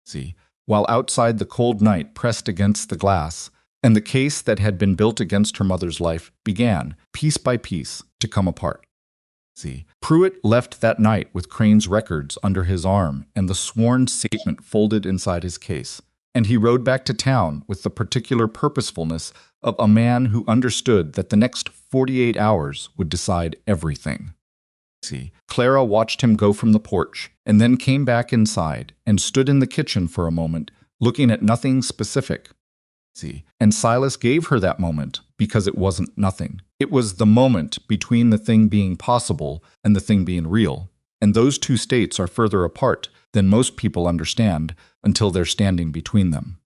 See, while outside the cold night pressed against the glass, and the case that had been built against her mother's life began, piece by piece, to come apart. See, Pruitt left that night with Crane's records under his arm and the sworn statement folded inside his case, and he rode back to town with the particular purposefulness of a man who understood that the next 48 hours would decide everything. See, Clara watched him go from the porch, and then came back inside and stood in the kitchen for a moment, looking at nothing specific. See, and Silas gave her that moment because it wasn't nothing. It was the moment between the thing being possible and the thing being real, and those two states are further apart than most people understand until they're standing between them.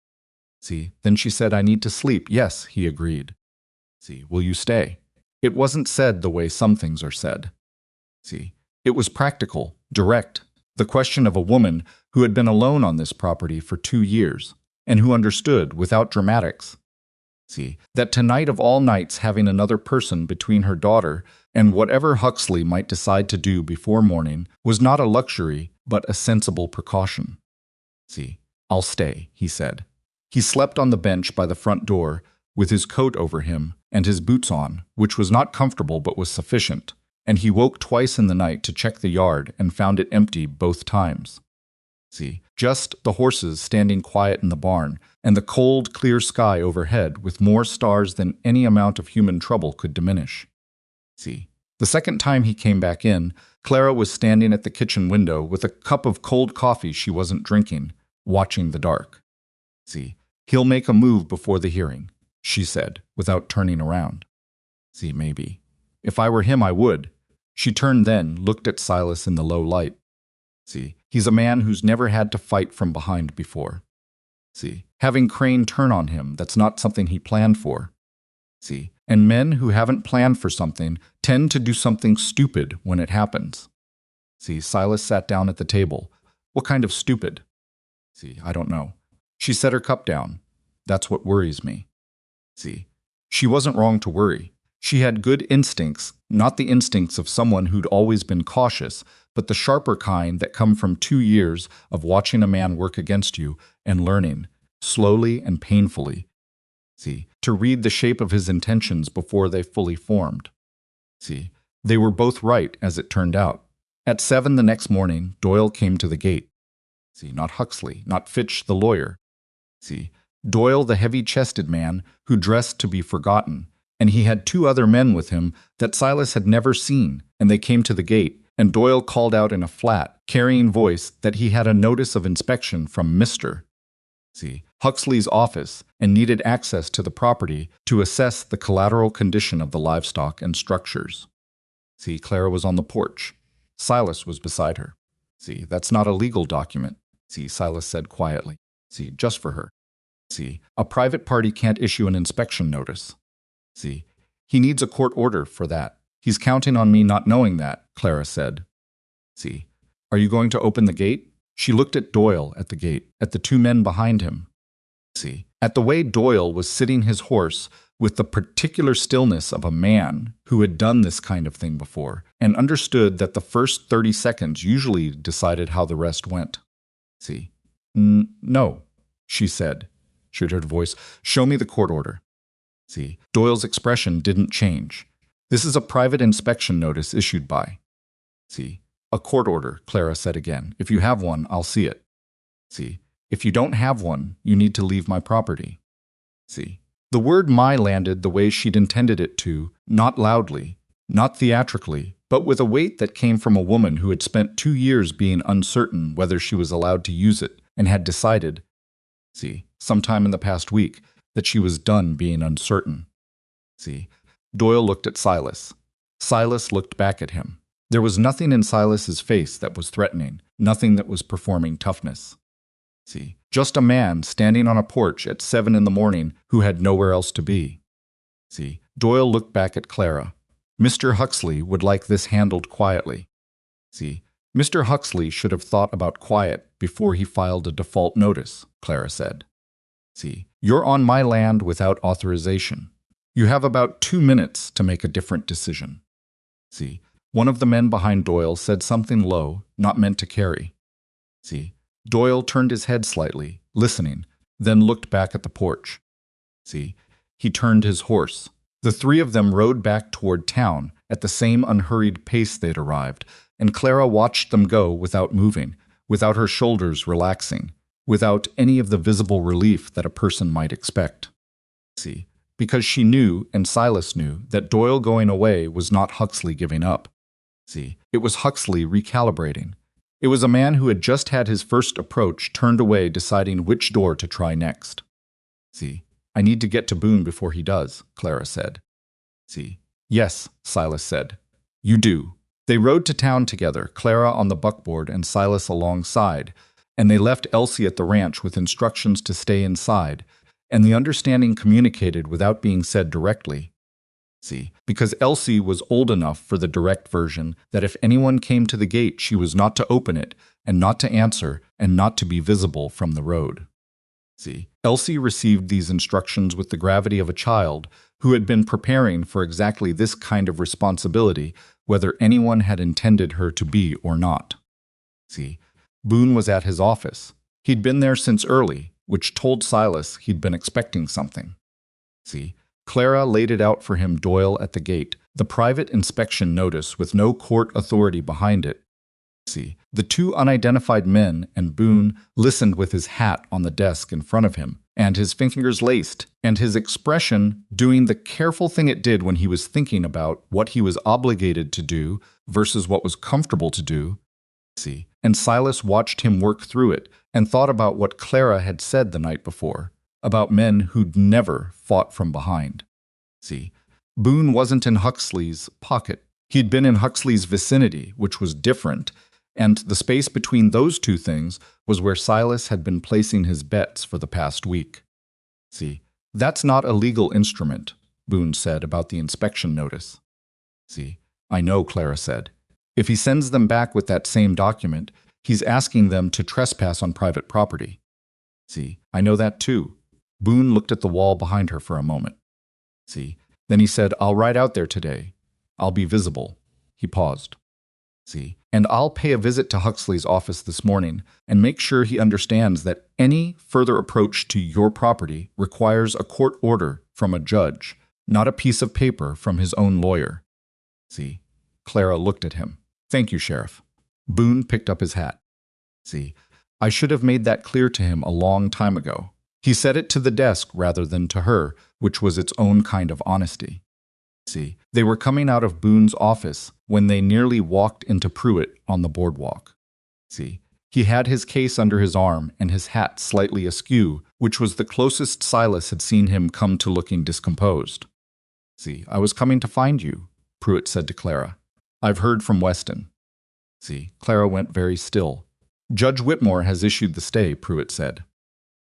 See, then she said, "I need to sleep." "Yes," he agreed. See, "Will you stay?" It wasn't said the way some things are said. See, it was practical, direct, the question of a woman who had been alone on this property for 2 years, and who understood, without dramatics, see, that tonight of all nights having another person between her daughter and whatever Huxley might decide to do before morning was not a luxury, but a sensible precaution. See, I'll stay, he said. He slept on the bench by the front door, with his coat over him and his boots on, which was not comfortable but was sufficient, and he woke twice in the night to check the yard and found it empty both times. See, just the horses standing quiet in the barn, and the cold, clear sky overhead with more stars than any amount of human trouble could diminish. See, the second time he came back in, Clara was standing at the kitchen window with a cup of cold coffee she wasn't drinking, watching the dark. See, he'll make a move before the hearing, she said, without turning around. See, maybe. If I were him, I would. She turned then, looked at Silas in the low light. See, he's a man who's never had to fight from behind before. See, having Crane turn on him, that's not something he planned for. See, and men who haven't planned for something tend to do something stupid when it happens. See, Silas sat down at the table. What kind of stupid? See, I don't know. She set her cup down. That's what worries me. See, she wasn't wrong to worry. She had good instincts, not the instincts of someone who'd always been cautious, but the sharper kind that come from 2 years of watching a man work against you and learning, slowly and painfully. See, to read the shape of his intentions before they fully formed. See, they were both right, as it turned out. At 7 the next morning, Doyle came to the gate. See, not Huxley, not Fitch the lawyer. See, Doyle the heavy-chested man who dressed to be forgotten, and he had 2 other men with him that Silas had never seen, and they came to the gate, and Doyle called out in a flat, carrying voice that he had a notice of inspection from Mr. See, Huxley's office and needed access to the property to assess the collateral condition of the livestock and structures. See, Clara was on the porch. Silas was beside her. See, that's not a legal document. See, Silas said quietly. See, just for her. See, a private party can't issue an inspection notice. See, he needs a court order for that. He's counting on me not knowing that, Clara said. See, are you going to open the gate? She looked at Doyle at the gate, at the 2 men behind him. See, at the way Doyle was sitting his horse with the particular stillness of a man who had done this kind of thing before and understood that the first 30 seconds usually decided how the rest went. See, no, she said, her voice. Show me the court order. See, Doyle's expression didn't change. This is a private inspection notice issued by. See, a court order, Clara said again. If you have one, I'll see it. See, if you don't have one, you need to leave my property. See, the word my landed the way she'd intended it to, not loudly, not theatrically, but with a weight that came from a woman who had spent 2 years being uncertain whether she was allowed to use it and had decided, see, sometime in the past week, that she was done being uncertain. See, Doyle looked at Silas. Silas looked back at him. There was nothing in Silas's face that was threatening, nothing that was performing toughness. See, just a man standing on a porch at 7 in the morning who had nowhere else to be. See, Doyle looked back at Clara. Mr. Huxley would like this handled quietly. See, Mr. Huxley should have thought about quiet before he filed a default notice, Clara said. See, you're on my land without authorization. You have about 2 minutes to make a different decision. See, one of the men behind Doyle said something low, not meant to carry. See, Doyle turned his head slightly, listening, then looked back at the porch. See, he turned his horse. The 3 of them rode back toward town at the same unhurried pace they'd arrived, and Clara watched them go without moving, without her shoulders relaxing, without any of the visible relief that a person might expect. See, because she knew, and Silas knew, that Doyle going away was not Huxley giving up. See, it was Huxley recalibrating. It was a man who had just had his first approach turned away deciding which door to try next. See, I need to get to Boone before he does, Clara said. See, yes, Silas said. You do. They rode to town together, Clara on the buckboard and Silas alongside, and they left Elsie at the ranch with instructions to stay inside, and the understanding communicated without being said directly. See, because Elsie was old enough for the direct version that if anyone came to the gate, she was not to open it, and not to answer, and not to be visible from the road. See, Elsie received these instructions with the gravity of a child who had been preparing for exactly this kind of responsibility, whether anyone had intended her to be or not. See, Boone was at his office. He'd been there since early, which told Silas he'd been expecting something. See, Clara laid it out for him Doyle at the gate, the private inspection notice with no court authority behind it. See, the two unidentified men and Boone listened with his hat on the desk in front of him, and his fingers laced, and his expression doing the careful thing it did when he was thinking about what he was obligated to do versus what was comfortable to do. See, and Silas watched him work through it and thought about what Clara had said the night before, about men who'd never fought from behind. See, Boone wasn't in Huxley's pocket. He'd been in Huxley's vicinity, which was different, and the space between those two things was where Silas had been placing his bets for the past week. See, that's not a legal instrument, Boone said about the inspection notice. See, I know, Clara said. If he sends them back with that same document, he's asking them to trespass on private property. See, I know that too. Boone looked at the wall behind her for a moment. See, then he said, I'll ride out there today. I'll be visible. He paused. See, and I'll pay a visit to Huxley's office this morning and make sure he understands that any further approach to your property requires a court order from a judge, not a piece of paper from his own lawyer. See, Clara looked at him. Thank you, Sheriff. Boone picked up his hat. See, I should have made that clear to him a long time ago. He said it to the desk rather than to her, which was its own kind of honesty. See, they were coming out of Boone's office when they nearly walked into Pruitt on the boardwalk. See, he had his case under his arm and his hat slightly askew, which was the closest Silas had seen him come to looking discomposed. See, I was coming to find you, Pruitt said to Clara. I've heard from Weston. See, Clara went very still. Judge Whitmore has issued the stay, Pruitt said.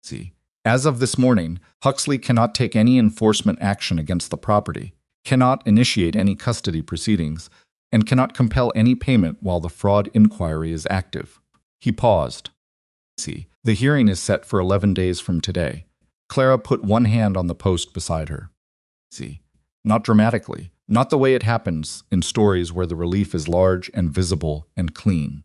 See, as of this morning, Huxley cannot take any enforcement action against the property, cannot initiate any custody proceedings, and cannot compel any payment while the fraud inquiry is active. He paused. See, the hearing is set for 11 days from today. Clara put one hand on the post beside her. See, not dramatically, not the way it happens in stories where the relief is large and visible and clean.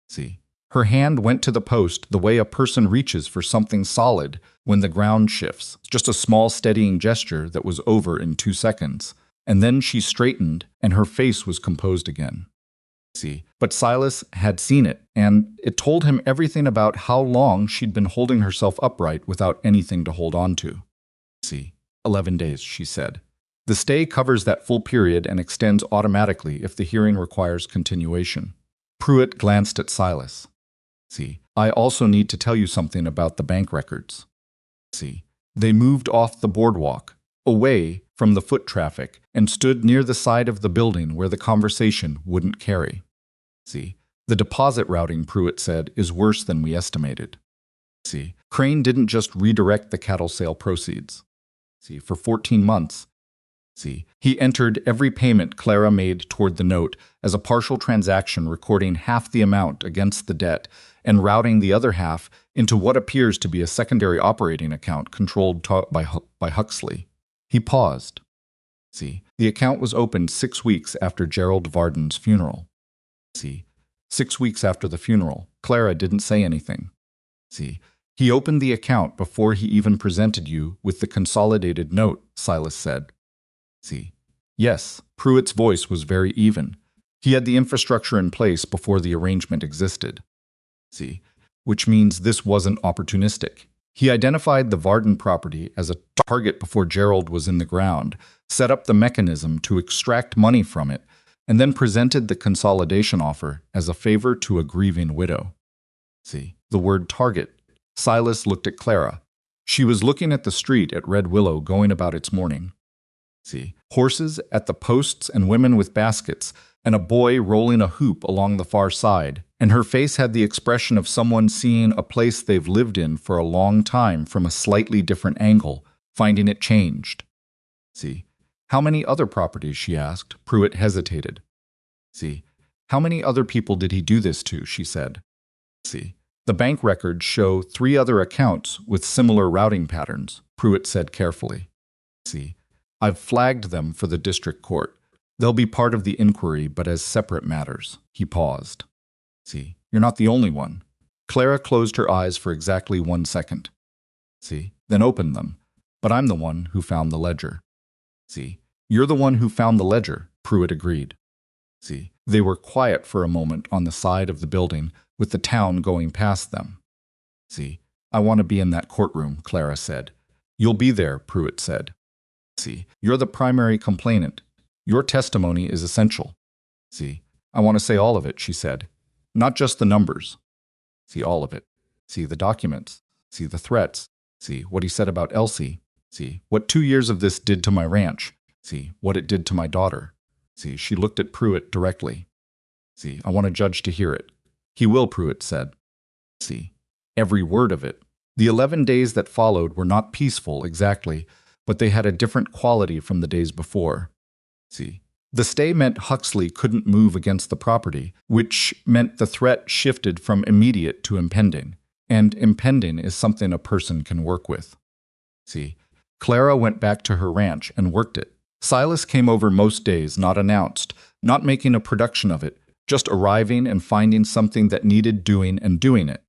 See, her hand went to the post the way a person reaches for something solid when the ground shifts, just a small steadying gesture that was over in 2 seconds. And then she straightened, and her face was composed again. See, but Silas had seen it, and it told him everything about how long she'd been holding herself upright without anything to hold on to. See, 11 days, she said. The stay covers that full period and extends automatically if the hearing requires continuation. Pruitt glanced at Silas. See, I also need to tell you something about the bank records. See, they moved off the boardwalk, away from the foot traffic, and stood near the side of the building where the conversation wouldn't carry. See, the deposit routing, Pruitt said, is worse than we estimated. See, Crane didn't just redirect the cattle sale proceeds. See, for 14 months. See, he entered every payment Clara made toward the note as a partial transaction, recording half the amount against the debt and routing the other half into what appears to be a secondary operating account controlled by Huxley. He paused. See, the account was opened 6 weeks after Gerald Varden's funeral. See, 6 weeks after the funeral, Clara didn't say anything. See, he opened the account before he even presented you with the consolidated note, Silas said. See, yes, Pruitt's voice was very even. He had the infrastructure in place before the arrangement existed. See, which means this wasn't opportunistic. He identified the Varden property as a target before Gerald was in the ground, set up the mechanism to extract money from it, and then presented the consolidation offer as a favor to a grieving widow. See, the word target. Silas looked at Clara. She was looking at the street at Red Willow going about its morning. See, horses at the posts and women with baskets, and a boy rolling a hoop along the far side, and her face had the expression of someone seeing a place they've lived in for a long time from a slightly different angle, finding it changed. See, how many other properties, she asked. Pruitt hesitated. See, how many other people did he do this to, she said. See, the bank records show 3 other accounts with similar routing patterns, Pruitt said carefully. See, I've flagged them for the district court. They'll be part of the inquiry, but as separate matters. He paused. See, you're not the only one. Clara closed her eyes for exactly 1 second. See, then opened them. But I'm the one who found the ledger. See, you're the one who found the ledger, Pruitt agreed. See, they were quiet for a moment on the side of the building, with the town going past them. See, I want to be in that courtroom, Clara said. You'll be there, Pruitt said. See, you're the primary complainant. Your testimony is essential. See, I want to say all of it, she said. Not just the numbers. See, all of it. See, the documents. See, the threats. See, what he said about Elsie. See, what 2 years of this did to my ranch. See, what it did to my daughter. See, she looked at Pruitt directly. See, I want a judge to hear it. He will, Pruitt said. See, every word of it. The 11 days that followed were not peaceful exactly, but they had a different quality from the days before. See, the stay meant Huxley couldn't move against the property, which meant the threat shifted from immediate to impending, and impending is something a person can work with. See, Clara went back to her ranch and worked it. Silas came over most days, not announced, not making a production of it, just arriving and finding something that needed doing and doing it.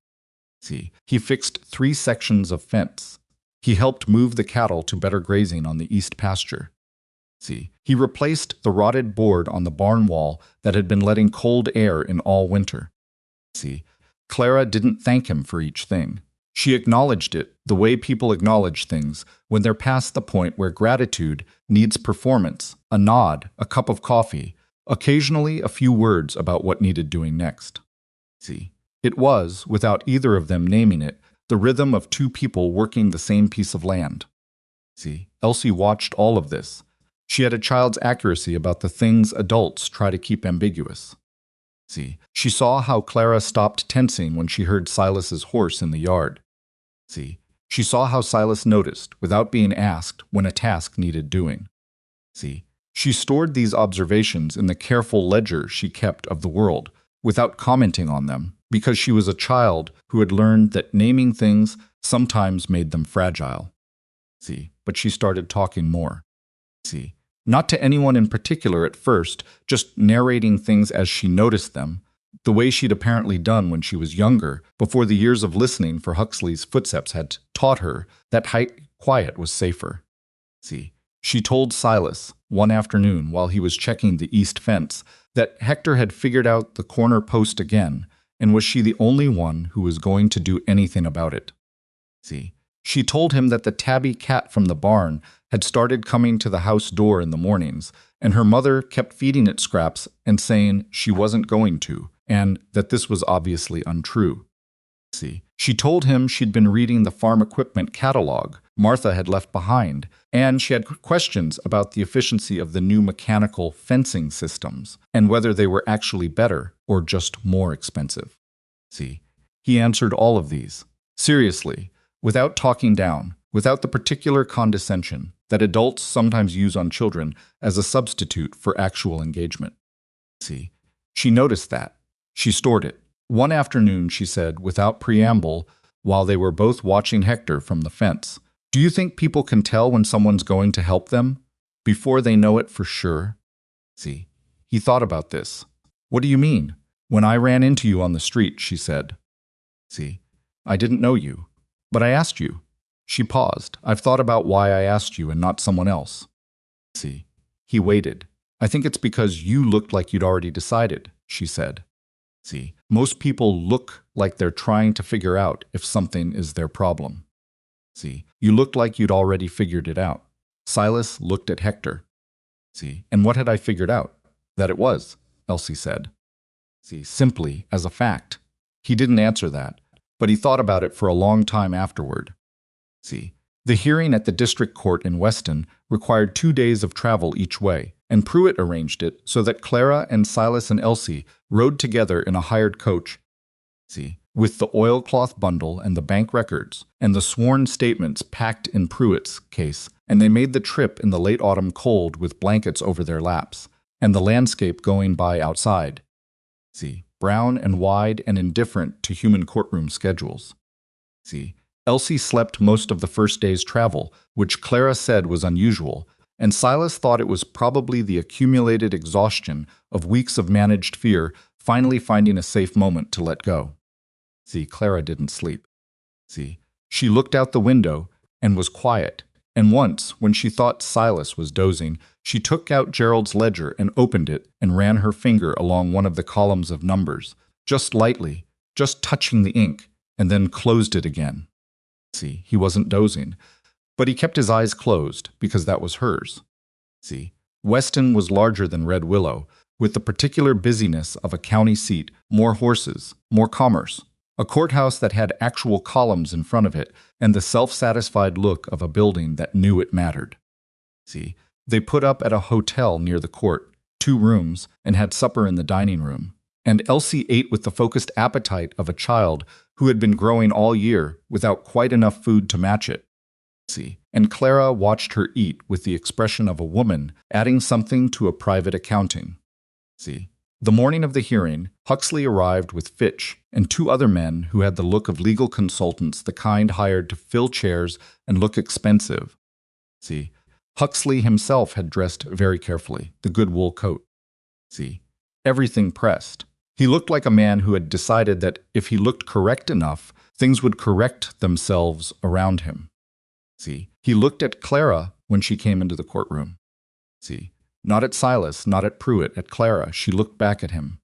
See, he fixed 3 sections of fence. He helped move the cattle to better grazing on the east pasture. See, he replaced the rotted board on the barn wall that had been letting cold air in all winter. See, Clara didn't thank him for each thing. She acknowledged it the way people acknowledge things when they're past the point where gratitude needs performance, a nod, a cup of coffee, occasionally a few words about what needed doing next. See, it was, without either of them naming it, the rhythm of 2 people working the same piece of land. See, Elsie watched all of this. She had a child's accuracy about the things adults try to keep ambiguous. See, she saw how Clara stopped tensing when she heard Silas's horse in the yard. See, she saw how Silas noticed, without being asked, when a task needed doing. See, she stored these observations in the careful ledger she kept of the world, without commenting on them, because she was a child who had learned that naming things sometimes made them fragile. See, but she started talking more. See, not to anyone in particular at first, just narrating things as she noticed them, the way she'd apparently done when she was younger, before the years of listening for Huxley's footsteps had taught her that quiet was safer. See, she told Silas, one afternoon while he was checking the east fence, that Hector had figured out the corner post again, and was she the only one who was going to do anything about it. See, she told him that the tabby cat from the barn had started coming to the house door in the mornings, and her mother kept feeding it scraps and saying she wasn't going to, and that this was obviously untrue. See, she told him she'd been reading the farm equipment catalog Martha had left behind, and she had questions about the efficiency of the new mechanical fencing systems, and whether they were actually better or just more expensive. See, he answered all of these, seriously, without talking down, without the particular condescension that adults sometimes use on children as a substitute for actual engagement. See, she noticed that. She stored it. One afternoon, she said, without preamble, while they were both watching Hector from the fence, "Do you think people can tell when someone's going to help them before they know it for sure?" See, he thought about this. "What do you mean?" "When I ran into you on the street," she said. See, I didn't know you, but I asked you. She paused. "I've thought about why I asked you and not someone else." See, he waited. "I think it's because you looked like you'd already decided," she said. See, most people look like they're trying to figure out if something is their problem. See, you looked like you'd already figured it out. Silas looked at Hector. See, and what had I figured out? That it was, Elsie said. See, simply as a fact. He didn't answer that, but he thought about it for a long time afterward. See, the hearing at the district court in Weston required 2 days of travel each way, and Pruitt arranged it so that Clara and Silas and Elsie rode together in a hired coach. See, with the oilcloth bundle and the bank records and the sworn statements packed in Pruitt's case, and they made the trip in the late autumn cold with blankets over their laps, and the landscape going by outside. See, brown and wide and indifferent to human courtroom schedules. See, Elsie slept most of the first day's travel, which Clara said was unusual, and Silas thought it was probably the accumulated exhaustion of weeks of managed fear finally finding a safe moment to let go. See, Clara didn't sleep. See, she looked out the window and was quiet. And once, when she thought Silas was dozing, she took out Gerald's ledger and opened it and ran her finger along one of the columns of numbers, just lightly, just touching the ink, and then closed it again. See, he wasn't dozing, but he kept his eyes closed because that was hers. See, Weston was larger than Red Willow, with the particular busyness of a county seat, more horses, more commerce, a courthouse that had actual columns in front of it, and the self-satisfied look of a building that knew it mattered. See, they put up at a hotel near the court, 2 rooms, and had supper in the dining room. And Elsie ate with the focused appetite of a child who had been growing all year without quite enough food to match it. See, and Clara watched her eat with the expression of a woman adding something to a private accounting. See, the morning of the hearing, Huxley arrived with Fitch and 2 other men who had the look of legal consultants, the kind hired to fill chairs and look expensive. See, Huxley himself had dressed very carefully, the good wool coat. See, everything pressed. He looked like a man who had decided that if he looked correct enough, things would correct themselves around him. See, he looked at Clara when she came into the courtroom. See, not at Silas, not at Pruitt, at Clara. She looked back at him.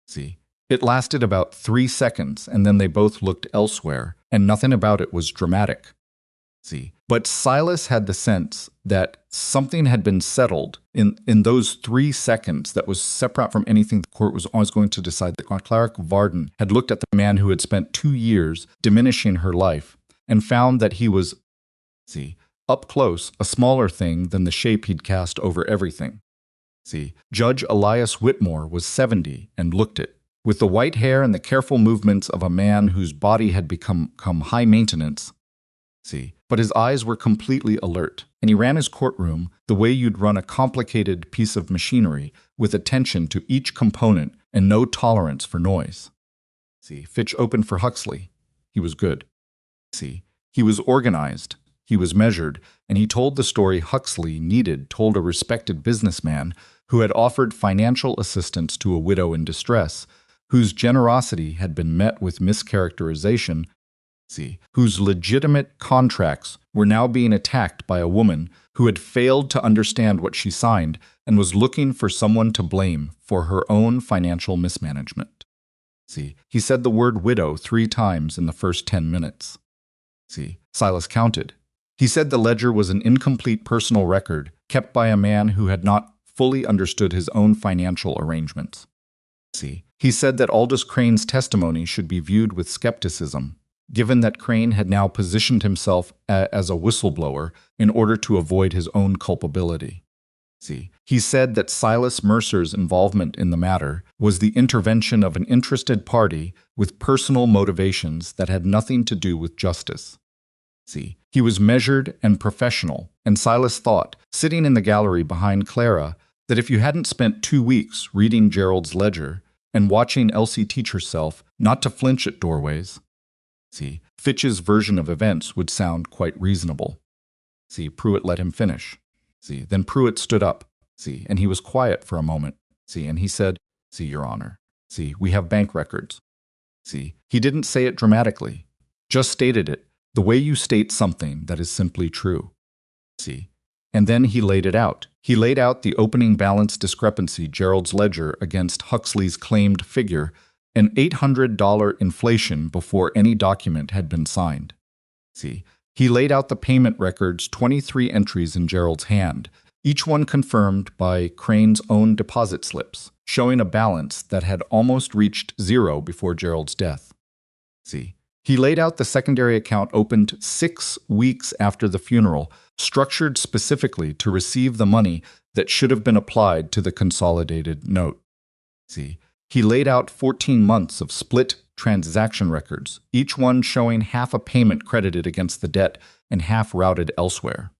See, it lasted about 3 seconds, and then they both looked elsewhere, and nothing about it was dramatic. See, but Silas had the sense that something had been settled in those 3 seconds that was separate from anything the court was always going to decide. That Clara Varden had looked at the man who had spent 2 years diminishing her life and found that he was, see, up close, a smaller thing than the shape he'd cast over everything. See, Judge Elias Whitmore was 70 and looked it, with the white hair and the careful movements of a man whose body had become high maintenance. See, but his eyes were completely alert, and he ran his courtroom the way you'd run a complicated piece of machinery, with attention to each component and no tolerance for noise. See, Fitch opened for Huxley. He was good. See, he was organized. He was measured, and he told the story Huxley told a respected businessman who had offered financial assistance to a widow in distress, whose generosity had been met with mischaracterization, whose legitimate contracts were now being attacked by a woman who had failed to understand what she signed and was looking for someone to blame for her own financial mismanagement. See, he said the word widow 3 times in the first 10 minutes. See, Silas counted. He said the ledger was an incomplete personal record kept by a man who had not fully understood his own financial arrangements. See, he said that Aldous Crane's testimony should be viewed with skepticism, given that Crane had now positioned himself as a whistleblower in order to avoid his own culpability. See, he said that Silas Mercer's involvement in the matter was the intervention of an interested party with personal motivations that had nothing to do with justice. See, he was measured and professional, and Silas thought, sitting in the gallery behind Clara, that if you hadn't spent 2 weeks reading Gerald's ledger and watching Elsie teach herself not to flinch at doorways, see, Fitch's version of events would sound quite reasonable. See, Pruitt let him finish. See, then Pruitt stood up. See, and he was quiet for a moment. See, and he said, "See, Your Honor. See, we have bank records." See, he didn't say it dramatically, just stated it the way you state something that is simply true. See, and then he laid it out. He laid out the opening balance discrepancy, Gerald's ledger against Huxley's claimed figure, an $800 inflation before any document had been signed. See, he laid out the payment records, 23 entries in Gerald's hand, each one confirmed by Crane's own deposit slips, showing a balance that had almost reached 0 before Gerald's death. See, he laid out the secondary account opened 6 weeks after the funeral, structured specifically to receive the money that should have been applied to the consolidated note. See, he laid out 14 months of split transaction records, each one showing half a payment credited against the debt and half routed elsewhere.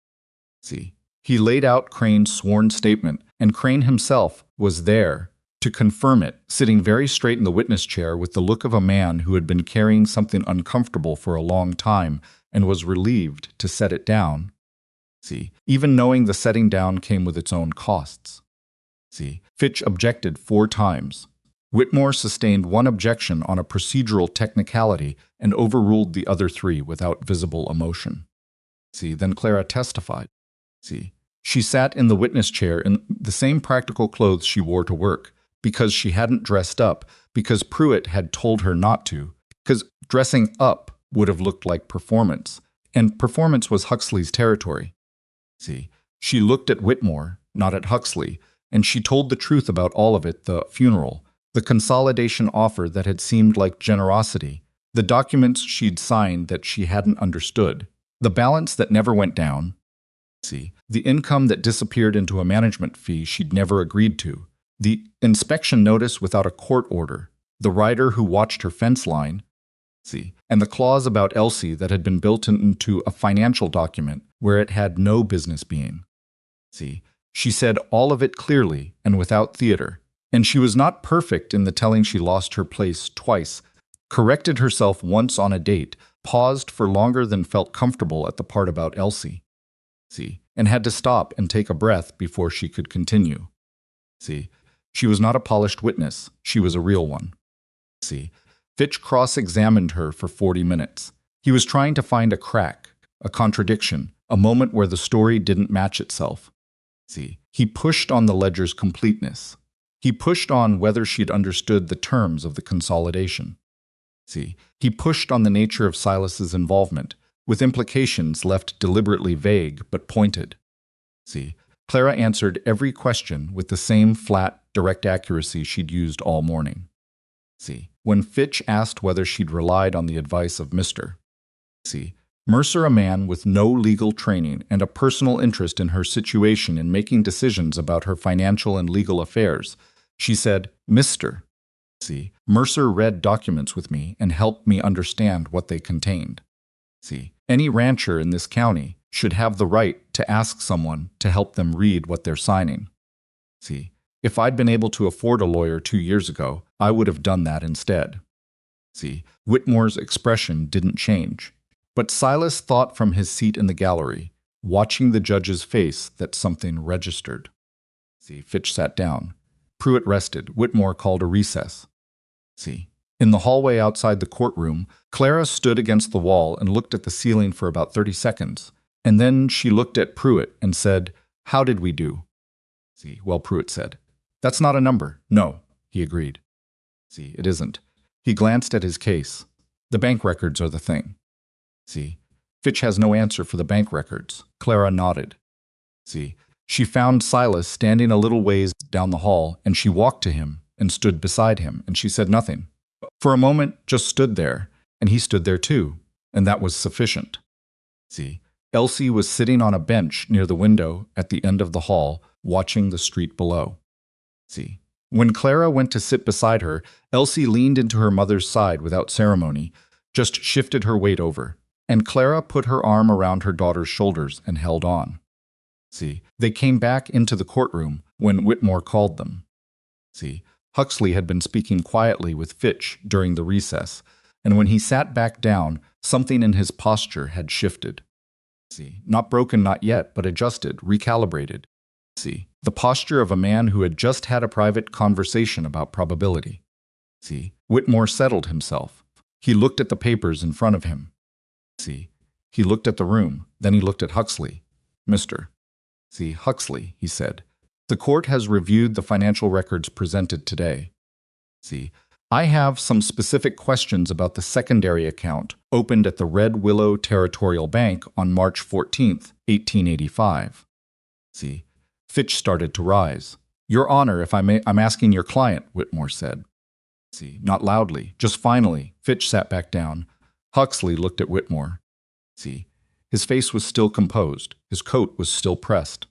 See, he laid out Crane's sworn statement, and Crane himself was there to confirm it, sitting very straight in the witness chair with the look of a man who had been carrying something uncomfortable for a long time and was relieved to set it down. See, even knowing the setting down came with its own costs. See, Fitch objected 4 times. Whitmore sustained one objection on a procedural technicality and overruled the other three without visible emotion. See, then Clara testified. See, she sat in the witness chair in the same practical clothes she wore to work, because she hadn't dressed up, because Pruitt had told her not to, because dressing up would have looked like performance, and performance was Huxley's territory. See, she looked at Whitmore, not at Huxley, and she told the truth about all of it, the funeral, the consolidation offer that had seemed like generosity, the documents she'd signed that she hadn't understood, the balance that never went down, see, the income that disappeared into a management fee she'd never agreed to, the inspection notice without a court order, the rider who watched her fence line, see, and the clause about Elsie that had been built into a financial document where it had no business being. See, she said all of it clearly and without theater, and she was not perfect in the telling she lost her place twice, corrected herself once on a date, paused for longer than felt comfortable at the part about Elsie. See, and had to stop and take a breath before she could continue. See, she was not a polished witness, she was a real one. See, Fitch cross-examined her for 40 minutes. He was trying to find a crack, a contradiction, a moment where the story didn't match itself. See, he pushed on the ledger's completeness. He pushed on whether she'd understood the terms of the consolidation. See, he pushed on the nature of Silas's involvement, with implications left deliberately vague but pointed. See, Clara answered every question with the same flat, direct accuracy she'd used all morning. See, when Fitch asked whether she'd relied on the advice of Mr. See, Mercer, a man with no legal training and a personal interest in her situation in making decisions about her financial and legal affairs, she said, Mr. See, Mercer read documents with me and helped me understand what they contained. See, any rancher in this county should have the right to ask someone to help them read what they're signing. See, if I'd been able to afford a lawyer 2 years ago, I would have done that instead. See, Whitmore's expression didn't change. But Silas thought from his seat in the gallery, watching the judge's face, that something registered. See, Fitch sat down. Pruitt rested. Whitmore called a recess. See, in the hallway outside the courtroom, Clara stood against the wall and looked at the ceiling for about 30 seconds. And then she looked at Pruitt and said, "How did we do?" See, well, Pruitt said, "That's not a number." "No," he agreed. See, it isn't. He glanced at his case. "The bank records are the thing." See, Fitch has no answer for the bank records. Clara nodded. See, she found Silas standing a little ways down the hall, and she walked to him and stood beside him, and she said nothing. For a moment, just stood there, and he stood there too, and that was sufficient. See, Elsie was sitting on a bench near the window at the end of the hall, watching the street below. See, when Clara went to sit beside her, Elsie leaned into her mother's side without ceremony, just shifted her weight over, and Clara put her arm around her daughter's shoulders and held on. See, they came back into the courtroom when Whitmore called them. See, Huxley had been speaking quietly with Fitch during the recess, and when he sat back down, something in his posture had shifted. See, not broken, not yet, but adjusted, recalibrated. See, the posture of a man who had just had a private conversation about probability. See, Whitmore settled himself. He looked at the papers in front of him. See, he looked at the room, then he looked at Huxley. "Mr. See, Huxley," he said, "the court has reviewed the financial records presented today. See, I have some specific questions about the secondary account opened at the Red Willow Territorial Bank on March 14th, 1885. See, Fitch started to rise. "Your Honor, if I may, I'm asking your client," Whitmore said. See, not loudly, just finally. Fitch sat back down. Huxley looked at Whitmore. See, his face was still composed. His coat was still pressed.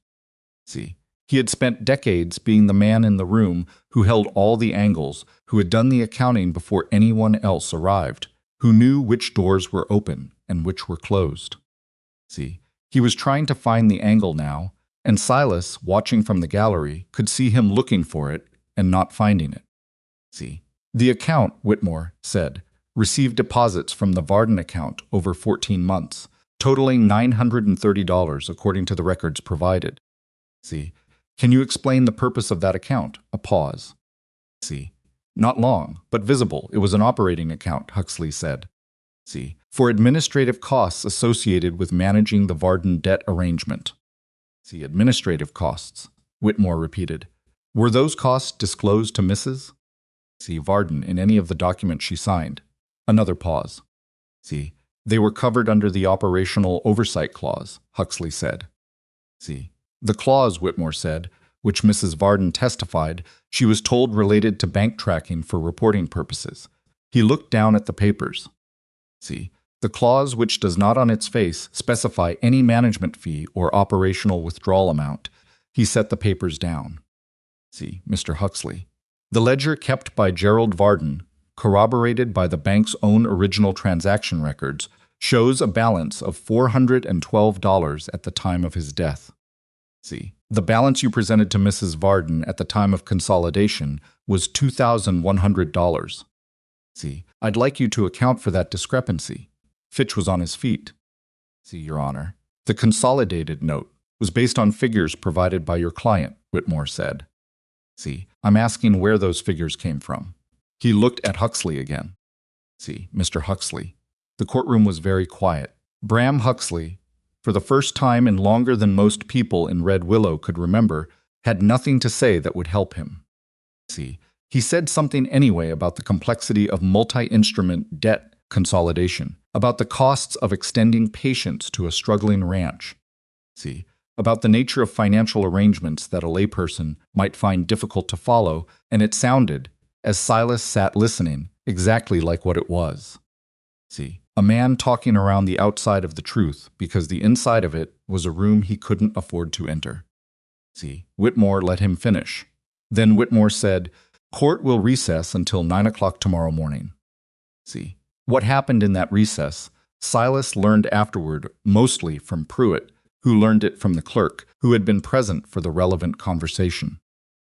See, he had spent decades being the man in the room who held all the angles, who had done the accounting before anyone else arrived, who knew which doors were open and which were closed. See, he was trying to find the angle now, and Silas, watching from the gallery, could see him looking for it and not finding it. See, the account, Whitmore said, received deposits from the Varden account over 14 months, totaling $930 according to the records provided. See, can you explain the purpose of that account? A pause. See, Not long, but visible. It was an operating account, Huxley said. C. For administrative costs associated with managing the Varden debt arrangement. C. Administrative costs, Whitmore repeated. Were those costs disclosed to Mrs. C. Varden in any of the documents she signed? Another pause. C. They were covered under the operational oversight clause, Huxley said. C. The clause, Whitmore said, which Mrs. Varden testified she was told related to bank tracking for reporting purposes. He looked down at the papers. C. The clause which does not on its face specify any management fee or operational withdrawal amount. He set the papers down. C. Mr. Huxley. The ledger kept by Gerald Varden, corroborated by the bank's own original transaction records, shows a balance of $412 at the time of his death. C. The balance you presented to Mrs. Varden at the time of consolidation was $2,100. C. I'd like you to account for that discrepancy. Fitch was on his feet. C. Your Honor. The consolidated note was based on figures provided by your client, Whitmore said. C. I'm asking where those figures came from. He looked at Huxley again. C. Mr. Huxley. The courtroom was very quiet. Bram Huxley, for the first time in longer than most people in Red Willow could remember, had nothing to say that would help him. C. He said something anyway about the complexity of multi-instrument debt consolidation, about the costs of extending patience to a struggling ranch. C. About the nature of financial arrangements that a layperson might find difficult to follow, and it sounded, as Silas sat listening, exactly like what it was. C. A man talking around the outside of the truth because the inside of it was a room he couldn't afford to enter. C. Whitmore let him finish. Then Whitmore said, Court will recess until 9 o'clock tomorrow morning. C. What happened in that recess, Silas learned afterward mostly from Pruitt, who learned it from the clerk, who had been present for the relevant conversation.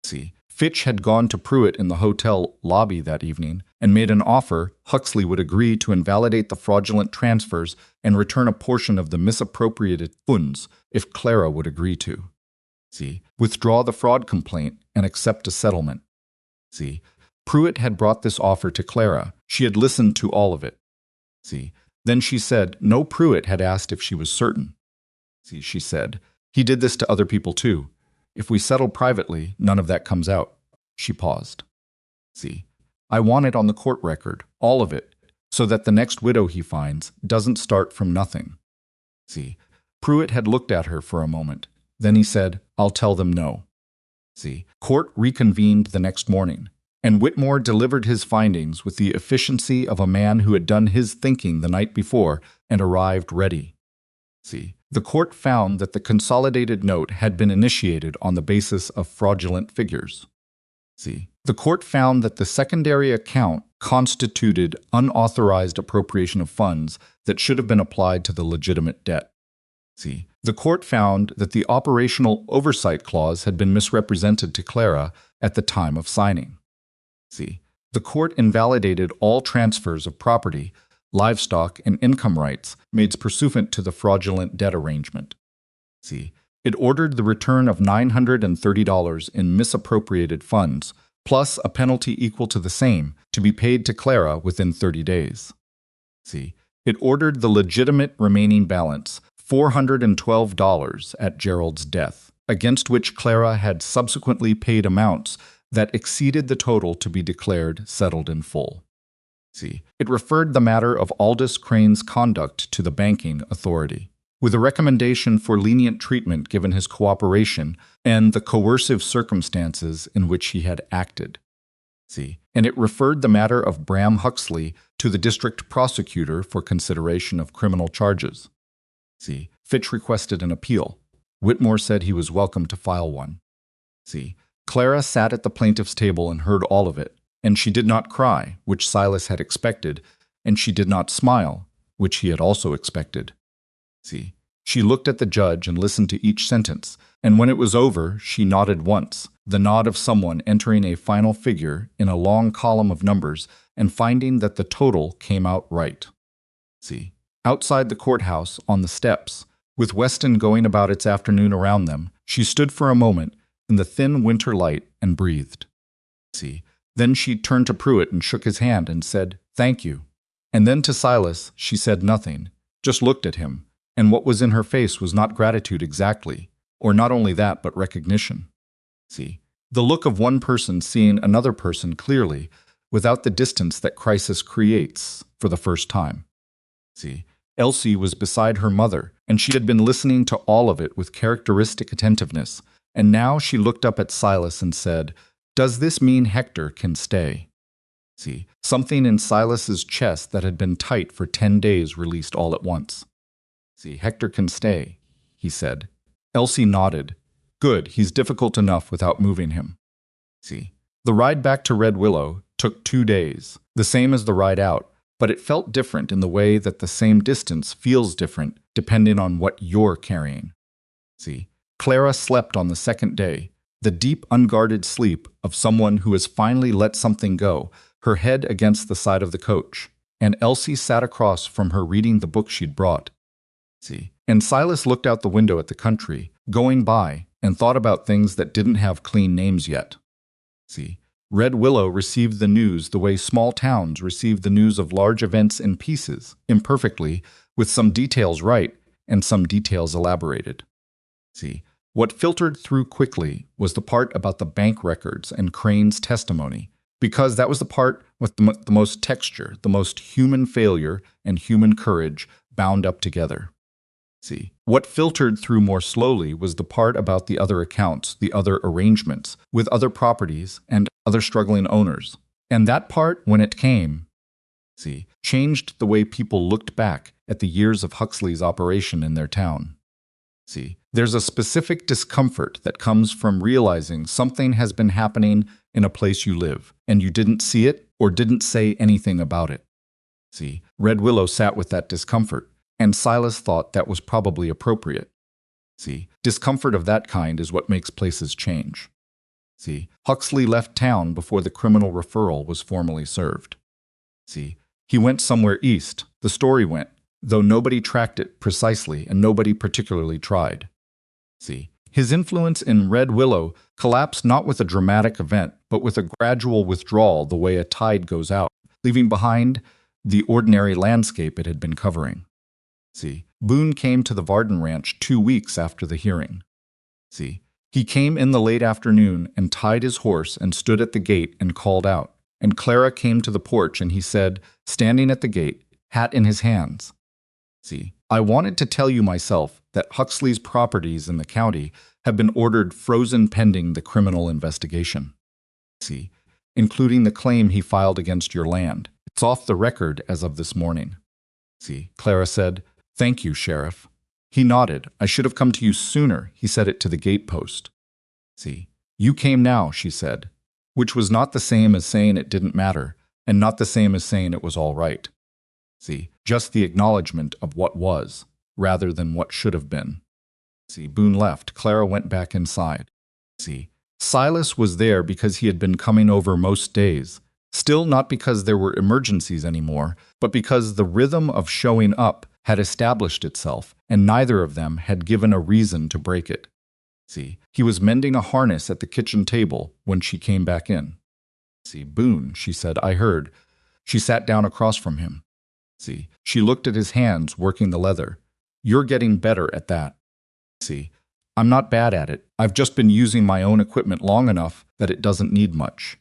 C. Fitch had gone to Pruitt in the hotel lobby that evening and made an offer Huxley would agree to invalidate the fraudulent transfers and return a portion of the misappropriated funds if Clara would agree to. C. Withdraw the fraud complaint and accept a settlement. C. Pruitt had brought this offer to Clara. She had listened to all of it. C. Then she said no, Pruitt had asked if she was certain. C. She said, he did this to other people too. If we settle privately, none of that comes out. She paused. C. I want it on the court record, all of it, so that the next widow he finds doesn't start from nothing. C. Pruitt had looked at her for a moment. Then he said, I'll tell them no. C. Court reconvened the next morning, and Whitmore delivered his findings with the efficiency of a man who had done his thinking the night before and arrived ready. C. The court found that the consolidated note had been initiated on the basis of fraudulent figures. C. The court found that the secondary account constituted unauthorized appropriation of funds that should have been applied to the legitimate debt. C. The court found that the operational oversight clause had been misrepresented to Clara at the time of signing. C. The court invalidated all transfers of property, livestock, and income rights made pursuant to the fraudulent debt arrangement. C. It ordered the return of $930 in misappropriated funds, plus a penalty equal to the same, to be paid to Clara within 30 days. C. It ordered the legitimate remaining balance, $412, at Gerald's death, against which Clara had subsequently paid amounts that exceeded the total to be declared settled in full. C. It referred the matter of Aldous Crane's conduct to the banking authority, with a recommendation for lenient treatment given his cooperation and the coercive circumstances in which he had acted. C. And it referred the matter of Bram Huxley to the district prosecutor for consideration of criminal charges. C. Fitch requested an appeal. Whitmore said he was welcome to file one. C. Clara sat at the plaintiff's table and heard all of it, and she did not cry, which Silas had expected, and she did not smile, which he had also expected. C. She looked at the judge and listened to each sentence, and when it was over, she nodded once, the nod of someone entering a final figure in a long column of numbers and finding that the total came out right. C. Outside the courthouse, on the steps, with Weston going about its afternoon around them, she stood for a moment in the thin winter light and breathed. C. Then she turned to Pruitt and shook his hand and said, "Thank you." And then to Silas, she said nothing, just looked at him, and what was in her face was not gratitude exactly, or not only that, but recognition. See, the look of one person seeing another person clearly, without the distance that crisis creates for the first time. See, Elsie was beside her mother, and she had been listening to all of it with characteristic attentiveness, and now she looked up at Silas and said, "Does this mean Hector can stay?" See, something in Silas's chest that had been tight for 10 days released all at once. "See, Hector can stay," he said. Elsie nodded. "Good, he's difficult enough without moving him." See, the ride back to Red Willow took 2 days, the same as the ride out, but it felt different in the way that the same distance feels different depending on what you're carrying. See, Clara slept on the second day, the deep, unguarded sleep of someone who has finally let something go, her head against the side of the coach, and Elsie sat across from her reading the book she'd brought. See, and Silas looked out the window at the country, going by, and thought about things that didn't have clean names yet. See, Red Willow received the news the way small towns receive the news of large events in pieces, imperfectly, with some details right and some details elaborated. See, what filtered through quickly was the part about the bank records and Crane's testimony, because that was the part with the most texture, the most human failure and human courage bound up together. See, what filtered through more slowly was the part about the other accounts, the other arrangements, with other properties and other struggling owners. And that part, when it came, see, changed the way people looked back at the years of Huxley's operation in their town. See, there's a specific discomfort that comes from realizing something has been happening in a place you live, and you didn't see it or didn't say anything about it. See, Red Willow sat with that discomfort, and Silas thought that was probably appropriate. See, discomfort of that kind is what makes places change. See, Huxley left town before the criminal referral was formally served. See, he went somewhere east, the story went, though nobody tracked it precisely and nobody particularly tried. See, his influence in Red Willow collapsed not with a dramatic event, but with a gradual withdrawal the way a tide goes out, leaving behind the ordinary landscape it had been covering. See, Boone came to the Varden Ranch 2 weeks after the hearing. See, he came in the late afternoon and tied his horse and stood at the gate and called out, and Clara came to the porch and he said, standing at the gate, hat in his hands, "See, I wanted to tell you myself that Huxley's properties in the county have been ordered frozen pending the criminal investigation. See, including the claim he filed against your land. It's off the record as of this morning." See, Clara said, "Thank you, Sheriff." He nodded. "I should have come to you sooner," he said it to the gatepost. See, "You came now," she said, which was not the same as saying it didn't matter, and not the same as saying it was all right. See, just the acknowledgement of what was, rather than what should have been. See, Boone left. Clara went back inside. See, Silas was there because he had been coming over most days, still not because there were emergencies anymore, but because the rhythm of showing up had established itself, and neither of them had given a reason to break it. See, he was mending a harness at the kitchen table when she came back in. See, "Boone," she said, "I heard." She sat down across from him. See, she looked at his hands working the leather. "You're getting better at that." See, "I'm not bad at it. I've just been using my own equipment long enough that it doesn't need much."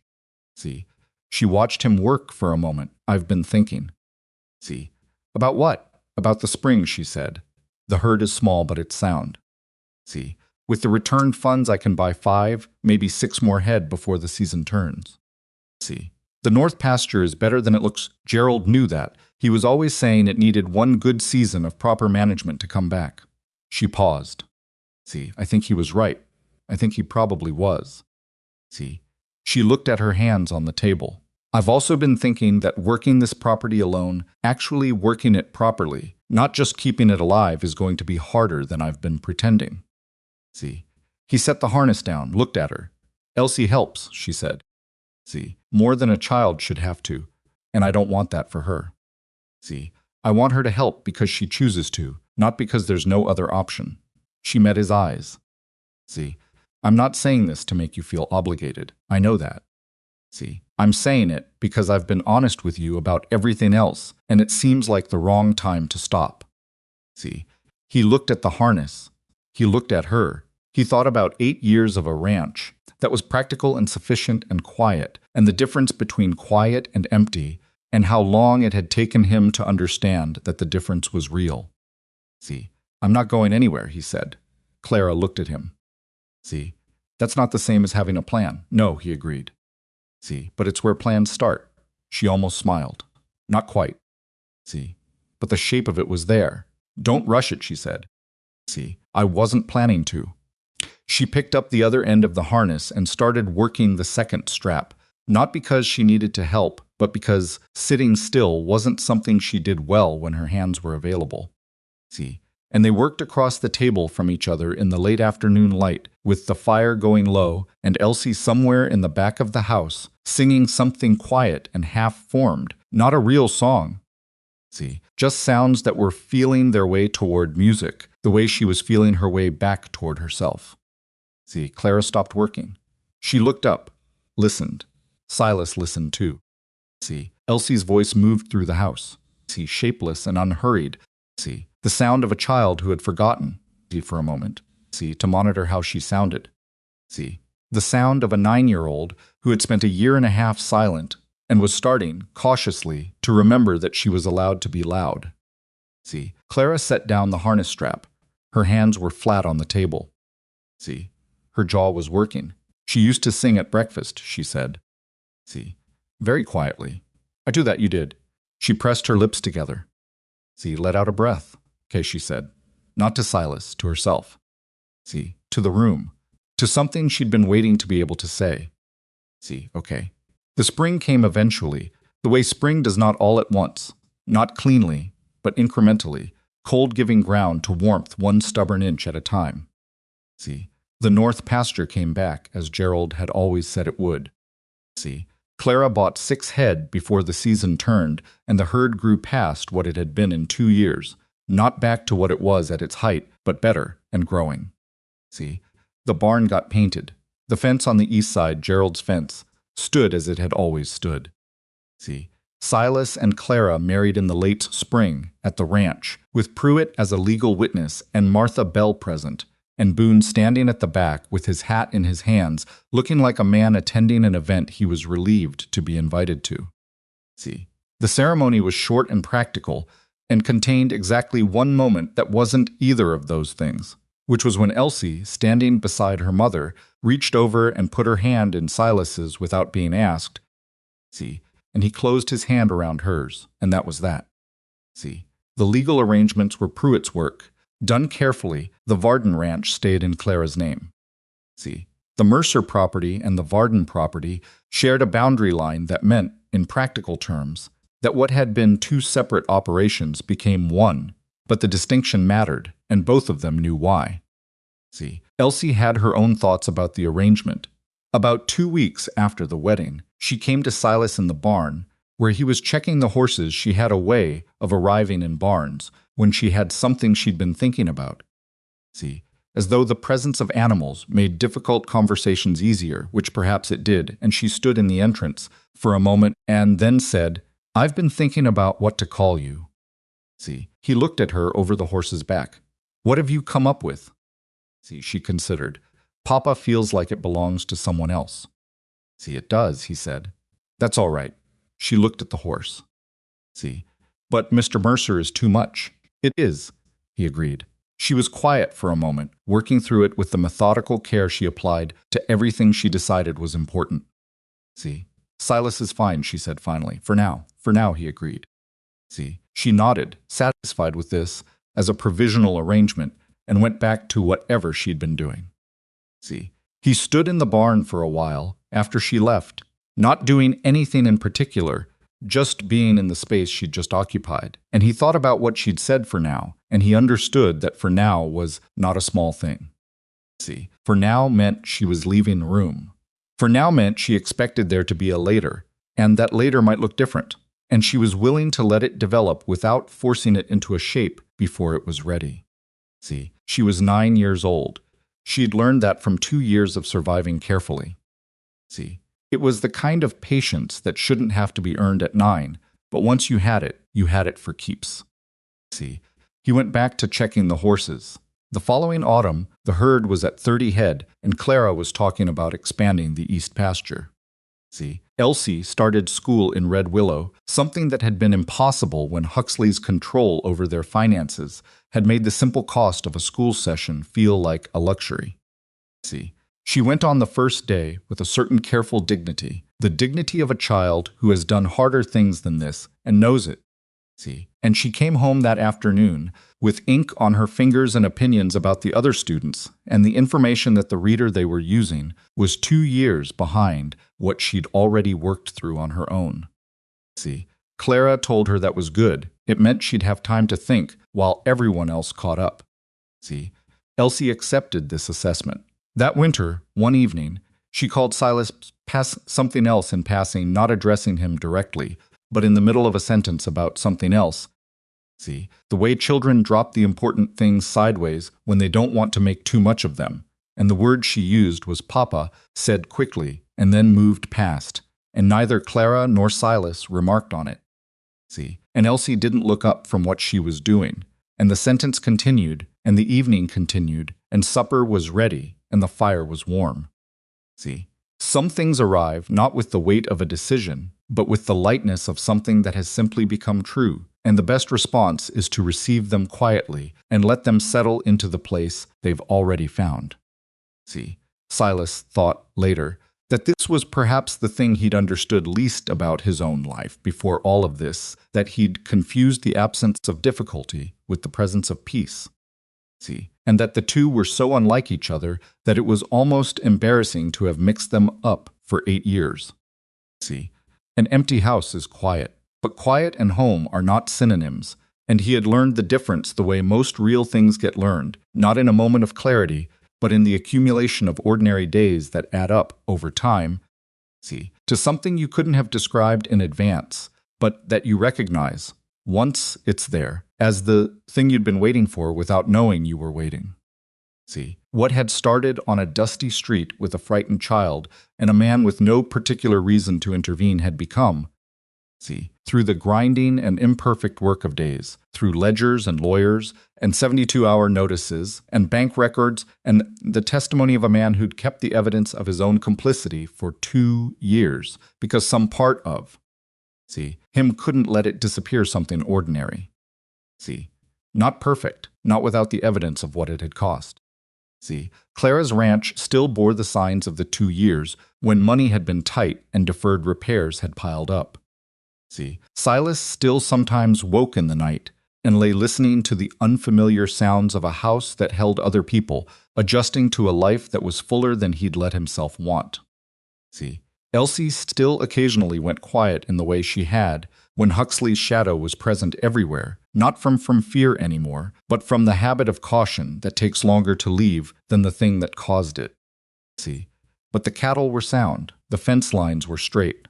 See, she watched him work for a moment. "I've been thinking." See, "About what?" "About the spring," she said. "The herd is small, but it's sound." See, "With the return funds I can buy 5, maybe 6 more head before the season turns." See, "The north pasture is better than it looks." Gerald knew that. He was always saying it needed one good season of proper management to come back. She paused. See, "I think he was right. I think he probably was." See, she looked at her hands on the table. "I've also been thinking that working this property alone, actually working it properly, not just keeping it alive, is going to be harder than I've been pretending." See, he set the harness down, looked at her. "Elsie helps," she said. See, "More than a child should have to, and I don't want that for her." See, "I want her to help because she chooses to, not because there's no other option." She met his eyes. See, "I'm not saying this to make you feel obligated. I know that." See, I'm saying it because I've been honest with you about everything else, and it seems like the wrong time to stop. See, he looked at the harness. He looked at her. He thought about 8 years of a ranch that was practical and sufficient and quiet, and the difference between quiet and empty, and how long it had taken him to understand that the difference was real. See, I'm not going anywhere, he said. Clara looked at him. See, that's not the same as having a plan. No, he agreed. See, but it's where plans start. She almost smiled. Not quite. See, but the shape of it was there. Don't rush it, she said. See, I wasn't planning to. She picked up the other end of the harness and started working the second strap, not because she needed to help, but because sitting still wasn't something she did well when her hands were available. See, and they worked across the table from each other in the late afternoon light, with the fire going low and Elsie somewhere in the back of the house, singing something quiet and half-formed, not a real song. See, just sounds that were feeling their way toward music, the way she was feeling her way back toward herself. See, Clara stopped working. She looked up, listened. Silas listened too. See, Elsie's voice moved through the house. See, shapeless and unhurried. See, the sound of a child who had forgotten, see, for a moment, see, to monitor how she sounded. See, the sound of a 9-year-old who had spent a year and a half silent and was starting, cautiously, to remember that she was allowed to be loud. See, Clara set down the harness strap. Her hands were flat on the table. See, her jaw was working. She used to sing at breakfast, she said. See, very quietly. I do that, you did. She pressed her lips together. See, let out a breath. Okay, she said. Not to Silas, to herself. See, to the room. To something she'd been waiting to be able to say. See, okay. The spring came eventually, the way spring does not all at once, not cleanly, but incrementally, cold giving ground to warmth 1 stubborn inch at a time. See, the north pasture came back, as Gerald had always said it would. See, Clara bought 6 head before the season turned, and the herd grew past what it had been in 2 years, not back to what it was at its height, but better and growing. See, the barn got painted. The fence on the east side, Gerald's fence, stood as it had always stood. See, Silas and Clara married in the late spring at the ranch, with Pruitt as a legal witness and Martha Bell present, and Boone standing at the back with his hat in his hands, looking like a man attending an event he was relieved to be invited to. See, the ceremony was short and practical, and contained exactly one moment that wasn't either of those things, which was when Elsie, standing beside her mother, reached over and put her hand in Silas's without being asked. See, and he closed his hand around hers, and that was that. See, the legal arrangements were Pruitt's work. Done carefully, the Varden Ranch stayed in Clara's name. See, the Mercer property and the Varden property shared a boundary line that meant, in practical terms, that what had been 2 separate operations became one, but the distinction mattered, and both of them knew why. See, Elsie had her own thoughts about the arrangement. About 2 weeks after the wedding, she came to Silas in the barn, where he was checking the horses. She had a way of arriving in barns when she had something she'd been thinking about. See, as though the presence of animals made difficult conversations easier, which perhaps it did, and she stood in the entrance for a moment and then said, "I've been thinking about what to call you." See, he looked at her over the horse's back. "What have you come up with?" See, she considered. "Papa feels like it belongs to someone else." "See, it does," he said. "That's all right." She looked at the horse. "See, but Mr. Mercer is too much." "It is," he agreed. She was quiet for a moment, working through it with the methodical care she applied to everything she decided was important. "See, Silas is fine," she said finally. For now, he agreed. See, she nodded, satisfied with this as a provisional arrangement, and went back to whatever she'd been doing. See, he stood in the barn for a while after she left, not doing anything in particular, just being in the space she'd just occupied. And he thought about what she'd said for now, and he understood that for now was not a small thing. See, for now meant she was leaving the room. For now meant she expected there to be a later, and that later might look different, and she was willing to let it develop without forcing it into a shape before it was ready. See, she was 9 years old. She'd learned that from 2 years of surviving carefully. See, It was the kind of patience that shouldn't have to be earned at 9, but once you had it for keeps. See, he went back to checking the horses. The following autumn, the herd was at 30 head, and Clara was talking about expanding the east pasture. See, Elsie started school in Red Willow, something that had been impossible when Huxley's control over their finances had made the simple cost of a school session feel like a luxury. See, she went on the first day with a certain careful dignity, the dignity of a child who has done harder things than this and knows it. See, and she came home that afternoon with ink on her fingers and opinions about the other students, and the information that the reader they were using was 2 years behind what she'd already worked through on her own. See, Clara told her that was good. It meant she'd have time to think while everyone else caught up. See, Elsie accepted this assessment. That winter, one evening, she called Silas something else in passing, not addressing him directly, but in the middle of a sentence about something else. See, the way children drop the important things sideways when they don't want to make too much of them. And the word she used was Papa, said quickly, and then moved past, and neither Clara nor Silas remarked on it. See, and Elsie didn't look up from what she was doing, and the sentence continued, and the evening continued, and supper was ready, and the fire was warm. See, some things arrive not with the weight of a decision, but with the lightness of something that has simply become true, and the best response is to receive them quietly and let them settle into the place they've already found. See, Silas thought later that this was perhaps the thing he'd understood least about his own life before all of this, that he'd confused the absence of difficulty with the presence of peace. See, and that the two were so unlike each other that it was almost embarrassing to have mixed them up for 8 years. See, an empty house is quiet, but quiet and home are not synonyms, and he had learned the difference the way most real things get learned, not in a moment of clarity, but in the accumulation of ordinary days that add up over time, see, to something you couldn't have described in advance, but that you recognize, once it's there, as the thing you'd been waiting for without knowing you were waiting. See, what had started on a dusty street with a frightened child and a man with no particular reason to intervene had become, see, through the grinding and imperfect work of days, through ledgers and lawyers and 72-hour notices and bank records and the testimony of a man who'd kept the evidence of his own complicity for 2 years because some part of, see, him couldn't let it disappear something ordinary. See, not perfect, not without the evidence of what it had cost. See, Clara's ranch still bore the signs of the 2 years when money had been tight and deferred repairs had piled up. See, Silas still sometimes woke in the night and lay listening to the unfamiliar sounds of a house that held other people, adjusting to a life that was fuller than he'd let himself want. See, Elsie still occasionally went quiet in the way she had when Huxley's shadow was present everywhere, not from fear anymore, but from the habit of caution that takes longer to leave than the thing that caused it. See, but the cattle were sound, the fence lines were straight.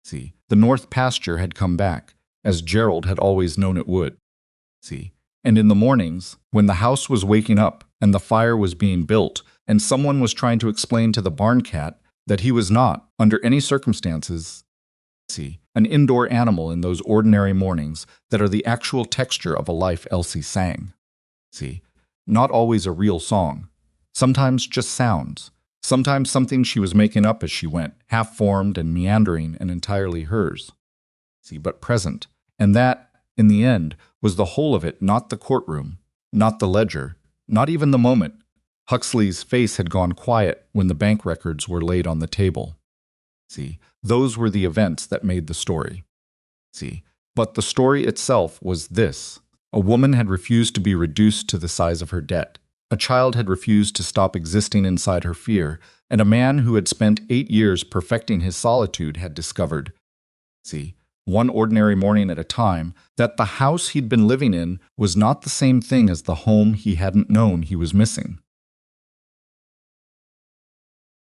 See, the north pasture had come back, as Gerald had always known it would. See, and in the mornings, when the house was waking up and the fire was being built, and someone was trying to explain to the barn cat that he was not, under any circumstances, see, an indoor animal in those ordinary mornings that are the actual texture of a life Elsie sang. See, not always a real song, sometimes just sounds, sometimes something she was making up as she went, half-formed and meandering and entirely hers. See, but present, and that, in the end, was the whole of it, not the courtroom, not the ledger, not even the moment. Huxley's face had gone quiet when the bank records were laid on the table. See, those were the events that made the story. See, but the story itself was this. A woman had refused to be reduced to the size of her debt. A child had refused to stop existing inside her fear, and a man who had spent 8 years perfecting his solitude had discovered, see, one ordinary morning at a time, that the house he'd been living in was not the same thing as the home he hadn't known he was missing.